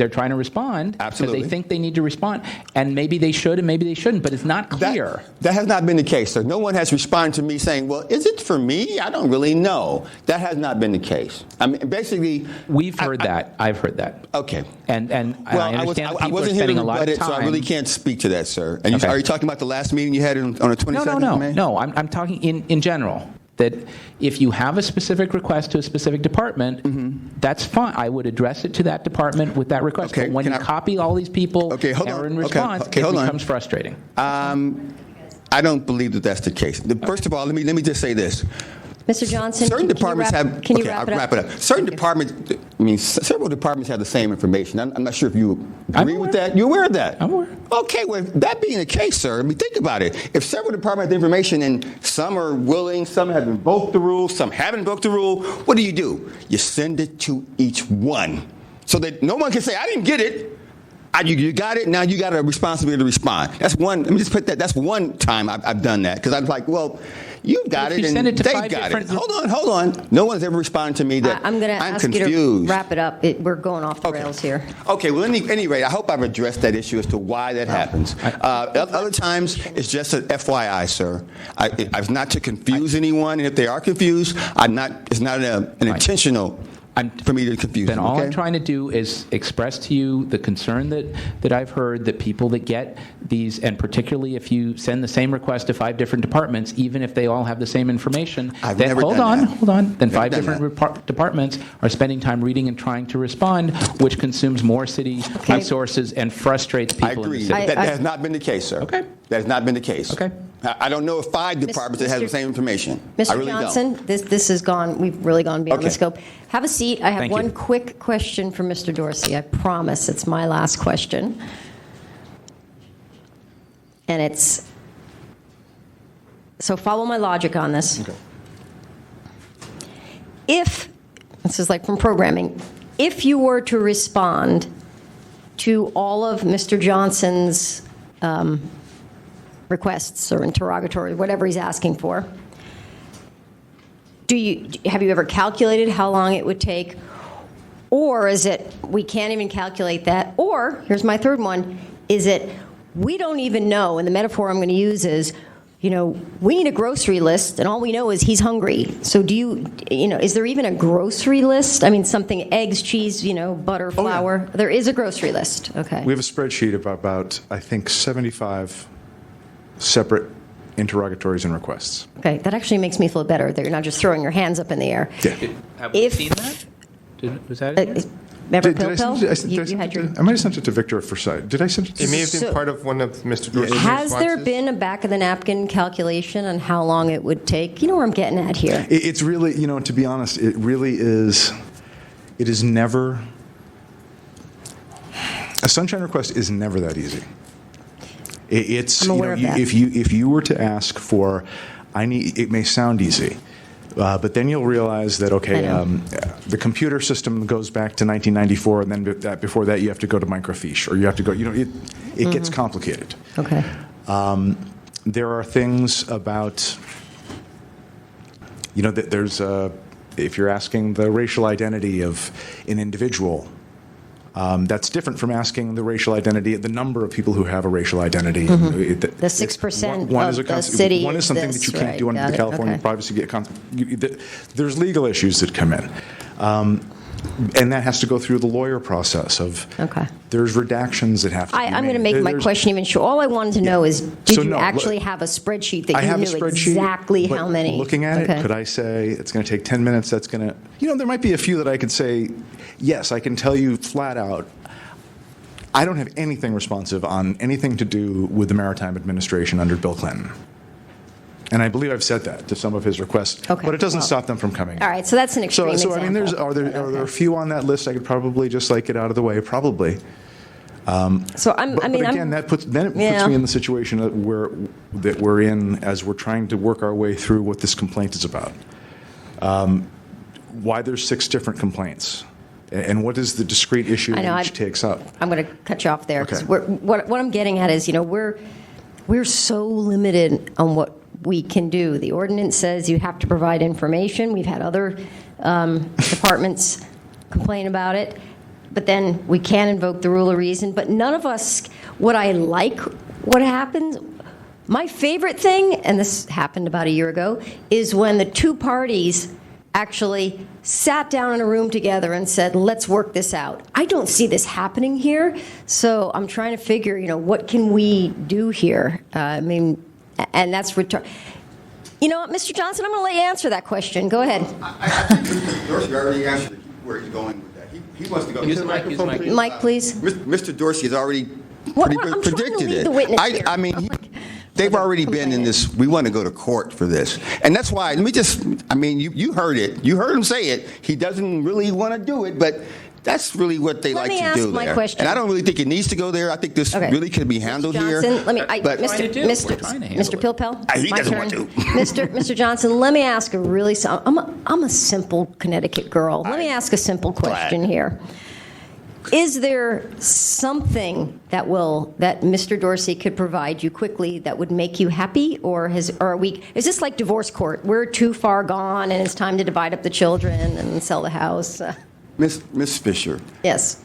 trying to respond. Absolutely. Because they think they need to respond. And maybe they should and maybe they shouldn't, but it's not clear. That has not been the case, sir. No one has responded to me saying, well, is it for me? I don't really know. That has not been the case. I mean, basically... We've heard that. I've heard that. Okay. And I understand I wasn't here to rebut it, so I really can't speak to that, sir. And are you talking about the last meeting you had on the 22nd of May? No. I'm talking in general. that if you have a specific request to a specific department, that's fine. I would address it to that department with that request. Okay, But when can you I- copy all these people Okay, hold and are on. in Okay, response, okay, it hold on. becomes frustrating. I don't believe that that's the case. First of all, let me just say this. Mr. Johnson, Certain can you departments wrap- have. Can you okay, wrap I'll it up? wrap it up. Certain departments. I mean, several departments have the same information. I'm not sure if you agree with that. You're aware of that? I'm aware. Okay, well, that being the case, sir, I mean, think about it. If several departments have the information and some are willing, some have invoked the rule, some haven't invoked the rule, what do? You send it to each one so that no one can say, I didn't get it. You got it. Now you got a responsibility to respond. That's one. Let me just put that. That's one time I've done that because I was like, well, you got If it, you and send it to they've 5 got it. different- Hold on. No one's ever responded to me that I'm going to I'm ask confused. you to wrap it up. We're going off the rails here. Okay, well, any rate, I hope I've addressed that issue as to why that happens. Other times, it's just an FYI, sir. It's not to confuse anyone, and if they are confused, it's not an intentional for me to confuse Then them, all okay? I'm trying to do is express to you the concern that I've heard that people that get these, and particularly if you send the same request to 5 different departments, even if they all have the same information, I've then never hold done on, that. hold on. Then Never 5 done different departments are spending time reading and trying to respond, which consumes more city resources and frustrates people I in the agree. city. That has not been the case, sir. Okay. That has not been the case. Okay. I don't know of 5 departments that have the same information. I Mr. really Johnson, don't. this has gone, we've really gone beyond the Okay. scope. Have a seat. I have Thank one you. quick question for Mr. Dorsey. I promise it's my last question. And it's, so follow my logic on this. Okay. If, this is like from programming, if you were to respond to all of Mr. Johnson's requests or interrogatory, whatever he's asking for, have you ever calculated how long it would take? Or is it, we can't even calculate that? Or, here's my third one, is it, we don't even know, and the metaphor I'm going to use is, we need a grocery list, and all we know is he's hungry. So is there even a grocery list? I mean, something, eggs, cheese, butter, flour. There is a grocery list. Okay. We have a spreadsheet of about, I think, 75 separate interrogatories and requests. Okay, that actually makes me feel better that you're not just throwing your hands up in the air. Yeah. Have we seen that? Was that it? Remember Did I Pill? send it- You had your. I might have sent it to Victor for sight. Did I send it to It may have been So- part of one of Mr. Dorsey's Has there responses. been a back of the napkin calculation on how long it would take? You know where I'm getting at here. It's really, to be honest, it really is, it is never, a sunshine request is never that easy. It's, I'm aware of that. if you were to ask for, it may sound easy, but then you'll realize that, okay, the computer system goes back to 1994, and then before that you have to go to microfiche, or you have to go, it gets complicated. Okay. There are things about, that there's if you're asking the racial identity of an individual, that's different from asking the racial identity, the number of people who have a racial identity. The 6% One of is a the city One is is something this, that you can't right, do under got the it, California okay. Privacy. There's legal issues that come in. And that has to go through the lawyer process of, Okay. there's redactions that have to be made. I'm going to make my There's- question even short. All I wanted to know is, did So you no, actually have a spreadsheet that I you have knew a spreadsheet, exactly but how many? Looking at Okay. it, could I say it's going to take 10 minutes? That's going to, there might be a few that I could say, yes, I can tell you flat out, I don't have anything responsive on anything to do with the Maritime Administration under Bill Clinton. And I believe I've said that to some of his requests, Okay, but it doesn't well. stop them from coming. All right, so that's an extreme So example. I mean, are there a few on that list I could probably just get out of the way? Probably. So But again, that puts me in the situation that we're in as we're trying to work our way through what this complaint is about. Why there's 6 different complaints, and what is the discrete issue I know, that each takes up? I'm going to cut you off there because Okay. what I'm getting at is, we're so limited on what we can do. The ordinance says you have to provide information. We've had other departments complain about it, but then we can invoke the rule of reason. But none of us, what happens, my favorite thing, and this happened about a year ago, is when the 2 parties actually sat down in a room together and said, let's work this out. I don't see this happening here, so I'm trying to figure, what can we do here? And that's You know what, Mr. Johnson, I'm going to let you answer that question. Go ahead. I think Mr. Dorsey already answered where he's going with that. He wants to go. Use the microphone, please. Mike, please. Mr. Dorsey has already What? pretty I'm much trying to predicted read it. the witness here. I mean, they've already been in this. We want to go to court for this, and that's why. Let me just. I mean, you heard it. You heard him say it. He doesn't really want to do it, but that's really what they Let like me to ask do my there. question. And I don't really think it needs to go there. I think this Okay. really could be handled here. Johnson, let me, But- We're trying to handle Mr. it. Pilpel, He my doesn't turn. want to. Mr. Johnson, let me ask a really, I'm a simple Connecticut girl. Let me ask a simple question here. Is there something that Mr. Dorsey could provide you quickly that would make you happy, or is this like divorce court? We're too far gone, and it's time to divide up the children and sell the house. Miss Fisher, Yes.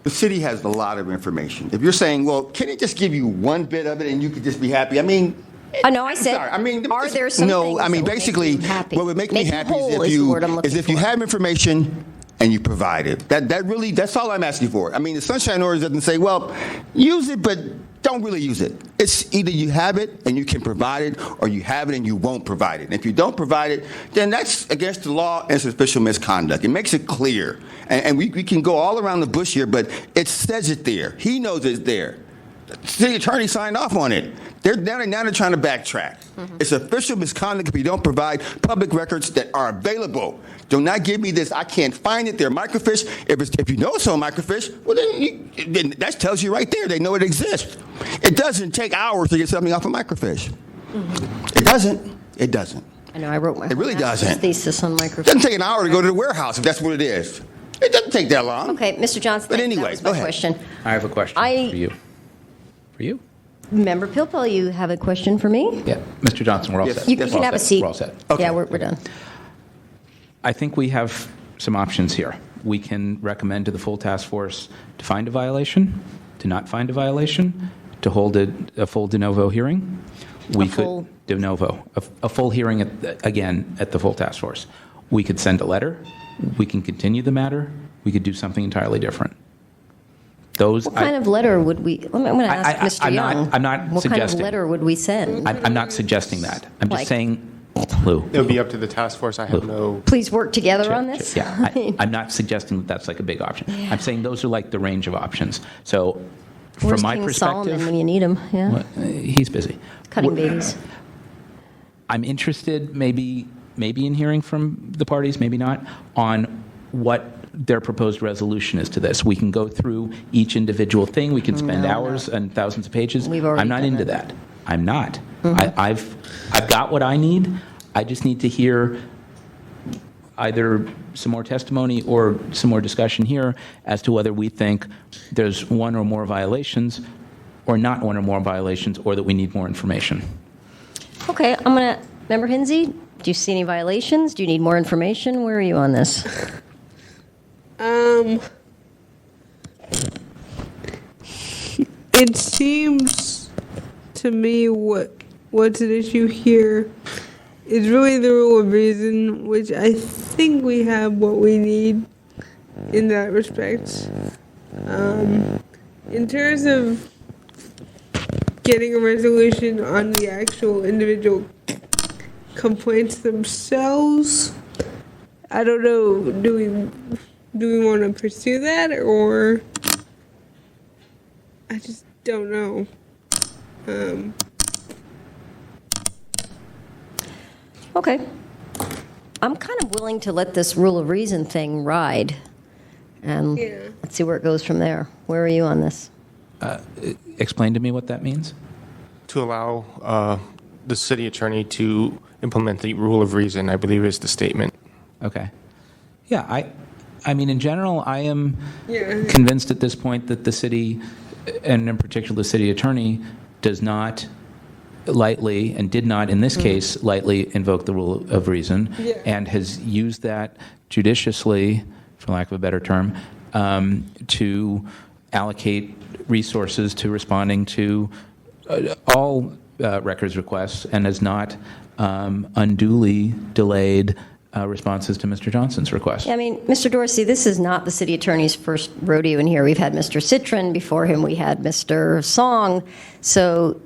the city has a lot of information. If you're saying, well, can it just give you one bit of it and you could just be happy? I mean, I know. I said. sorry. I mean, are there some no? things I mean, that would basically, make you happy? what would make me happy whole is the word I'm looking if you for. have information and you provide it. That's all I'm asking for. I mean, the Sunshine Ordinance doesn't say, well, use it, but don't really use it. It's either you have it and you can provide it, or you have it and you won't provide it. And if you don't provide it, then that's against the law and it's official misconduct. It makes it clear. And we can go all around the bush here, but it says it there. He knows it's there. The city attorney signed off on it. Now they're trying to backtrack. Mm-hmm. It's official misconduct if you don't provide public records that are available. Do not give me this. I can't find it. They're microfiche. If you know it's on microfiche, well, then that tells you right there. They know it exists. It doesn't take hours to get something off a microfiche. Mm-hmm. It doesn't. It doesn't. I know. I wrote my It really master's doesn't. thesis on It microphone. doesn't take an hour to go to the warehouse if that's what it is. It doesn't take that long. Okay, Mr. Johnson. But that anyway, was go my ahead. question. I have a question for you. For you? Member Pilpel, you have a question for me? Yeah. Mr. Johnson, we're all Yes. set. You We're can all have a set. seat. We're all set. Okay. Yeah, we're done. I think we have some options here. We can recommend to the full task force to find a violation, to not find a violation, to hold a full de novo hearing. We full- could de novo, a full hearing again at the full task force. We could send a letter. We can continue the matter. We could do something entirely different. What kind of letter would we? I'm going to ask Mr. I'm not- Young. I'm not What kind of suggesting. letter would we send? I'm not suggesting that. I'm just Like- saying, Lou. It would be up to the task force. I have no. Please work together on this. Yeah, I'm not suggesting that that's like a big option. I'm saying those are like the range of options. So, Where's from my King perspective, Solomon when you need him? Yeah, he's busy. cutting babies. I'm interested, maybe in hearing from the parties, maybe not, on what their proposed resolution is to this. We can go through each individual thing. We can spend hours and thousands of pages. We've already I'm not done into that. that. I'm not. I've got what I need. I just need to hear either some more testimony or some more discussion here as to whether we think there's one or more violations or not one or more violations, or that we need more information. Okay, I'm going to. Member Hinsey, do you see any violations? Do you need more information? Where are you on this? It seems to me what's an issue here is really the rule of reason, which I think we have what we need in that respect. In terms of getting a resolution on the actual individual complaints themselves, I don't know, do we want to pursue that, or I just don't know. Okay. I'm kind of willing to let this rule of reason thing ride. And Yeah. let's see where it goes from there. Where are you on this? Explain to me what that means. To allow the city attorney to implement the rule of reason, I believe is the statement. Okay. Yeah, I mean, in general, I am Yeah. convinced at this point that the city, and in particular the city attorney, does not lightly, and did not in this case, lightly invoke the rule of reason, Yeah. and has used that judiciously, for lack of a better term, to allocate resources to responding to all records requests, and has not unduly delayed responses to Mr. Johnson's request. Yeah, I mean, Mr. Dorsey, this is not the city attorney's first rodeo in here. We've had Mr. Citron. Before him, we had Mr. Song. So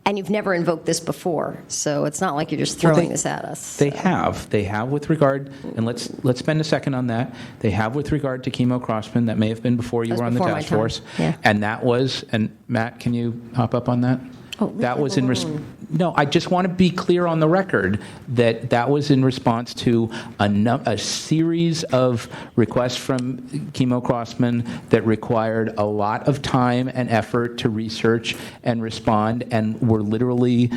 And you've never invoked this before, so it's not like you're just throwing this at us. They have with regard, and let's spend a second on that. They have with regard to Chemo Crossman. That may have been before you That was were on the before my task time. force. Yeah. And that was, and Matt, can you hop up on that? Oh, leave that it was in alone. no, I just want to be clear on the record that that was in response to a series of requests from Chemo Crossman that required a lot of time and effort to research and respond, and were literally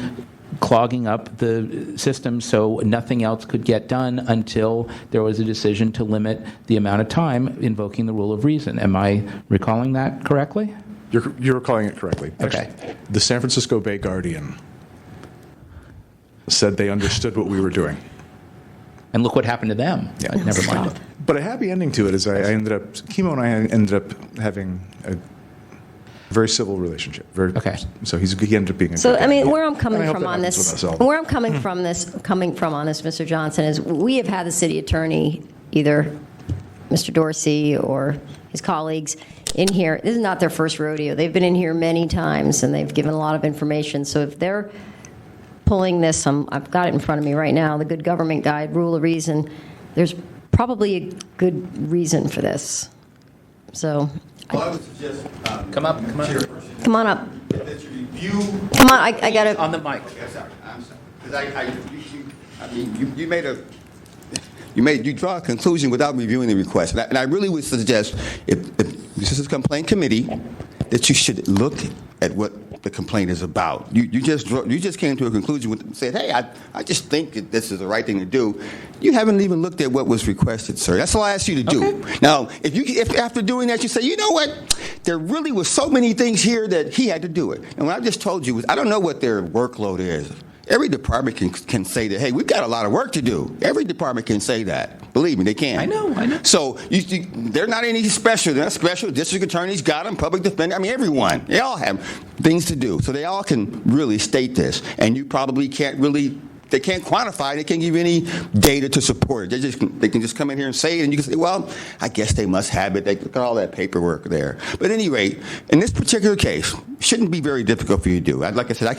clogging up the system so nothing else could get done until there was a decision to limit the amount of time invoking the rule of reason. Am I recalling that correctly? You're recalling it correctly. Okay. The San Francisco Bay Guardian said they understood what we were doing. And look what happened to them. Yeah. Never mind. But a happy ending to it is I ended up, Chemo and I ended up having a very civil relationship. Okay. So he ended up being a So, good I mean, guy. where I'm coming And I hope from that on happens with this, us all. where I'm coming from on this, Mr. Johnson, is we have had the city attorney, either Mr. Dorsey or his colleagues, in here. This is not their first rodeo. They've been in here many times, and they've given a lot of information. So if they're pulling this, I've got it in front of me right now, the Good Government Guide, Rule of Reason, there's probably a good reason for this. So, Well, I would suggest, Come up. Chairperson, come on up. that you review. Come on, I got to. On the mic. Okay, I'm sorry. Because you draw a conclusion without reviewing the request. And I really would suggest, if this is a complaint committee, that you should look at what the complaint is about. You just came to a conclusion and said, hey, I just think that this is the right thing to do. You haven't even looked at what was requested, sir. That's all I asked you to do. Okay. Now, if after doing that you say, you know what, there really was so many things here that he had to do it. And what I just told you was, I don't know what their workload is. Every department can say that, hey, we've got a lot of work to do. Every department can say that. Believe me, they can. I know. So they're not any special. They're not special. District attorneys got them, public defender. I mean, everyone. They all have things to do. So they all can really state this. And you probably can't really, they can't quantify it. They can't give you any data to support it. They can just come in here and say it, and you can say, well, I guess they must have it. They got all that paperwork there. But at any rate, in this particular case, it shouldn't be very difficult for you to do. Like I said,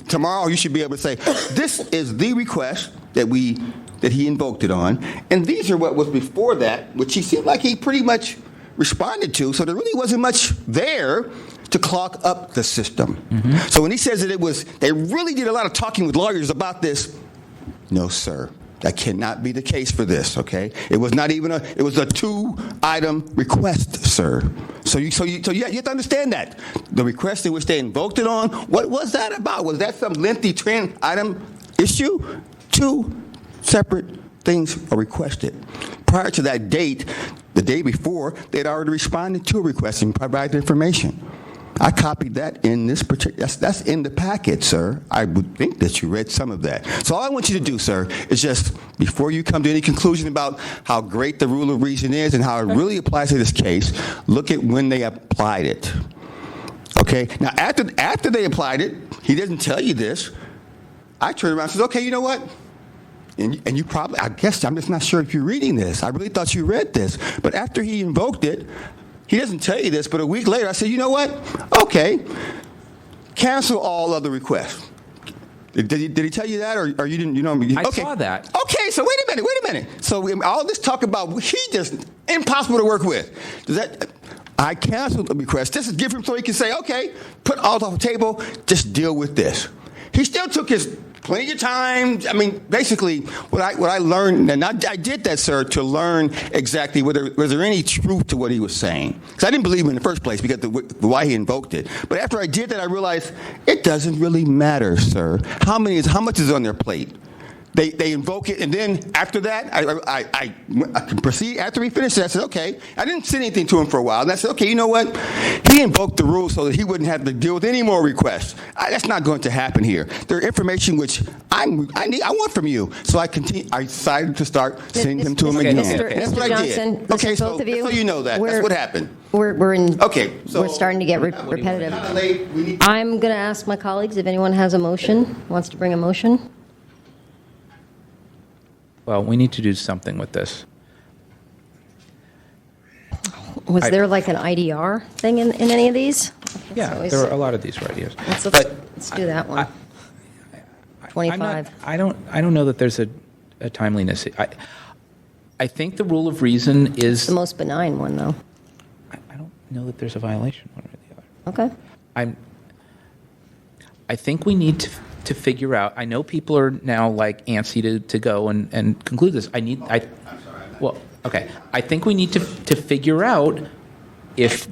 tomorrow you should be able to say, this is the request that he invoked it on, and these are what was before that, which he seemed like he pretty much responded to, so there really wasn't much there to clog up the system. Mm-hmm. So when he says that they really did a lot of talking with lawyers about this, no, sir. That cannot be the case for this, okay? It was not even it was a 2-item request, sir. So you have to understand that. The request in which they invoked it on, what was that about? Was that some lengthy item issue? 2 separate things are requested. Prior to that date, the day before, they'd already responded to a request and provided information. I copied that in this particular, that's in the packet, sir. I would think that you read some of that. So all I want you to do, sir, is just, before you come to any conclusion about how great the rule of reason is and how it really applies to this case, look at when they applied it. Okay? Now, after they applied it, he doesn't tell you this. I turned around and said, okay, you know what? And you probably, I guess, I'm just not sure if you're reading this. I really thought you read this. But after he invoked it, he doesn't tell you this, but a week later I said, you know what? Okay, cancel all other requests. Did he tell you that, or you didn't? You know? I saw that. Okay, so wait a minute. So all this talk about he just impossible to work with. I canceled the request. This is different, so he can say, okay, put all off the table. Just deal with this. He still took his plenty of time. I mean, basically, what I learned, and I did that, sir, to learn exactly was there any truth to what he was saying. Because I didn't believe him in the first place because why he invoked it. But after I did that, I realized it doesn't really matter, sir. How much is on their plate? They invoke it, and then after that, I can proceed. After we finished it, I said, okay. I didn't say anything to him for a while, and I said, okay, you know what? He invoked the rule so that he wouldn't have to deal with any more requests. That's not going to happen here. There are information which I want from you, so I decided to start sending them to him again. That's what I did. Okay, so you know that. That's what happened. Okay, so we're starting to get repetitive. I'm going to ask my colleagues if anyone has a motion, wants to bring a motion. Well, we need to do something with this. Was there like an IDR thing in any of these? Yeah, always- there are a lot of these right here. Let's do that one. 25. I don't know that there's a timeliness. I think the rule of reason is. The most benign one, though. I don't know that there's a violation one or the other. Okay. I think we need to figure out. I know people are now like antsy to go and conclude this. Well, okay. I think we need to figure out if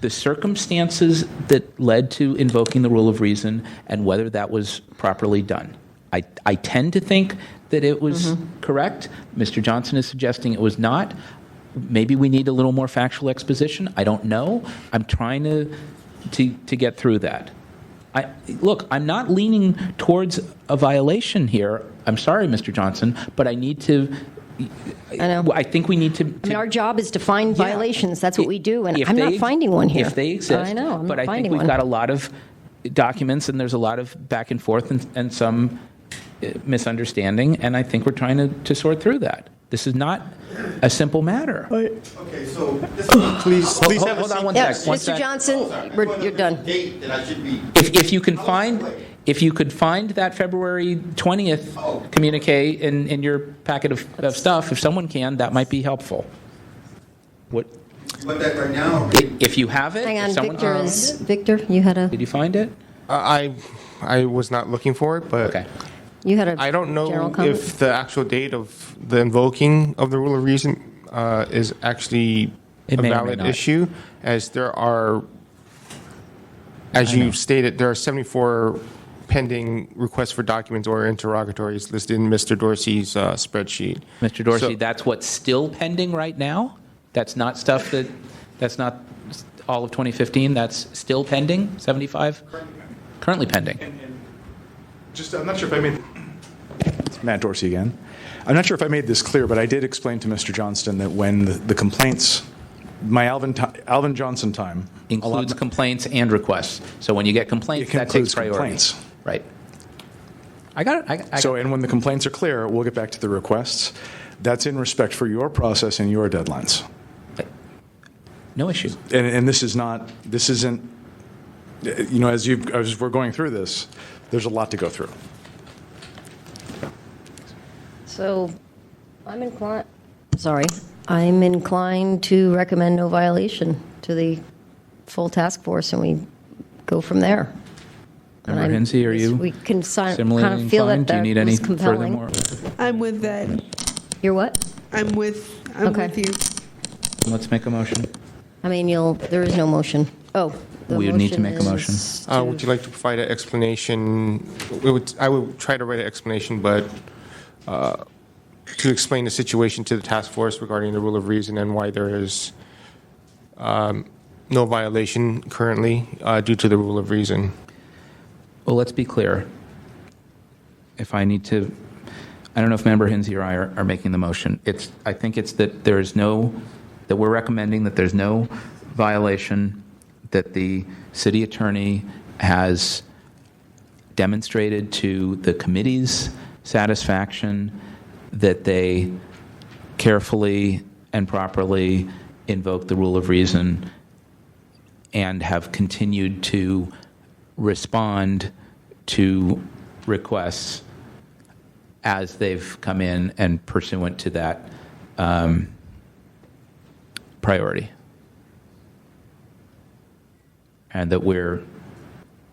the circumstances that led to invoking the rule of reason and whether that was properly done. I tend to think that it was correct. Mr. Johnson is suggesting it was not. Maybe we need a little more factual exposition. I don't know. I'm trying to get through that. Look, I'm not leaning towards a violation here. I'm sorry, Mr. Johnson, but I need to. I know. I think we need to. I mean, our job is to find violations. That's what we do, and If I'm not they- finding one here. If they exist. I know, I'm but not I finding think we've one. got a lot of documents, and there's a lot of back and forth and some misunderstanding, and I think we're trying to sort through that. This is not a simple matter. Okay, so Please have a Hold on seat. one Yeah, sec. One Mr. sec. Johnson, you're done. date that I should be. If you can find, if you could find that February 20th communique in your packet of stuff, if someone can, that might be helpful. What? You want that right now? If you have it, Hang if on, someone Victor, you had a Did you find it? I was not looking for it, but Okay. I don't general know comment? if the actual date of the invoking of the rule of reason is actually It a may or may valid not. issue, as there are, as you stated, there are 74 pending requests for documents or interrogatories listed in Mr. Dorsey's spreadsheet. Mr. Dorsey, So- that's what's still pending right now? That's not stuff that's not all of 2015, that's still pending, 75? Currently pending. I'm not sure if I made. It's Matt Dorsey again. I'm not sure if I made this clear, but I did explain to Mr. Johnston that when the complaints, my Alvin Johnson time Includes complaints and requests. So when you get complaints, that takes includes priority. complaints. Right. I got it. And when the complaints are clear, we'll get back to the requests. That's in respect for your process and your deadlines. No issue. And this isn't, as we're going through this, there's a lot to go through. So I'm inclined to recommend no violation to the full task force, and we go from there. And Member Hinsey, are you We can kind similarly of feel that inclined? Do you that need any was further compelling. more? I'm with that. You're what? I'm with Okay. you. Let's make a motion. I mean, there is no motion. Oh. the We would need to make a is motion. Would you like to provide an explanation? I would try to write an explanation, but to explain the situation to the task force regarding the rule of reason and why there is no violation currently due to the rule of reason. Well, let's be clear. If I need to, I don't know if Member Hinsey or I are making the motion. I think it's that that we're recommending that there's no violation, that the city attorney has demonstrated to the committee's satisfaction that they carefully and properly invoke the rule of reason and have continued to respond to requests as they've come in and pursuant to that priority. And that we're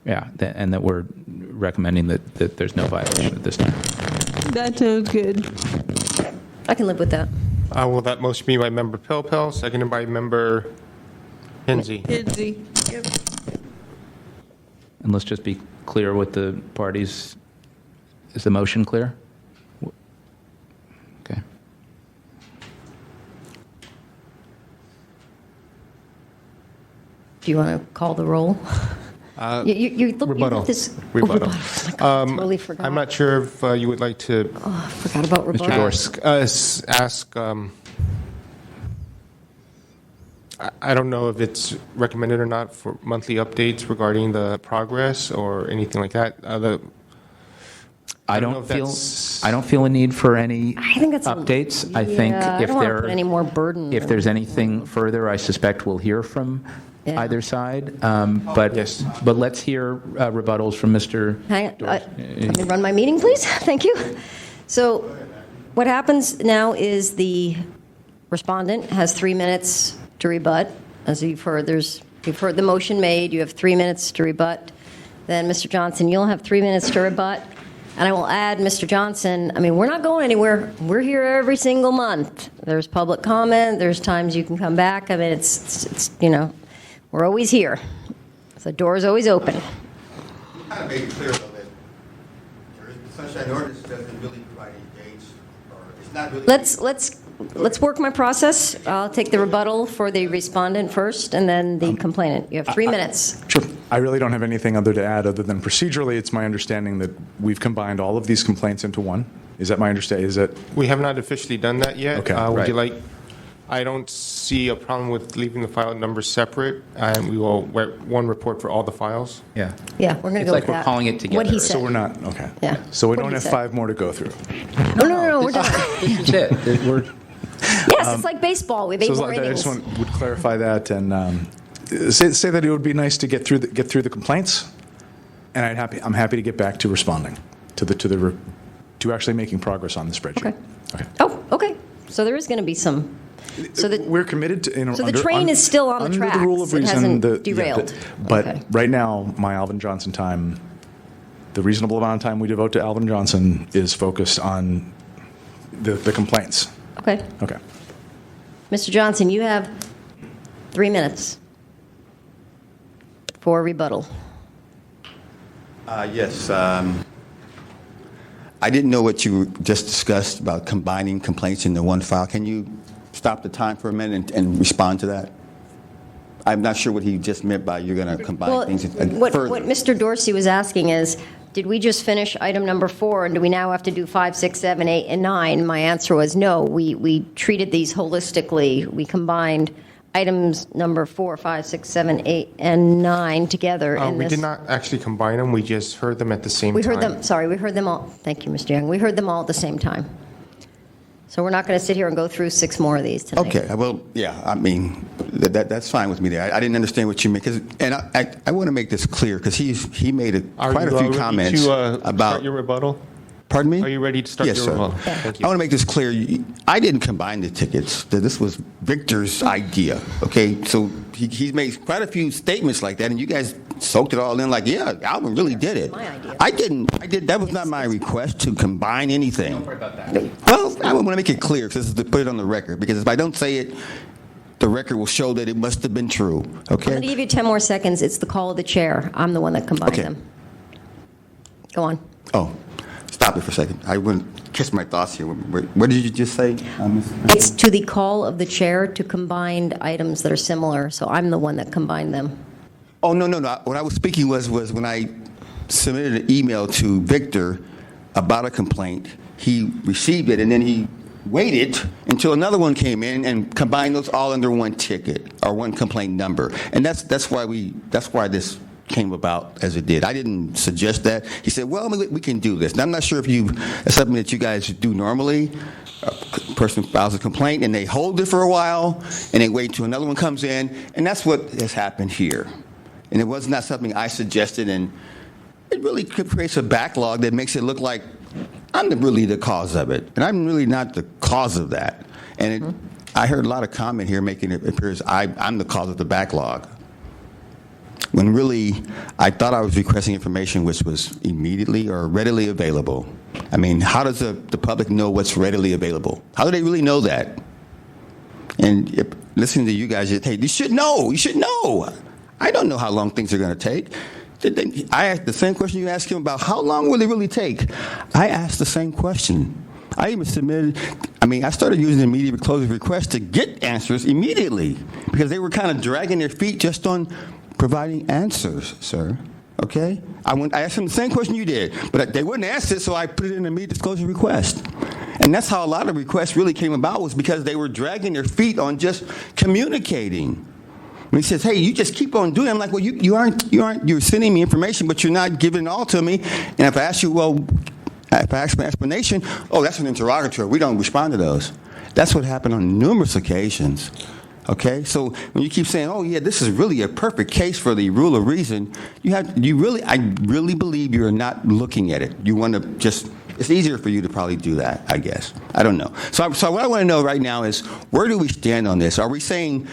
recommending that there's no violation at this time. That sounds good. I can live with that. Will that motion be by Member Pelpel, seconded by Member Hinsey? Easy. Yep. And let's just be clear with the parties. Is the motion clear? Okay. Do you want to call the roll? You look Rebuttal. at this. Rebuttal. Oh, my God, I totally forgot. I'm not sure if you would like to I forgot about rebuttal. ask. I don't know if it's recommended or not for monthly updates regarding the progress or anything like that. I don't know don't if feel that's- I don't feel a need for any I think that's updates. I think I if don't want to there put any more burden. if there's anything further, I suspect we'll hear from Yeah. either side. But Yes. but let's hear rebuttals from Mr. Hang on, let me run my meeting, please. Thank you. So what happens now is the respondent has 3 minutes to rebut. As you've heard, you've heard the motion made. You have 3 minutes to rebut. Then, Mr. Johnson, you'll have 3 minutes to rebut. And I will add, Mr. Johnson, I mean, we're not going anywhere. We're here every single month. There's public comment. There's times you can come back. I mean, it's we're always here. The door's always open. Kind of made it clear, though, that the Sunshine Ordinance doesn't really provide any dates, or it's not really... Let's work my process. I'll take the rebuttal for the respondent first, and then the complainant. You have 3 minutes. Sure. I really don't have anything other to add other than procedurally, it's my understanding that we've combined all of these complaints into one. Is that my understanding? Is that We have not officially done that yet. Okay, Would you right. like, I don't see a problem with leaving the file numbers separate, and we will write one report for all the files. Yeah. Yeah, we're going to It's go like with we're that. calling it What together. he So said. so we're not okay? Yeah. So we What don't he have said. 5 more to go through. No, we're done. This is it. We're Yes, it's like baseball. We have 8 So more I innings. just would clarify that and say that it would be nice to get through the complaints, and I'm happy to get back to responding to actually making progress on the spreadsheet. Okay. Oh, okay. So there is going to be some. So that We're committed to. So the train is still on the under the rule of tracks. It reason. hasn't derailed. But Okay. right now, my Alvin Johnson time, the reasonable amount of time we devote to Alvin Johnson is focused on the complaints. Okay. Okay. Mr. Johnson, you have 3 minutes for rebuttal. Yes. I didn't know what you just discussed about combining complaints into one file. Can you stop the time for a minute and respond to that? I'm not sure what he just meant by you're going to combine Well, things what further. Mr. Dorsey was asking is, did we just finish item number 4, and do we now have to do 5, 6, 7, 8, and 9? My answer was no. We treated these holistically. We combined items number 4, 5, 6, 7, 8, and 9 together in We this. did not actually combine them, we just heard them at the same time. We heard them, sorry, we heard them all. Thank you, Mr. Young. We heard them all at the same time. So we're not going to sit here and go through 6 more of these tonight. Okay, well, yeah, I mean, that's fine with me there. I didn't understand what you meant, and I want to make this clear, because he made quite a few comments Are you ready to about... start your rebuttal? Pardon me? Are you ready to start Yes, your sir. rebuttal? Thank you. I want to make this clear. I didn't combine the tickets. This was Victor's idea, okay? So he's made quite a few statements like that, and you guys soaked it all in like, yeah, Alvin really did it. My idea. I did. That was not my request to combine anything. Don't worry about that. Well, I want to make it clear, because to put it on the record, because if I don't say it, the record will show that it must have been true, I'm okay? going to give you 10 more seconds. It's the call of the chair. I'm the one that combined Okay. them. Go on. Oh, stop it for a second. I wouldn't catch my thoughts here. What did you just say? It's to the call of the chair to combine items that are similar, so I'm the one that combined them. Oh, no. What I was speaking was when I submitted an email to Victor about a complaint, he received it, and then he waited until another one came in and combined those all under one ticket or one complaint number. And that's why this came about as it did. I didn't suggest that. He said, well, we can do this. And I'm not sure if it's something that you guys do normally. A person files a complaint, and they hold it for a while, and they wait until another one comes in, and that's what has happened here. And it was not something I suggested, and it really creates a backlog that makes it look like I'm really the cause of it, and I'm really not the cause of that. And I heard a lot of comment here making it appear as I'm the cause of the backlog, when really I thought I was requesting information which was immediately or readily available. I mean, how does the public know what's readily available? How do they really know that? And listening to you guys, hey, you should know. You should know. I don't know how long things are going to take. I asked the same question you asked him about how long will it really take. I asked the same question. I even I started using the immediate closing request to get answers immediately, because they were kind of dragging their feet just on providing answers, sir. Okay? I asked them the same question you did, but they wouldn't answer it, so I put it in an immediate disclosure request. And that's how a lot of requests really came about, was because they were dragging their feet on just communicating. When he says, hey, you just keep on doing it, I'm like, well, you're sending me information, but you're not giving it all to me. And if I ask you, well, If I ask for an explanation, oh, that's an interrogatory. We don't respond to those. That's what happened on numerous occasions. Okay, so when you keep saying, "Oh, yeah, this is really a perfect case for the rule of reason," I really believe you're not looking at it. You want to just. It's easier for you to probably do that, I guess. I don't know. So what I want to know right now is, where do we stand on this? Are we saying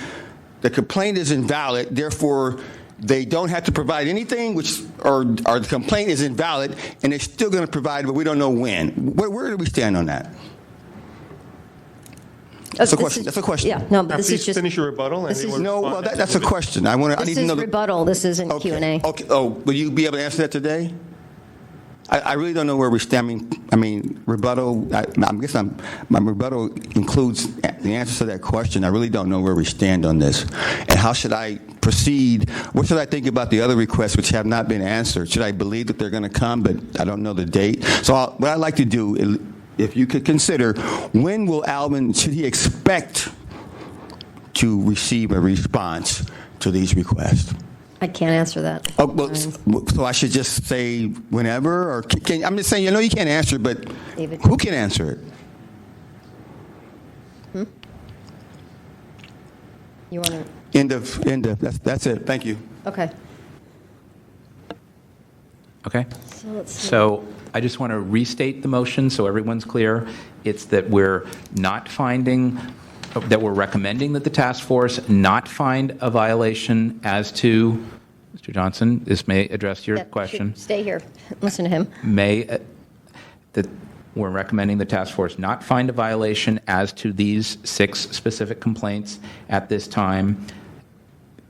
the complaint is invalid, therefore they don't have to provide anything, or the complaint is invalid and they're still going to provide, but we don't know when? Where do we stand on that? That's a question. That's a question. Yeah, no, but this Please is just... finish your rebuttal. This is- No, well, that's a question. I This need to is know. rebuttal, this isn't Q&A. Okay. Oh, will you be able to answer that today? I really don't know where we stand. I mean, rebuttal. I guess my rebuttal includes the answer to that question. I really don't know where we stand on this, and how should I proceed? What should I think about the other requests which have not been answered? Should I believe that they're going to come, but I don't know the date? So what I'd like to do is, if you could consider, when will Alvin, should he expect to receive a response to these requests? I can't answer that. Oh, well, so I should just say whenever, or I'm just saying, you can't answer, but David. who can answer it? You want to... End of. That's it. Thank you. Okay. Okay? So let's see. So I just want to restate the motion so everyone's clear. It's that we're recommending that the task force not find a violation as to, Mr. Johnson, this may address your Yeah, question. Stay here. Listen to him. That we're recommending the task force not find a violation as to these 6 specific complaints at this time,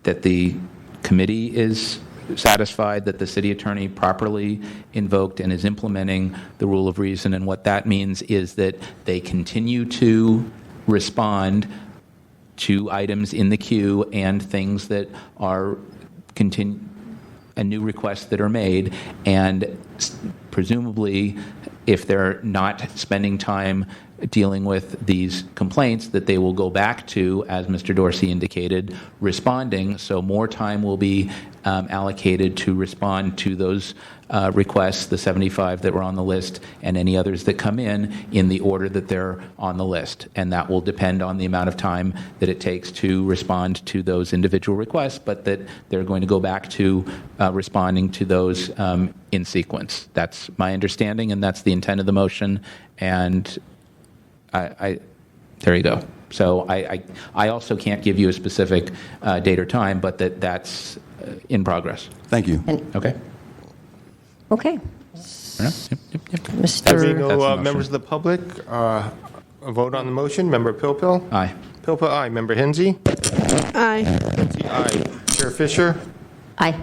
that the committee is satisfied that the city attorney properly invoked and is implementing the rule of reason, and what that means is that they continue to respond to items in the queue and things that are new requests that are made, and presumably if they're not spending time dealing with these complaints, that they will go back to, as Mr. Dorsey indicated, responding. So more time will be allocated to respond to those requests, the 75 that were on the list, and any others that come in the order that they're on the list. And that will depend on the amount of time that it takes to respond to those individual requests, but that they're going to go back to responding to those in sequence. That's my understanding, and that's the intent of the motion. And there you go. So I also can't give you a specific date or time, but that's in progress. Thank you. Okay. Okay. Fair enough? Yep. There being Mr. no That's the motion. members of the public, a vote on the motion. Member Pilpil? Aye. Pilpil, aye. Member Hensy? Aye. Hensy, aye. Chair Fisher? Aye.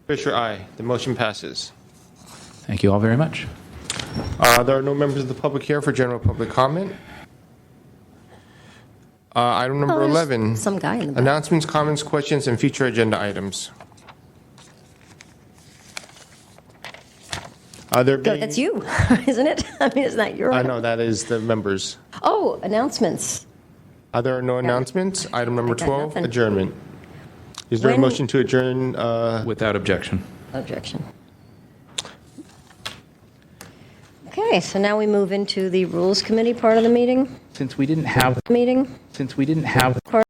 Fisher, aye. The motion passes. Thank you all very much. There are no members of the public here for general public comment. Item number there's 11. some guy in the back. Announcements, comments, questions, and future agenda items. That's you, isn't it? I mean, isn't that your... I know, that is the members. Oh, announcements. There are no announcements. Item number I got 12, nothing. adjournment. Is there a When- motion to adjourn? Without objection. Objection. Okay, so now we move into the Rules Committee part of the meeting. Since we didn't have Meeting. part